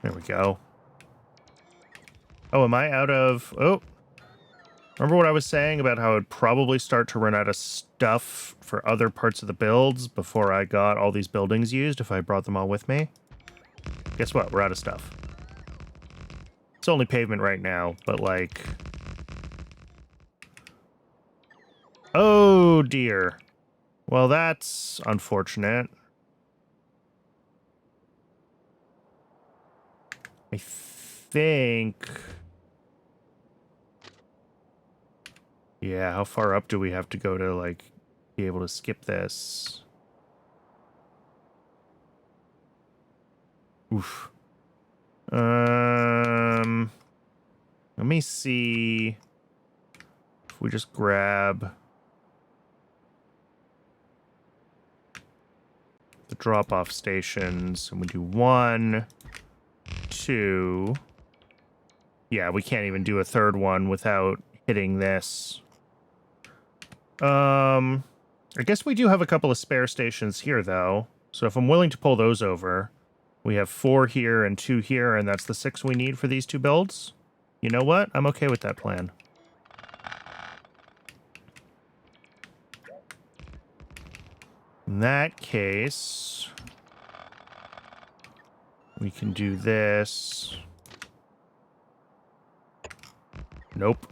There we go. Oh, am I out of... Oh. Remember what I was saying about how I'd probably start to run out of stuff for other parts of the builds before I got all these buildings used if I brought them all with me? Guess what? We're out of stuff. It's only pavement right now, but like... Oh, dear. Well, that's unfortunate. I think... Yeah, how far up do we have to go to, like, be able to skip this? Oof. Let me see if we just grab the drop-off stations and we do 1, 2. Yeah, we can't even do a third one without hitting this. I guess we do have a couple of spare stations here, though. So if I'm willing to pull those over, we have 4 here and 2 here, and that's the 6 we need for these 2 builds. You know what? I'm okay with that plan. In that case, we can do this. Nope.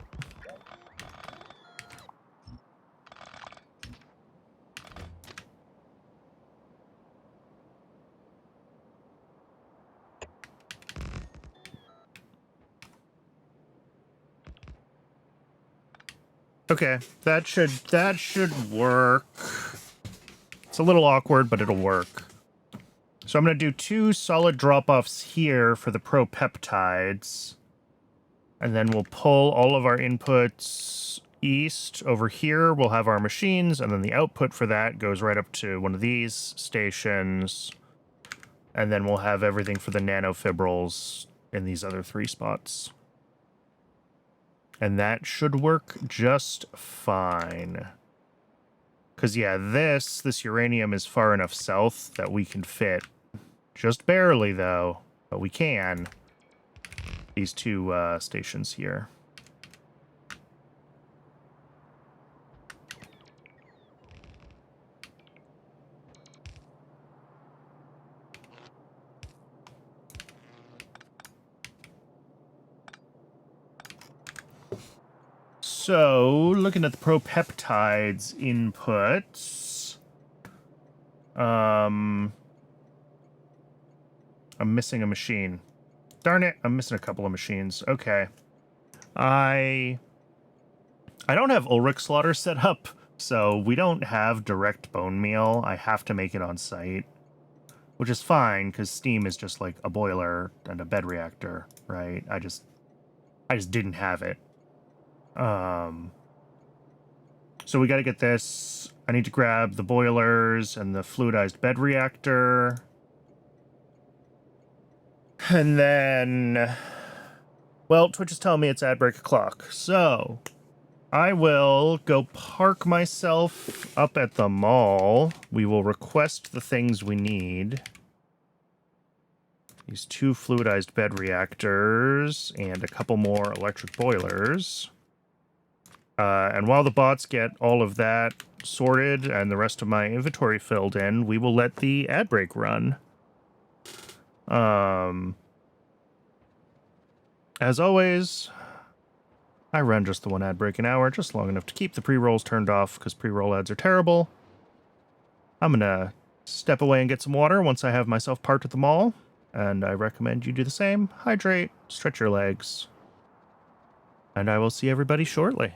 Okay, that should work. It's a little awkward, but it'll work. So I'm going to do 2 solid drop-offs here for the propeptides. And then we'll pull all of our inputs east. Over here, we'll have our machines, and then the output for that goes right up to one of these stations. And then we'll have everything for the nanofibrils in these other 3 spots. And that should work just fine. Because, yeah, this uranium is far enough south that we can fit. Just barely, though. But we can. These 2 stations here. So, looking at the propeptides inputs, I'm missing a machine. Darn it, I'm missing a couple of machines. Okay. I don't have Ulrich slaughter set up, so we don't have direct bone meal. I have to make it on site, which is fine, because steam is just like a boiler and a bed reactor, right? I just didn't have it. So we got to get this. I need to grab the boilers and the fluidized bed reactor. And then, well, Twitch is telling me it's ad break o'clock. So I will go park myself up at the mall. We will request the things we need. These 2 fluidized bed reactors and a couple more electric boilers. And while the bots get all of that sorted and the rest of my inventory filled in, we will let the ad break run. As always, I run just the 1 ad break an hour, just long enough to keep the pre-rolls turned off, because pre-roll ads are terrible. I'm gonna step away and get some water once I have myself parked at the mall, and I recommend you do the same. Hydrate, stretch your legs, and I will see everybody shortly.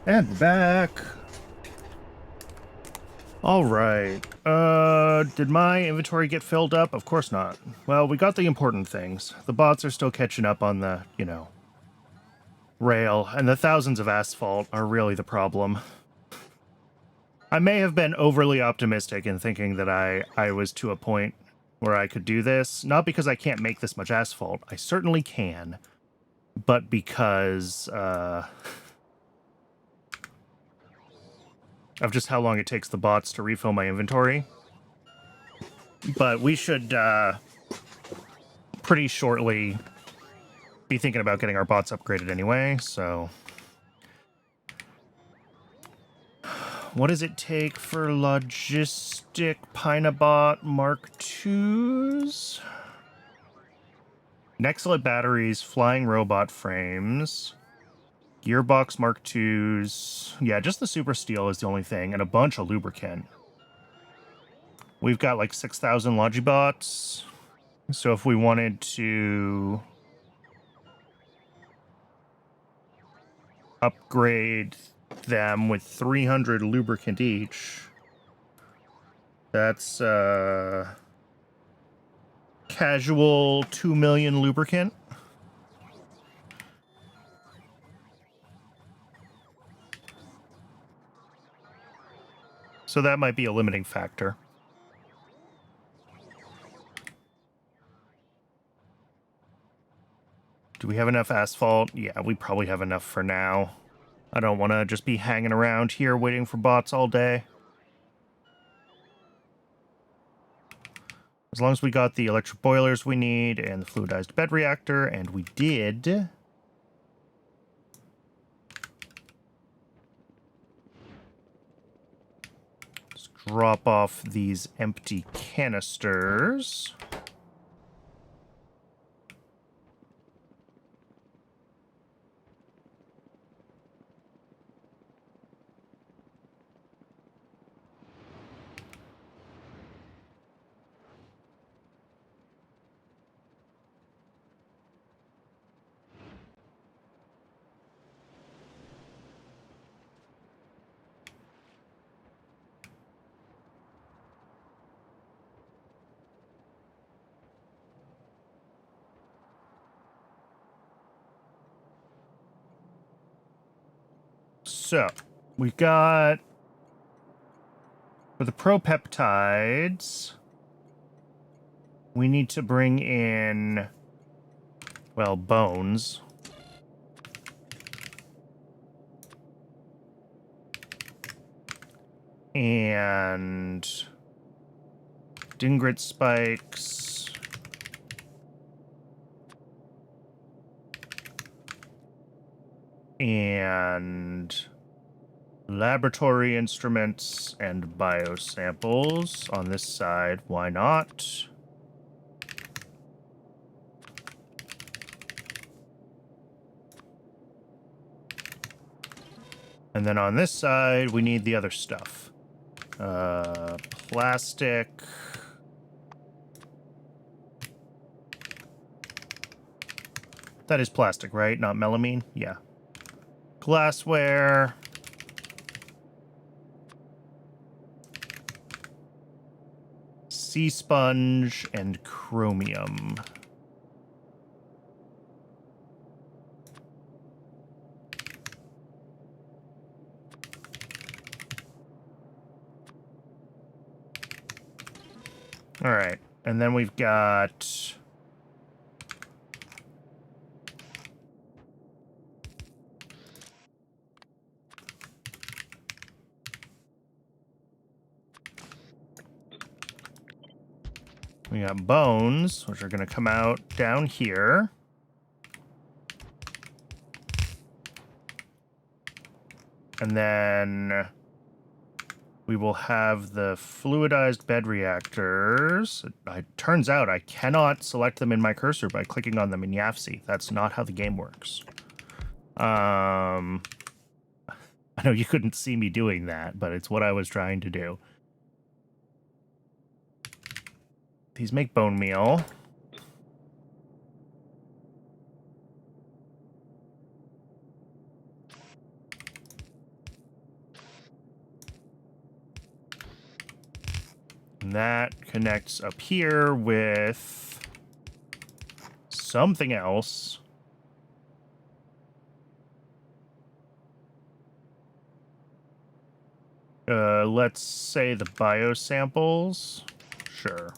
And back. All right. Did my inventory get filled up? Of course not. Well, we got the important things. The bots are still catching up on the, rail, and the thousands of asphalt are really the problem. I may have been overly optimistic in thinking that I was to a point where I could do this, not because I can't make this much asphalt. I certainly can, but because of just how long it takes the bots to refill my inventory. But we should pretty shortly be thinking about getting our bots upgraded anyway, so... What does it take for logistic Pyanodon Mark IIs? Nextlet batteries, flying robot frames, gearbox Mark IIs. Yeah, just the super steel is the only thing, and a bunch of lubricant. We've got like 6,000 Logibots. So if we wanted to upgrade them with 300 lubricant each, that's casual 2 million lubricant. So that might be a limiting factor. Do we have enough asphalt? Yeah, we probably have enough for now. I don't want to just be hanging around here waiting for bots all day. As long as we got the electric boilers we need and the fluidized bed reactor, and we did. Let's drop off these empty canisters. So, we've got, for the propeptides, we need to bring in, well, bones. And dingrit spikes. And laboratory instruments and biosamples on this side. Why not? And then on this side, we need the other stuff. Plastic. That is plastic, right? Not melamine? Yeah. Glassware. Sea sponge and chromium. All right. And then we've got... we got bones, which are going to come out down here. And then we will have the fluidized bed reactors. It turns out I cannot select them in my cursor by clicking on them in YAFC. That's not how the game works. I know you couldn't see me doing that, but it's what I was trying to do. These make bone meal. And that connects up here with something else. Let's say the biosamples. Sure.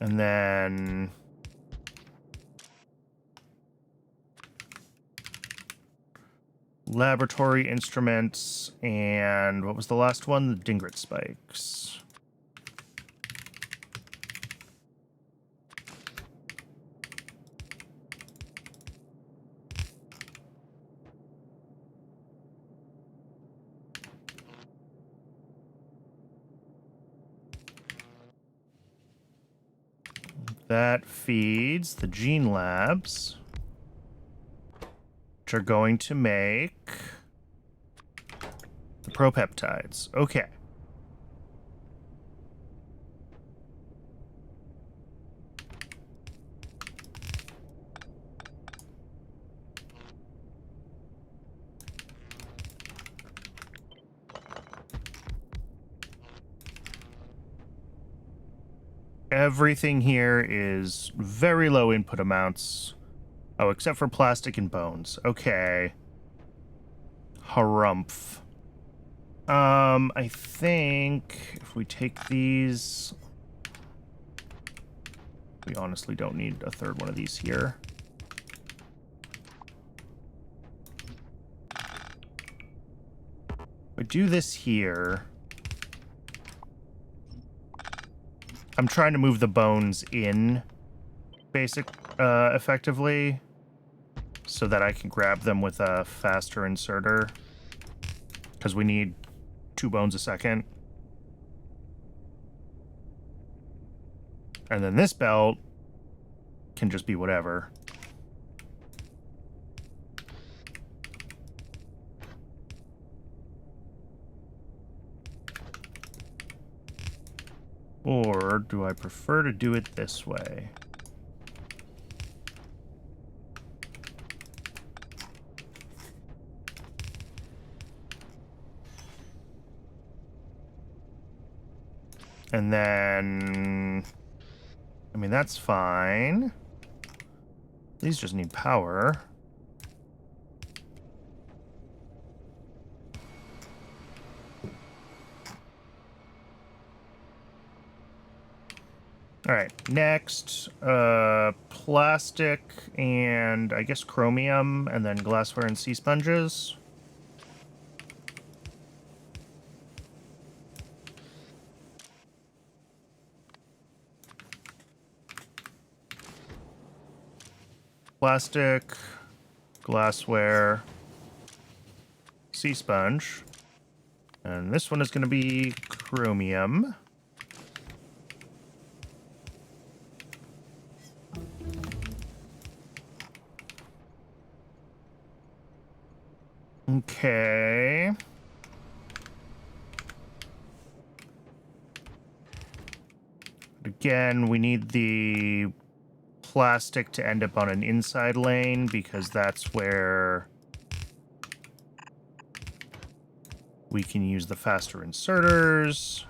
And then laboratory instruments, and what was the last one? The Dingret spikes. That feeds the gene labs, which are going to make the propeptides. Okay. Everything here is very low input amounts. Oh, except for plastic and bones. Okay. Harumph. I think if we take these... We honestly don't need a third one of these here. We do this here. I'm trying to move the bones in, effectively, so that I can grab them with a faster inserter. Because we need 2 bones a second. And then this belt can just be whatever. Or do I prefer to do it this way? And then... I mean, that's fine. These just need power. All right, next, plastic and I guess chromium, and then glassware and sea sponges. Plastic, glassware, sea sponge. And this one is going to be chromium. Okay. Again, we need the plastic to end up on an inside lane because that's where we can use the faster inserters.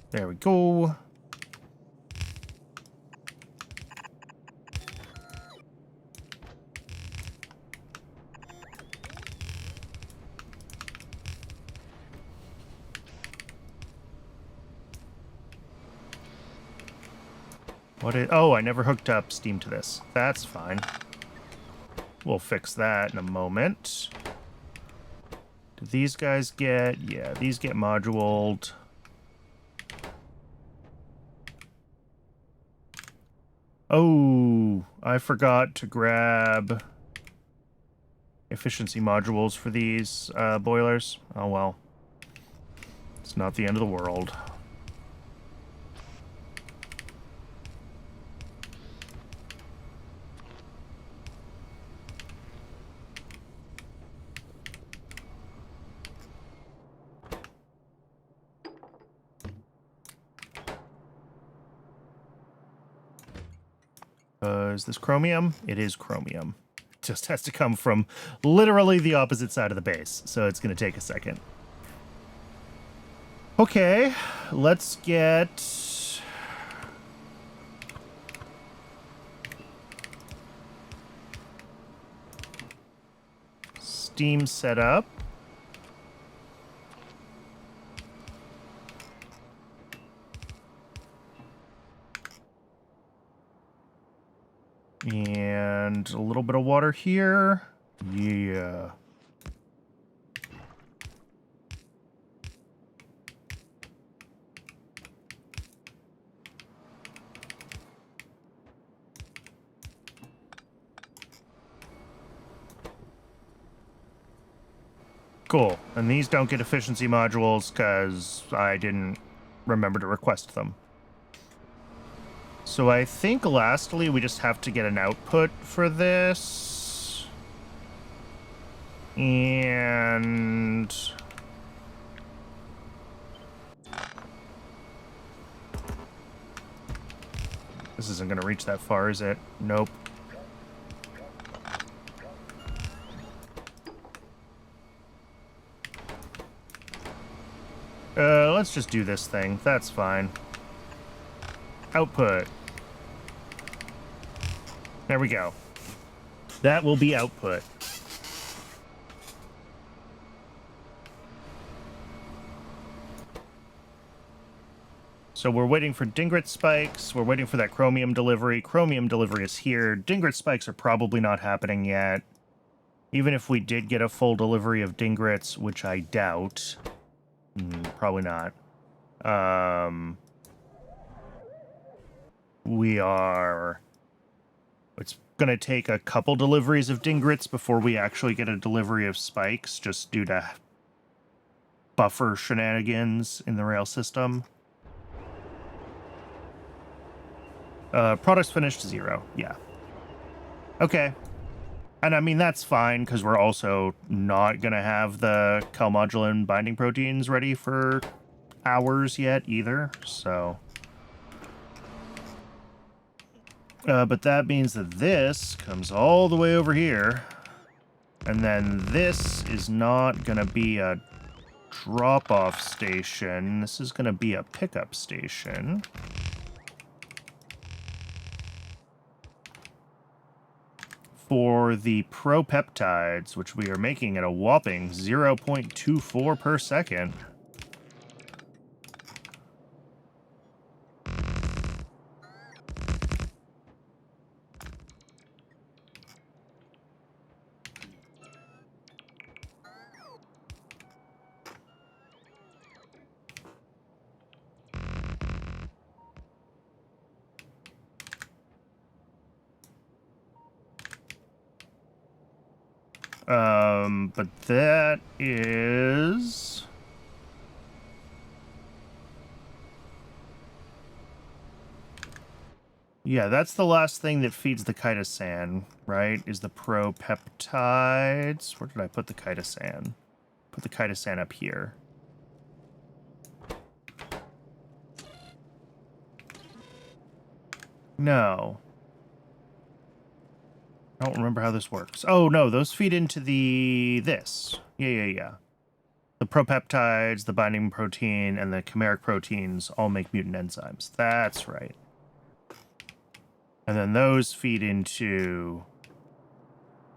There we go. Oh, I never hooked up Steam to this. That's fine. We'll fix that in a moment. Do these guys get... Yeah, these get moduled. Oh, I forgot to grab efficiency modules for these boilers. Oh, well. It's not the end of the world. Is this chromium? It is chromium. It just has to come from literally the opposite side of the base, so it's going to take a second. Okay, let's get... Steam set up. And a little bit of water here. Yeah. Cool. And these don't get efficiency modules because I didn't remember to request them. So I think lastly, we just have to get an output for this. And... this isn't going to reach that far, is it? Nope. Let's just do this thing. That's fine. Output. There we go. That will be output. So we're waiting for Dingrit spikes. We're waiting for that chromium delivery. Chromium delivery is here. Dingrit spikes are probably not happening yet. Even if we did get a full delivery of Dingrits, which I doubt. Probably not. It's going to take a couple deliveries of Dingrits before we actually get a delivery of spikes, just due to buffer shenanigans in the rail system. Products finished 0. Yeah. Okay. And I mean, that's fine, because we're also not going to have the calmodulin binding proteins ready for hours yet either, so... but that means that this comes all the way over here, and then this is not going to be a drop-off station. This is going to be a pickup station. For the propeptides, which we are making at a whopping 0.24 per second. But that is... yeah, that's the last thing that feeds the chitosan, right? Is the propeptides. Where did I put the chitosan? Put the chitosan up here. No. I don't remember how this works. Oh, no, those feed into this. Yeah. The propeptides, the binding protein, and the chimeric proteins all make mutant enzymes. That's right. And then those feed into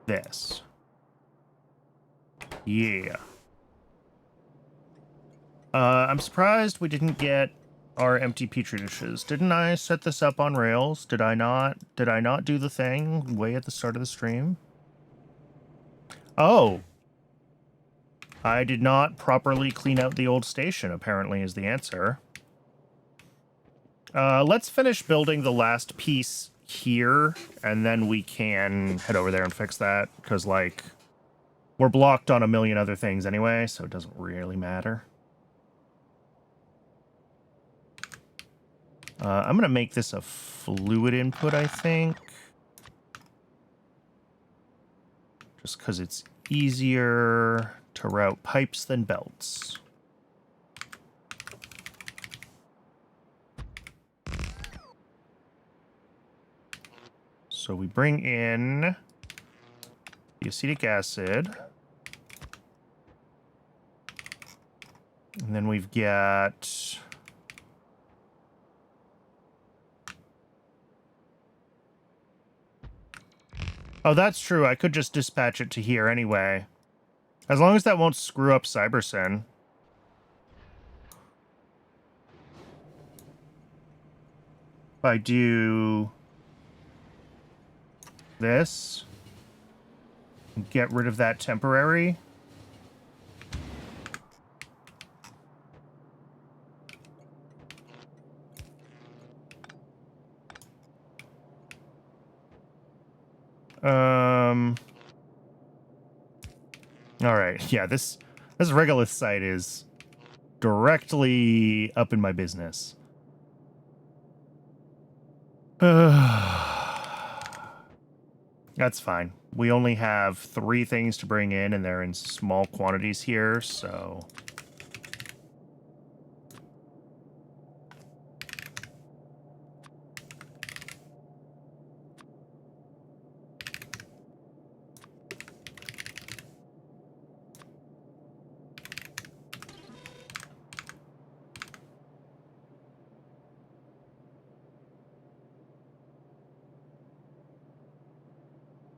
this. Yeah. I'm surprised we didn't get our empty petri dishes. Didn't I set this up on Rails? Did I not? Did I not do the thing way at the start of the stream? Oh. I did not properly clean out the old station, apparently, is the answer. Let's finish building the last piece here, and then we can head over there and fix that, because, like, we're blocked on a million other things anyway, so it doesn't really matter. I'm going to make this a fluid input, I think. Just because it's easier to route pipes than belts. So we bring in the acetic acid. And then we've got... Oh, that's true. I could just dispatch it to here anyway. As long as that won't screw up CyberSyn. If I do this, get rid of that temporary. All right. Yeah, this regolith site is directly up in my business. That's fine. We only have 3 things to bring in, and they're in small quantities here, so...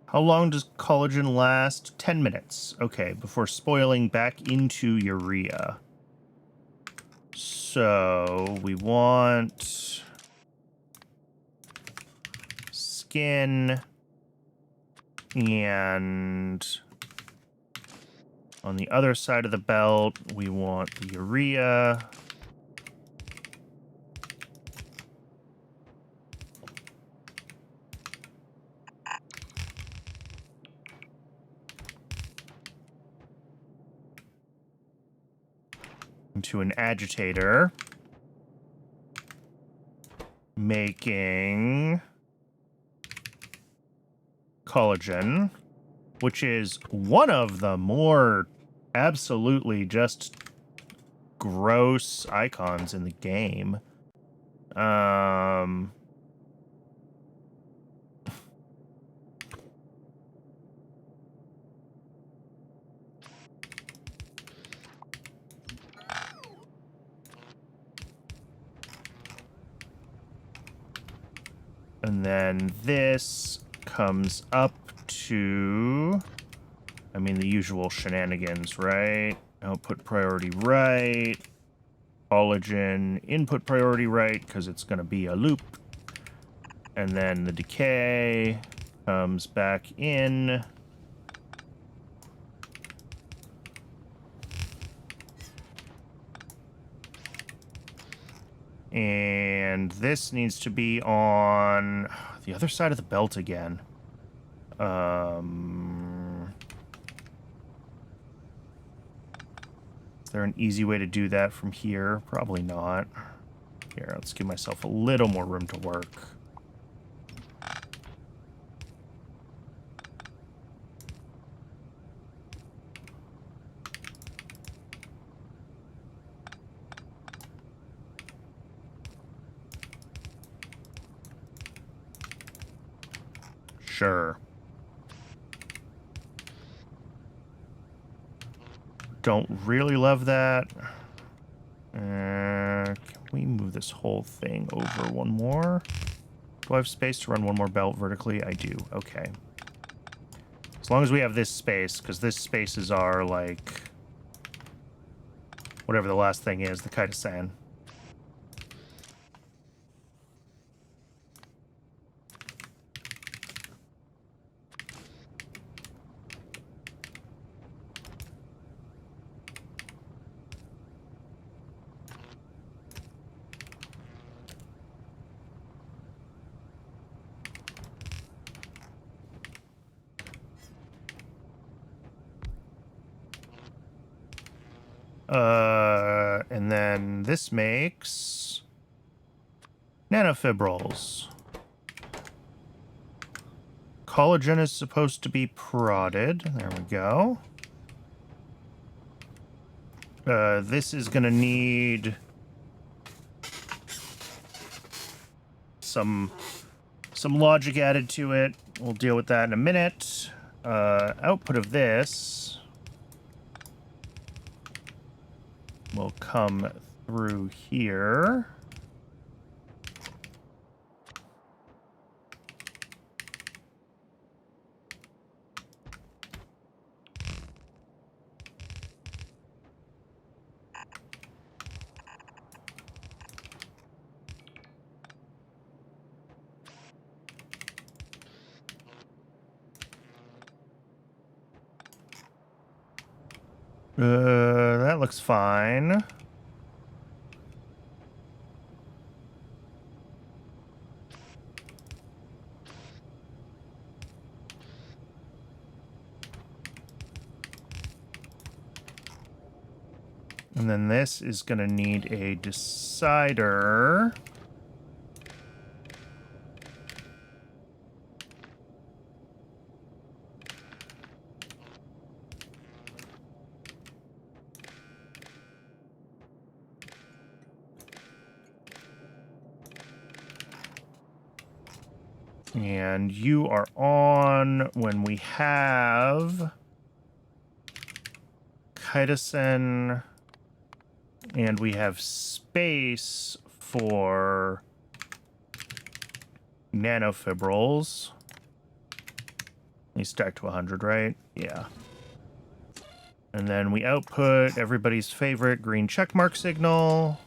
How long does collagen last? 10 minutes. Okay, before spoiling back into urea. So, we want... skin... and... on the other side of the belt, we want the urea... into an agitator, making collagen, which is one of the more absolutely just gross icons in the game. And then this comes up to, I mean, the usual shenanigans, right? Output priority right. Collagen input priority right, because it's going to be a loop. And then the decay comes back in. And this needs to be on the other side of the belt again. Is there an easy way to do that from here? Probably not. Here, let's give myself a little more room to work. Sure. Don't really love that. Can we move this whole thing over one more? Do I have space to run one more belt vertically? I do. Okay. As long as we have this space, because this space is our, like... whatever the last thing is, the Kaita-san. And then this makes nanofibrils. Collagen is supposed to be prodded. There we go. This is gonna need some some logic added to it. We'll deal with that in a minute. Output of this will come through here. That looks fine. And then this is going to need a decider. And you are on when we have chitosan and we have space for nanofibrils. They stack to 100, right? Yeah. And then we output everybody's favorite green checkmark signal.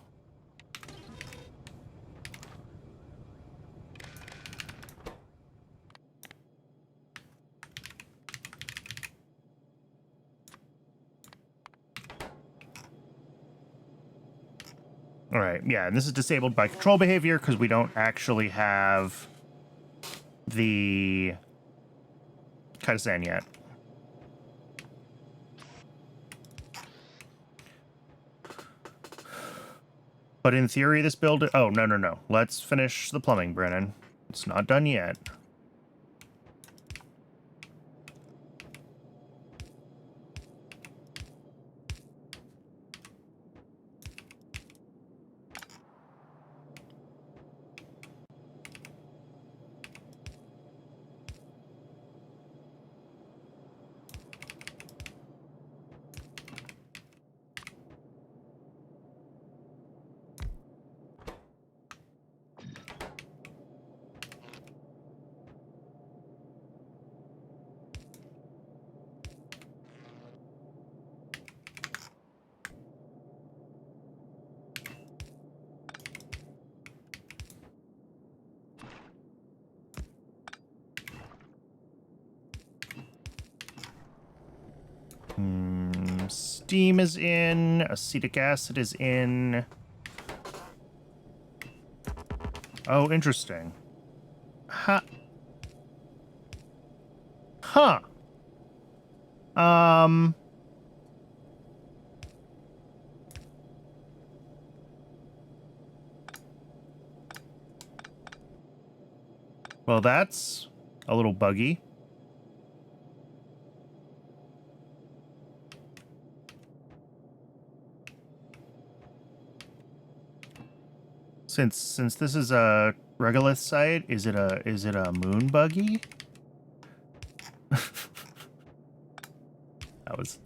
All right, yeah, and this is disabled by control behavior because we don't actually have the chitosan yet. But in theory, this build... Oh, no. Let's finish the plumbing, Brennan. It's not done yet. Steam is in. Acetic acid is in. Oh, interesting. Huh. Well, that's a little buggy. Since this is a regolith site, is it a moon buggy?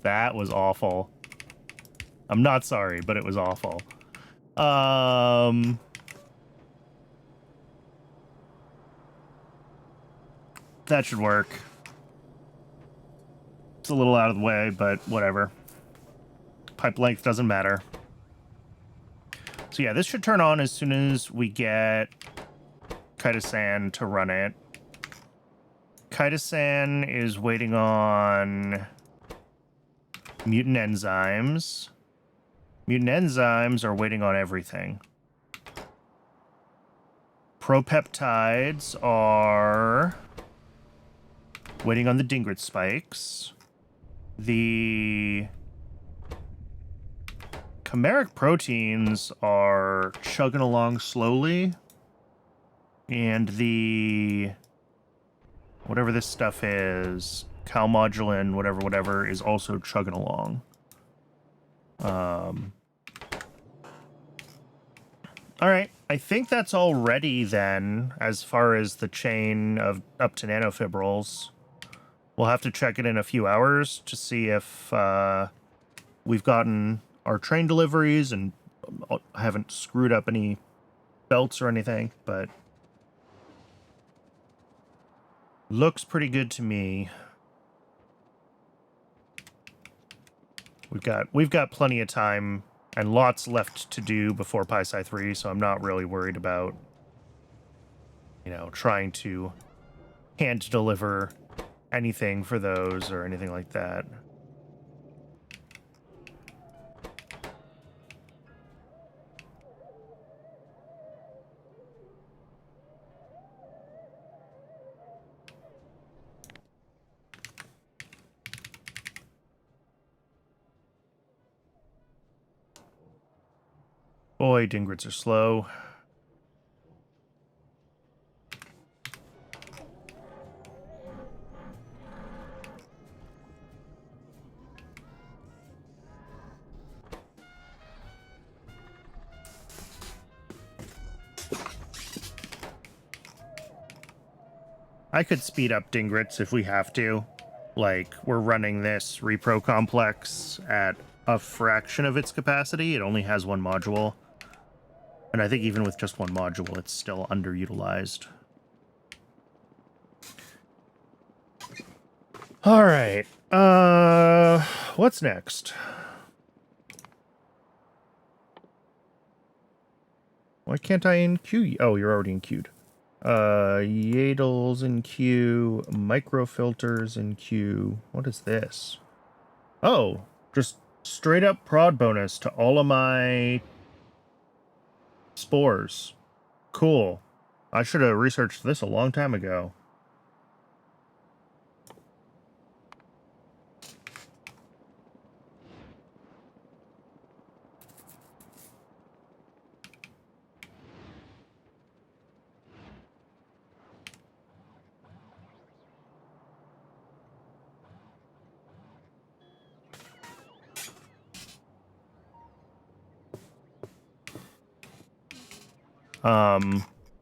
that was awful. I'm not sorry, but it was awful. That should work. It's a little out of the way, but whatever. Pipe length doesn't matter. So yeah, this should turn on as soon as we get chitosan to run it. Chitosan is waiting on mutant enzymes. Mutant enzymes are waiting on everything. Propeptides are waiting on the Dingret spikes. The chimeric proteins are chugging along slowly. And the... whatever this stuff is, calmodulin, whatever, is also chugging along. Alright, I think that's all ready then, as far as the chain of up to nanofibrils. We'll have to check it in a few hours to see if we've gotten our train deliveries and haven't screwed up any belts or anything, but looks pretty good to me. We've got plenty of time and lots left to do before PySci 3, so I'm not really worried about, you know, trying to hand deliver anything for those or anything like that. Boy, dingrits are slow. I could speed up dingrits if we have to. Like, we're running this repro complex at a fraction of its capacity. It only has one module. And I think even with just one module, it's still underutilized. All right. What's next? Why can't I in-queue you? Oh, you're already in-queued. Yadles in queue, microfilters in queue. What is this? Oh, just straight up prod bonus to all of my spores. Cool. I should have researched this a long time ago.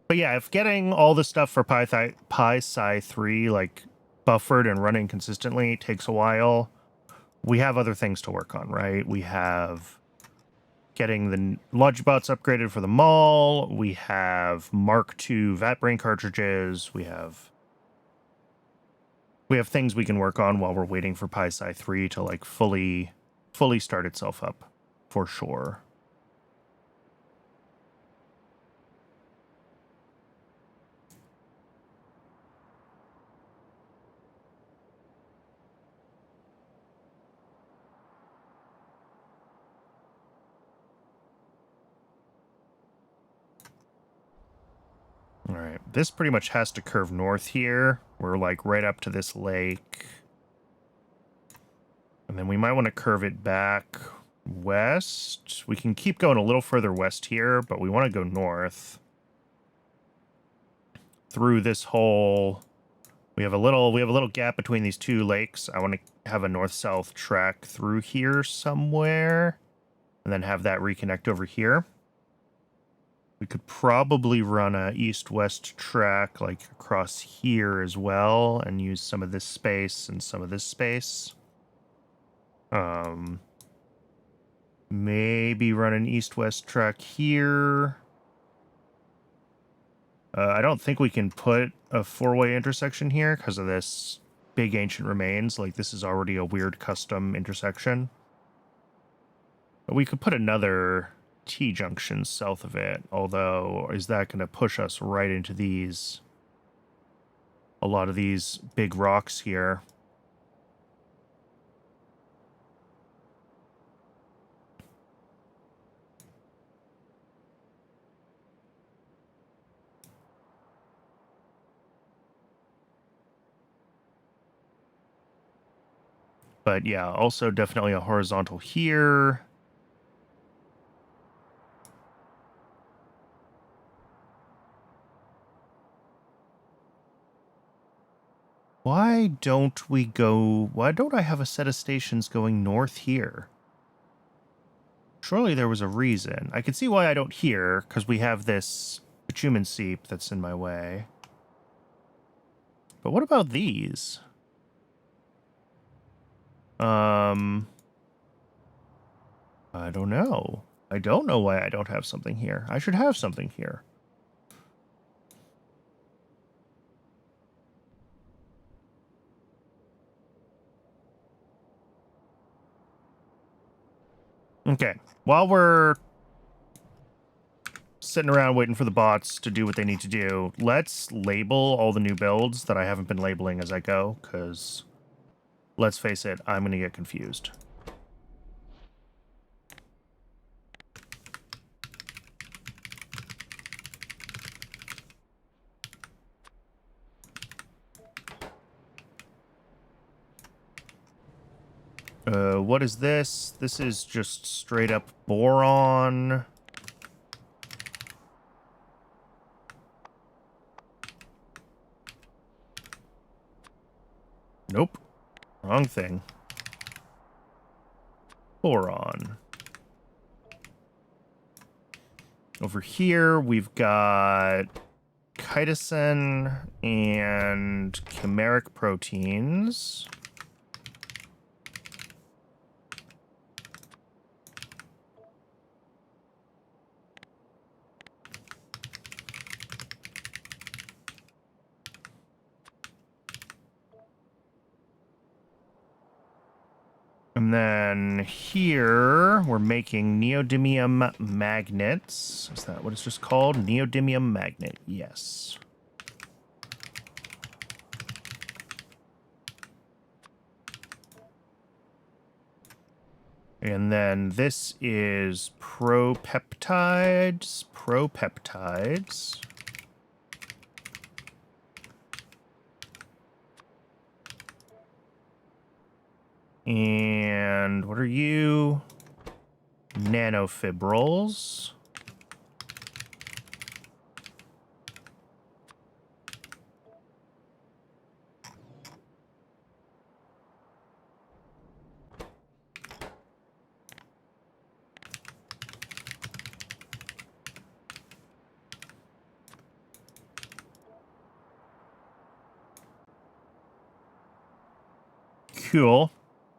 But yeah, if getting all the stuff for PySci 3, like, buffered and running consistently takes a while, we have other things to work on, right? We have getting the Logibots upgraded for the mall, we have Mark II VatBrain cartridges, we have things we can work on while we're waiting for PySci 3 to, like, fully start itself up, for sure. All right, this pretty much has to curve north here. We're like right up to this lake. And then we might want to curve it back west. We can keep going a little further west here, but we want to go north. Through this whole... We have a little gap between these two lakes. I want to have a north-south track through here somewhere. And then have that reconnect over here. We could probably run a east-west track, like, across here as well, and use some of this space and some of this space. Maybe run an east-west track here. I don't think we can put a four-way intersection here because of this big ancient remains. Like, this is already a weird custom intersection. But we could put another T-junction south of it, although is that going to push us right into these... a lot of these big rocks here? But yeah, also definitely a horizontal here. Why don't I have a set of stations going north here? Surely there was a reason. I can see why I don't hear, because we have this bitumen seep that's in my way. But what about these? I don't know. I don't know why I don't have something here. I should have something here. Okay. While we're sitting around waiting for the bots to do what they need to do, let's label all the new builds that I haven't been labeling as I go, because let's face it, I'm going to get confused. What is this? This is just straight up boron. Nope. Wrong thing. Boron. Over here, we've got chitosan and chimeric proteins. And then here, we're making neodymium magnets. Is that what it's just called? Neodymium magnet, yes. And then this is propeptides. Propeptides. And what are you? Nanofibrils. Cool.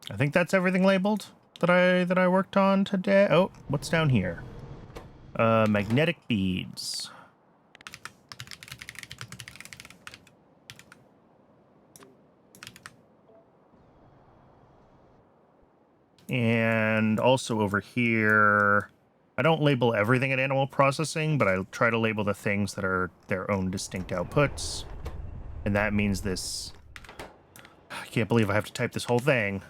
I think that's everything labeled that I worked on today. Oh, what's down here? Magnetic beads. And also over here, I don't label everything at animal processing, but I try to label the things that are their own distinct outputs. And that means this... I can't believe I have to type this whole thing.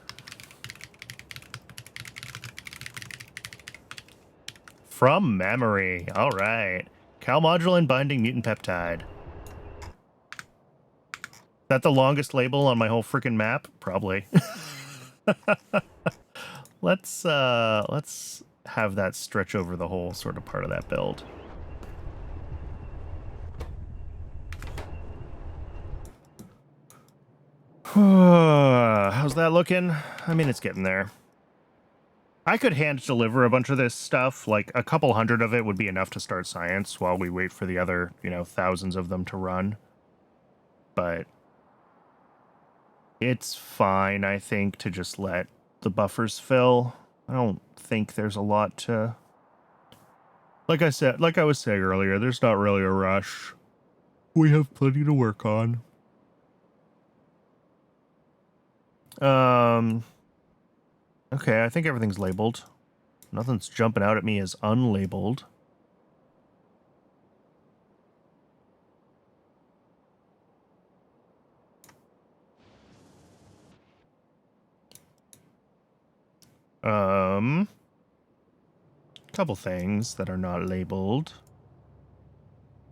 From memory. All right. Calmodulin binding mutant peptide. Is that the longest label on my whole freaking map? Probably. Let's have that stretch over the whole sort of part of that build. How's that looking? I mean, it's getting there. I could hand deliver a bunch of this stuff. Like, a couple hundred of it would be enough to start science while we wait for the other, thousands of them to run. But it's fine, I think, to just let the buffers fill. I don't think there's a lot to... Like I was saying earlier, there's not really a rush. We have plenty to work on. Okay, I think everything's labeled. Nothing's jumping out at me as unlabeled. Couple things that are not labeled.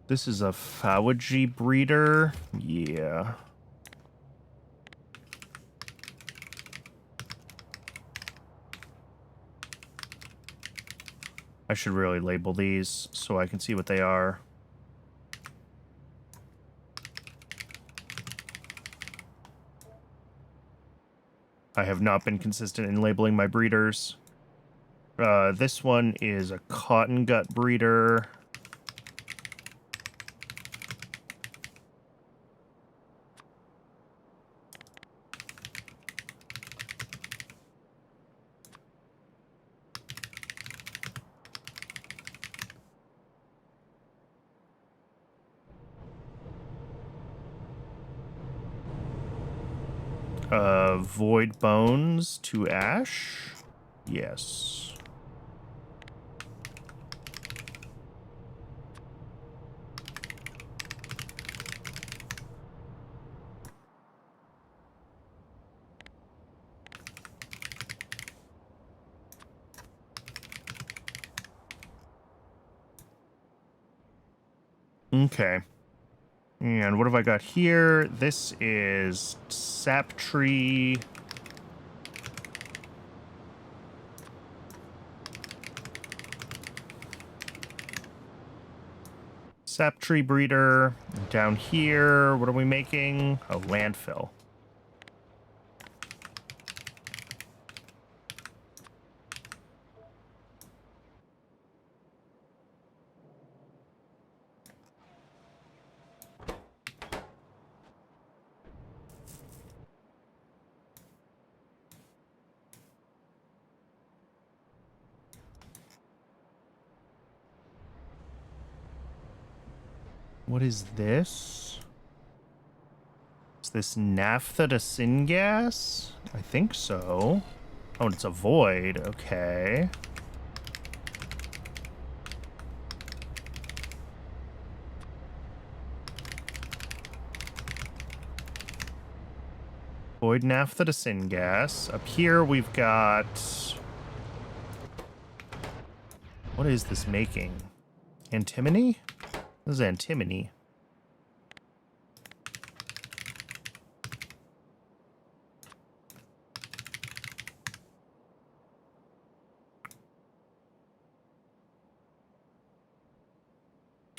This is a Fawaji breeder. Yeah. I should really label these so I can see what they are. I have not been consistent in labeling my breeders. This one is a cotton gut breeder. Void bones to ash. Yes. Okay. And what have I got here? This is sap tree. Sap tree breeder. Down here, what are we making? A landfill. What is this? Is this naphtha to syngas? I think so. Oh, and it's a void. Okay. Void naphtha to syngas. Up here we've got... What is this making? Antimony? This is antimony.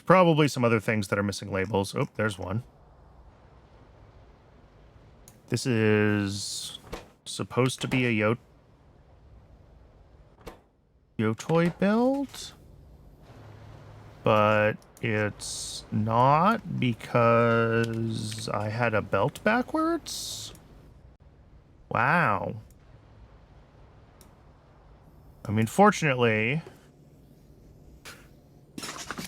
Probably some other things that are missing labels. Oh, there's one. This is supposed to be a Yotoi build, but it's not because I had a belt backwards. Wow. I mean, fortunately,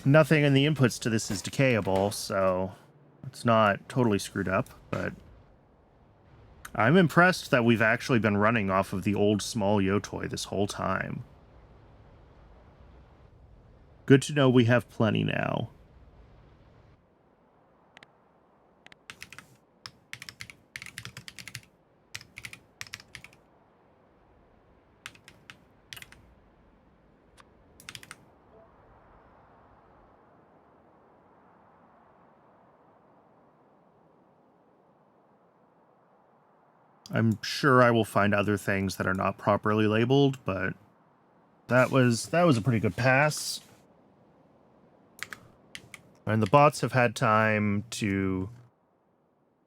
nothing in the inputs to this is decayable, so it's not totally screwed up, but I'm impressed that we've actually been running off of the old small Yotoi this whole time. Good to know we have plenty now. I'm sure I will find other things that are not properly labeled, but that was a pretty good pass. And the bots have had time to...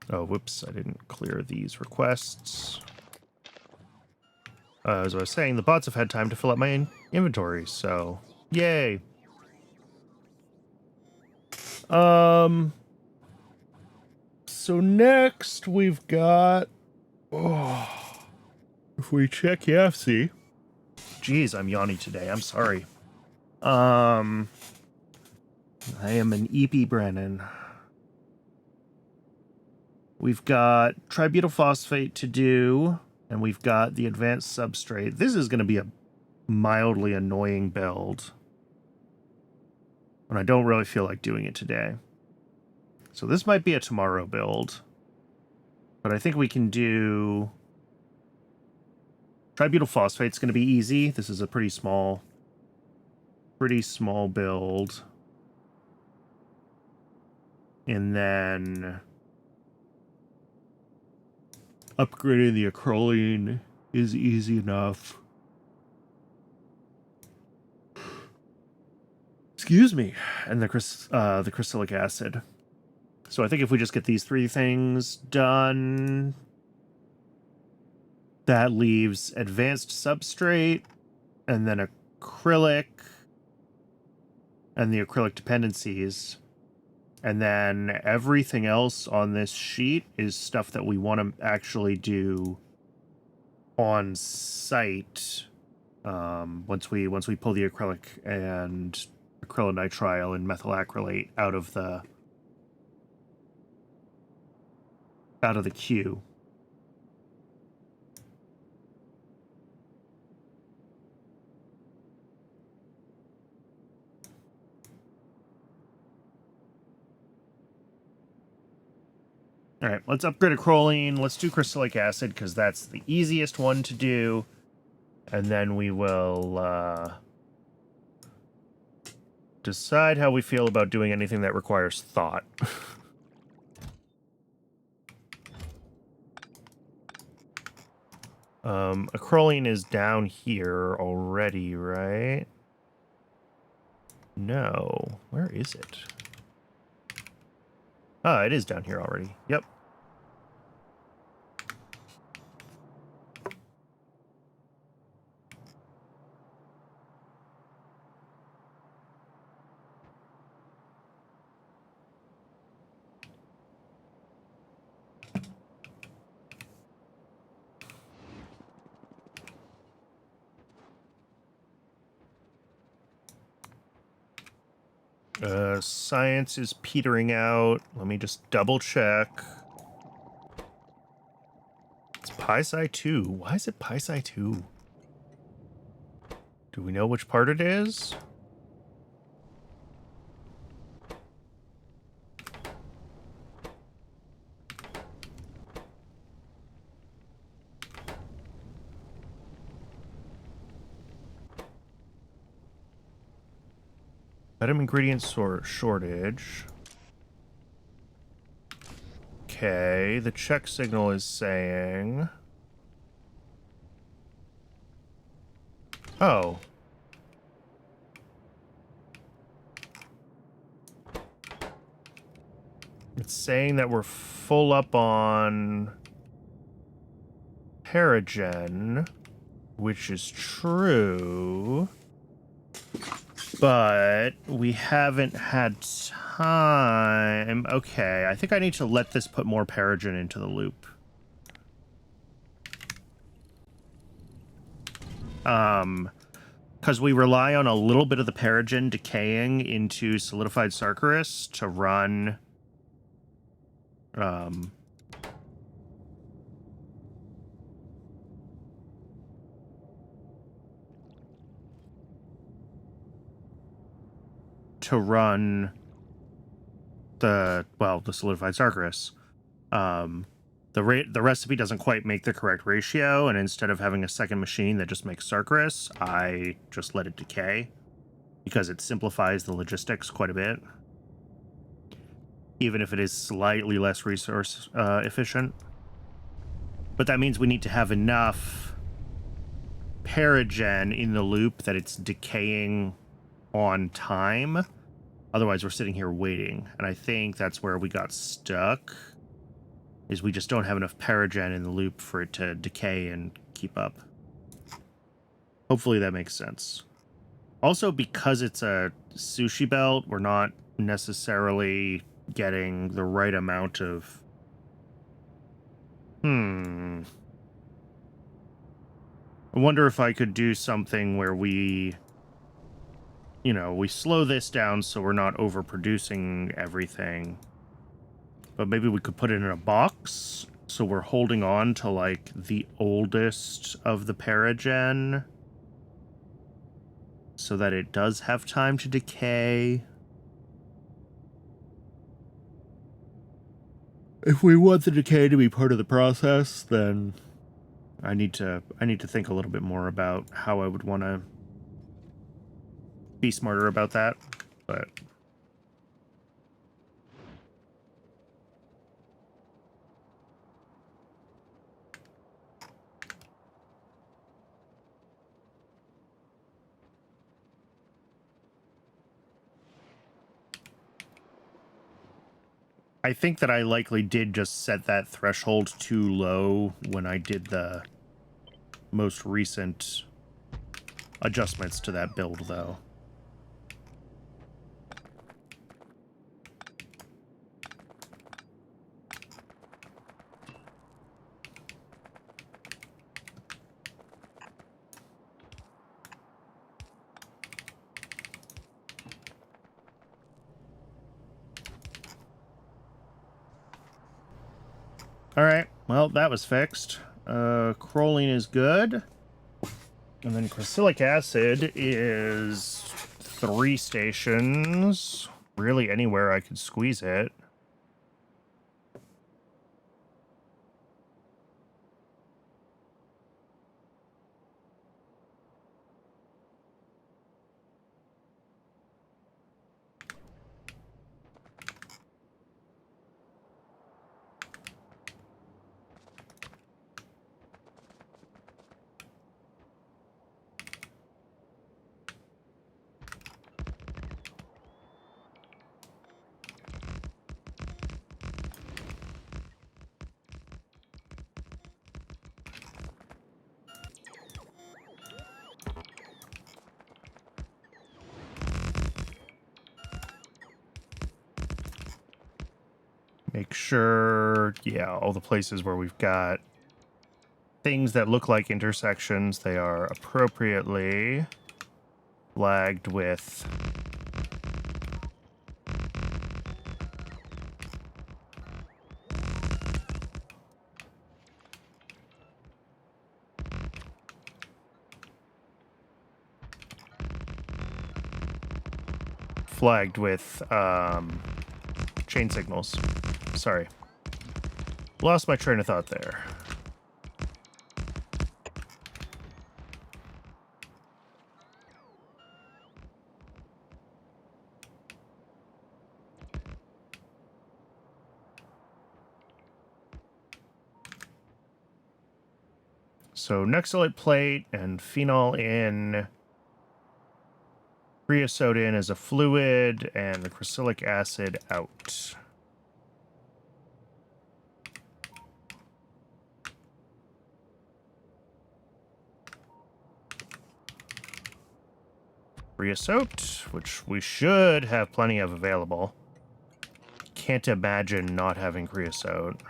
Oh, whoops, I didn't clear these requests. As I was saying, the bots have had time to fill up my inventory, so yay. So next we've got... Oh, if we check Yafsi... Jeez, I'm yawny today, I'm sorry. I am an EP Brennan. We've got tributyl phosphate to do, and we've got the advanced substrate. This is going to be a mildly annoying build, and I don't really feel like doing it today. So this might be a tomorrow build, but I think we can do... Tributyl phosphate's going to be easy. This is a pretty small build. And then upgrading the acrolein is easy enough. Excuse me. And the crystallic acid. So I think if we just get these three things done, that leaves advanced substrate, and then acrylic, and the acrylic dependencies. And then everything else on this sheet is stuff that we want to actually do on site. Once we pull the acrylic and acrylonitrile and methyl acrylate out of the queue. All right, let's upgrade acrolein. Let's do crystallic acid because that's the easiest one to do. And then we will decide how we feel about doing anything that requires thought. Acrolein is down here already, right? No. Where is it? Ah, it is down here already. Yep. Science is petering out. Let me just double check. It's PySci 2. Why is it PySci 2? Do we know which part it is? Item ingredient shortage. Okay, the check signal is saying... Oh. It's saying that we're full up on Paragen, which is true. But we haven't had time. Okay, I think I need to let this put more Paragen into the loop. Because we rely on a little bit of the Paragen decaying into solidified sarcoris to run... to run the solidified sarcoris. The recipe doesn't quite make the correct ratio, and instead of having a second machine that just makes sarcoris, I just let it decay because it simplifies the logistics quite a bit, even if it is slightly less resource efficient. But that means we need to have enough Paragen in the loop that it's decaying on time. Otherwise, we're sitting here waiting. And I think that's where we got stuck, is we just don't have enough Paragen in the loop for it to decay and keep up. Hopefully that makes sense. Also, because it's a sushi belt, we're not necessarily getting the right amount of... I wonder if I could do something where we... You know, we slow this down so we're not overproducing everything. But maybe we could put it in a box so we're holding on to, like, the oldest of the Paragen so that it does have time to decay. If we want the decay to be part of the process, then I need to think a little bit more about how I would want to be smarter about that, but I think that I likely did just set that threshold too low when I did the most recent adjustments to that build, though. Alright, well, that was fixed. Choline is good. And then crucilic acid is 3 stations. Really anywhere I could squeeze it. Make sure, yeah, all the places where we've got things that look like intersections, they are appropriately flagged with chain signals. Sorry. Lost my train of thought there. So Nexolite plate and phenol in, creosote in as a fluid, and the crucilic acid out. Creosote, which we should have plenty of available. Can't imagine not having creosote.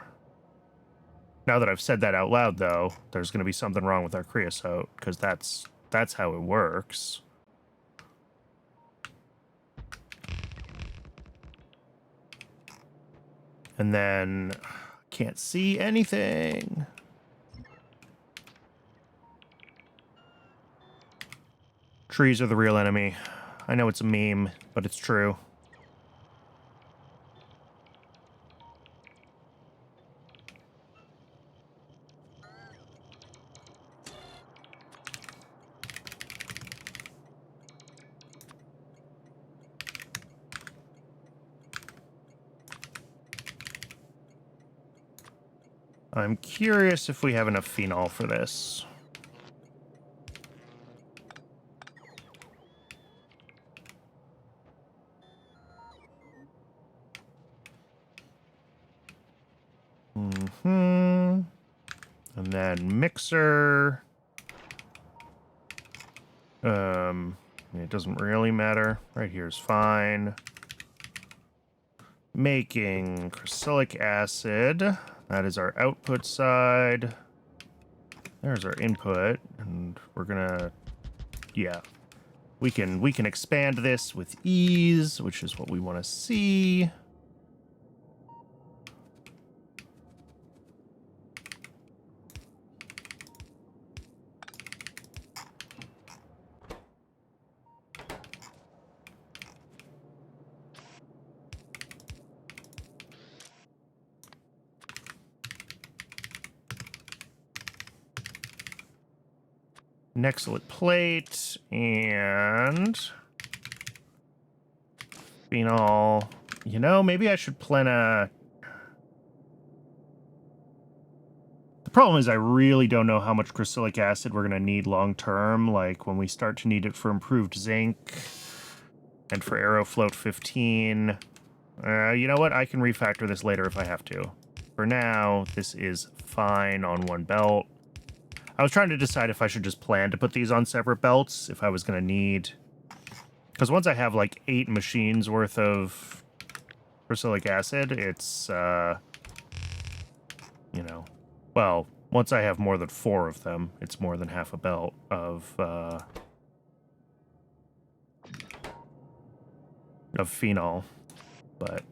Now that I've said that out loud, though, there's going to be something wrong with our creosote, because that's how it works. And then, can't see anything. Trees are the real enemy. I know it's a meme, but it's true. I'm curious if we have enough phenol for this. And then mixer. It doesn't really matter. Right here is fine. Making crucilic acid. That is our output side. There's our input, and we're gonna, yeah, we can expand this with ease, which is what we want to see. Nexolite plate and phenol. You know, maybe I should plan a... The problem is I really don't know how much crucilic acid we're going to need long term, like when we start to need it for improved zinc and for Aerofloat 15. You know what? I can refactor this later if I have to. For now, this is fine on one belt. I was trying to decide if I should just plan to put these on separate belts, if I was going to need... Because once I have, like, 8 machines worth of crystallic acid, it's, you know... Well, once I have more than 4 of them, it's more than half a belt of phenol, but...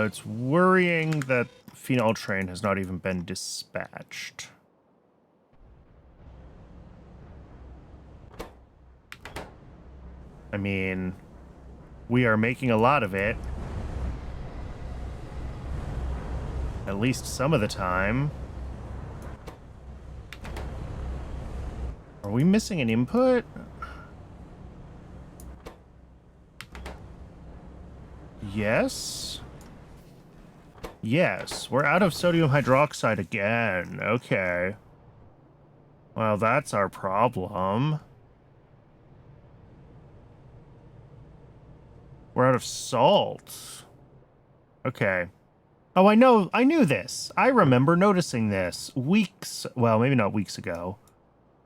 It's worrying that phenol train has not even been dispatched. I mean, we are making a lot of it. At least some of the time. Are we missing an input? Yes. Yes, we're out of sodium hydroxide again. Okay. Well, that's our problem. We're out of salt. Okay. Oh, I knew this. I remember noticing this weeks, well, maybe not weeks ago.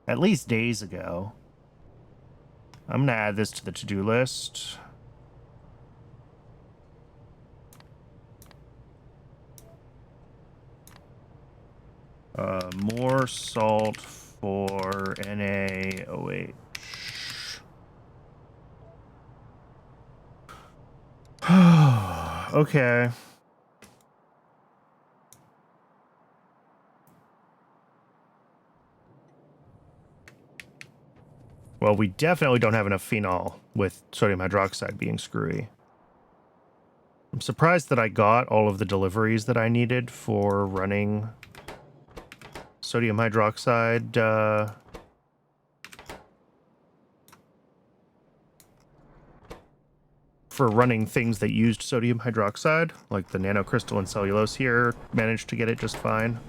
At least days ago. I'm gonna add this to the to-do list. More salt for NaOH. Okay. Well, we definitely don't have enough phenol with sodium hydroxide being screwy. I'm surprised that I got all of the deliveries that I needed for running sodium hydroxide, for running things that used sodium hydroxide, like the nanocrystalline cellulose here, managed to get it just fine.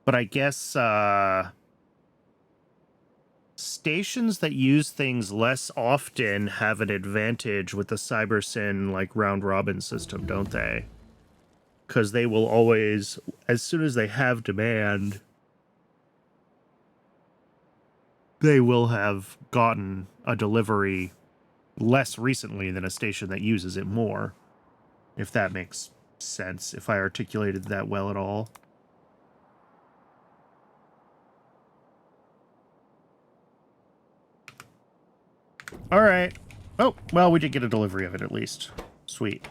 But I guess, stations that use things less often have an advantage with the CyberSyn, like, round-robin system, don't they? Because they will always, as soon as they have demand, they will have gotten a delivery less recently than a station that uses it more. If that makes sense, if I articulated that well at all. All right. Oh, well, we did get a delivery of it at least. Sweet.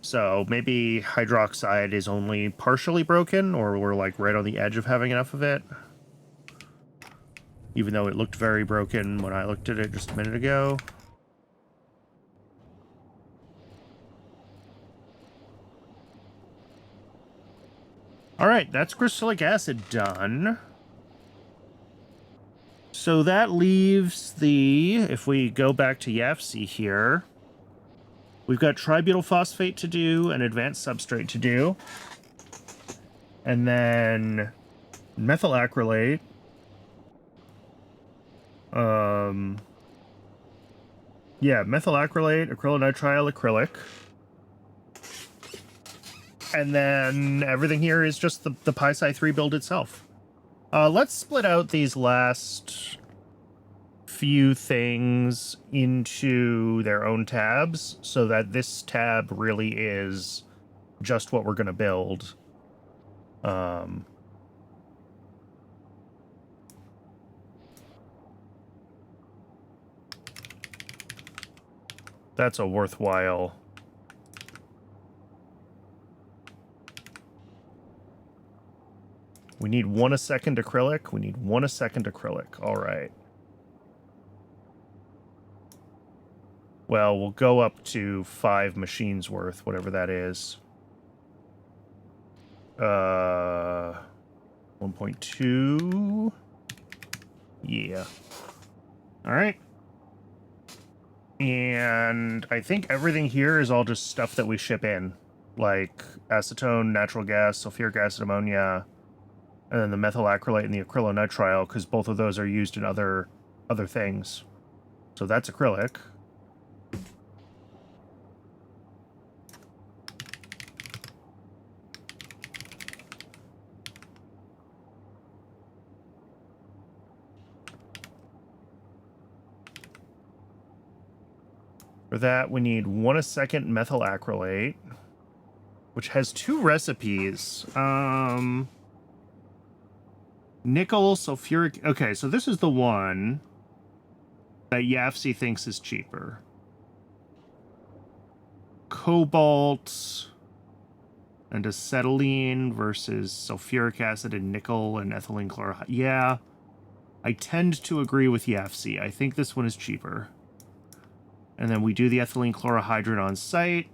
So maybe hydroxide is only partially broken, or we're like right on the edge of having enough of it. Even though it looked very broken when I looked at it just a minute ago. All right, that's crystallic acid done. So that leaves the, if we go back to YAFC here, we've got tributyl phosphate to do and advanced substrate to do. And then methyl acrylate. Yeah, methyl acrylate, acrylonitrile acrylic. And then everything here is just the PySci 3 build itself. Let's split out these last few things into their own tabs so that this tab really is just what we're going to build. That's a worthwhile. We need 1 a second acrylic. We need 1 a second acrylic. All right. Well, we'll go up to 5 machines worth, whatever that is. 1.2. Yeah. All right. And I think everything here is all just stuff that we ship in, like acetone, natural gas, sulfuric acid, ammonia, and then the methyl acrylate and the acrylonitrile, because both of those are used in other things. So that's acrylic. For that, we need 1 a second methyl acrylate, which has 2 recipes. Nickel, sulfuric... Okay, so this is the one that YAFC thinks is cheaper. Cobalt and acetylene versus sulfuric acid and nickel and ethylene chloride. Yeah, I tend to agree with YAFC. I think this one is cheaper. And then we do the ethylene chlorohydrin on site.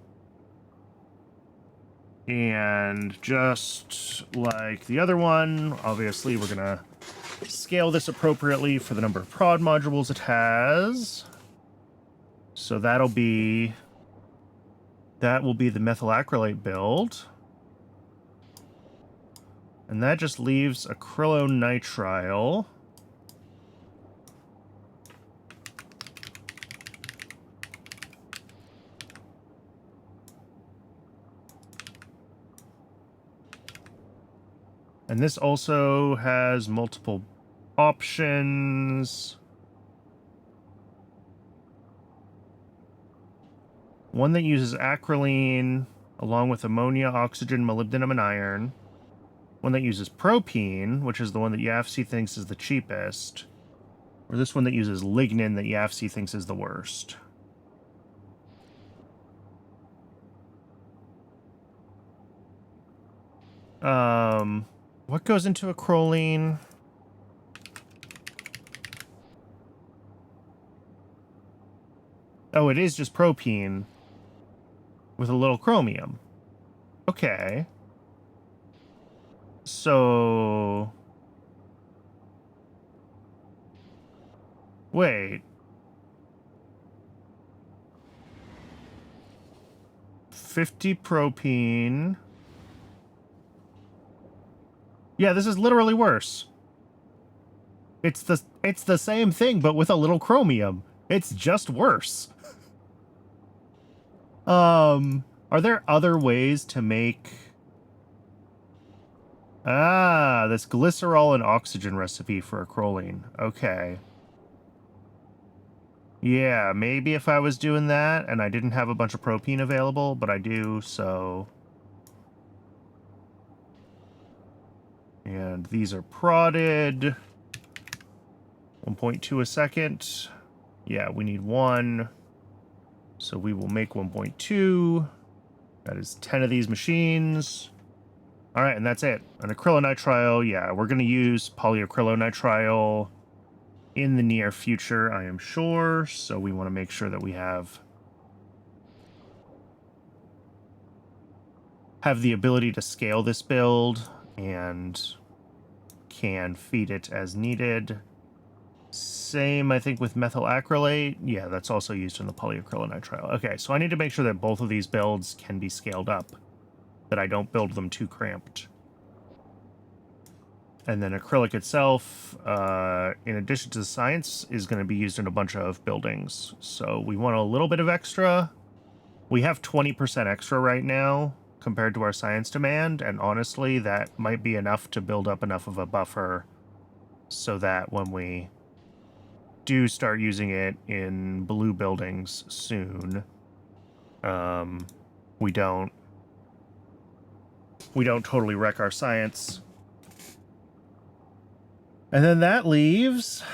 And just like the other one, obviously we're going to scale this appropriately for the number of prod modules it has. So that will be the methyl acrylate build. And that just leaves acrylonitrile. And this also has multiple options. One that uses acrolein along with ammonia, oxygen, molybdenum, and iron. One that uses propene, which is the one that YAFC thinks is the cheapest. Or this one that uses lignin that YAFC thinks is the worst. What goes into acrolein? Oh, it is just propene with a little chromium. Okay. So... Wait. 50 propene... Yeah, this is literally worse. It's the same thing, but with a little chromium. It's just worse. Are there other ways to make... Ah, this glycerol and oxygen recipe for acrolein. Okay. Yeah, maybe if I was doing that and I didn't have a bunch of propene available, but I do, so... And these are prodded. 1.2 a second. Yeah, we need 1. So we will make 1.2. That is 10 of these machines. All right, and that's it. An acrylonitrile, yeah, we're going to use polyacrylonitrile in the near future, I am sure. So we want to make sure that we have the ability to scale this build and can feed it as needed. Same, I think, with methyl acrylate. Yeah, that's also used in the polyacrylonitrile. Okay, so I need to make sure that both of these builds can be scaled up, that I don't build them too cramped. And then acrylic itself, in addition to the science, is going to be used in a bunch of buildings. So we want a little bit of extra. We have 20% extra right now compared to our science demand, and honestly, that might be enough to build up enough of a buffer so that when we do start using it in blue buildings soon. We don't totally wreck our science. And then that leaves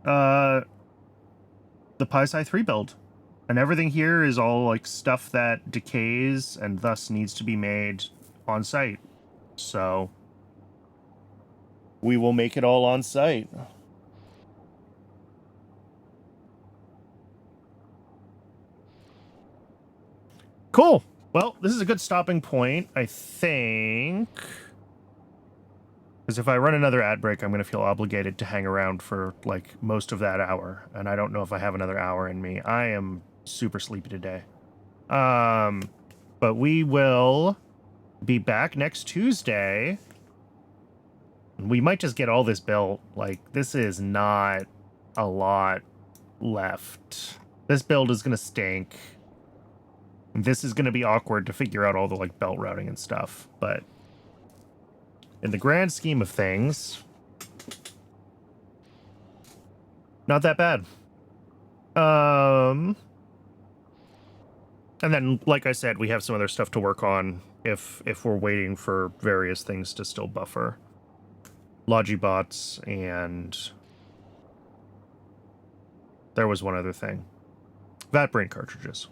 the Pi-Sci 3 build. And everything here is all like stuff that decays and thus needs to be made on site. So we will make it all on site. Cool. Well, this is a good stopping point, I think. Because if I run another ad break, I'm going to feel obligated to hang around for, like, most of that hour. And I don't know if I have another hour in me. I am super sleepy today. But we will be back next Tuesday. We might just get all this built. Like, this is not a lot left. This build is going to stink. This is going to be awkward to figure out all the, like, belt routing and stuff. But in the grand scheme of things, not that bad. And then, like I said, we have some other stuff to work on if we're waiting for various things to still buffer. Logibots, and there was one other thing. Vat brain cartridges.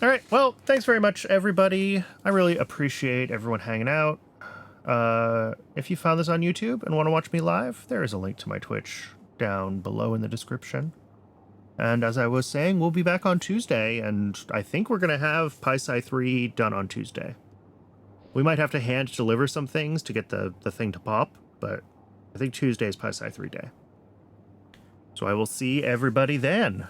All right, well, thanks very much, everybody. I really appreciate everyone hanging out. If you found this on YouTube and want to watch me live, there is a link to my Twitch down below in the description. And as I was saying, we'll be back on Tuesday, and I think we're going to have Pi-Sci 3 done on Tuesday. We might have to hand deliver some things to get the thing to pop, but I think Tuesday is Pi-Sci 3 day. So I will see everybody then.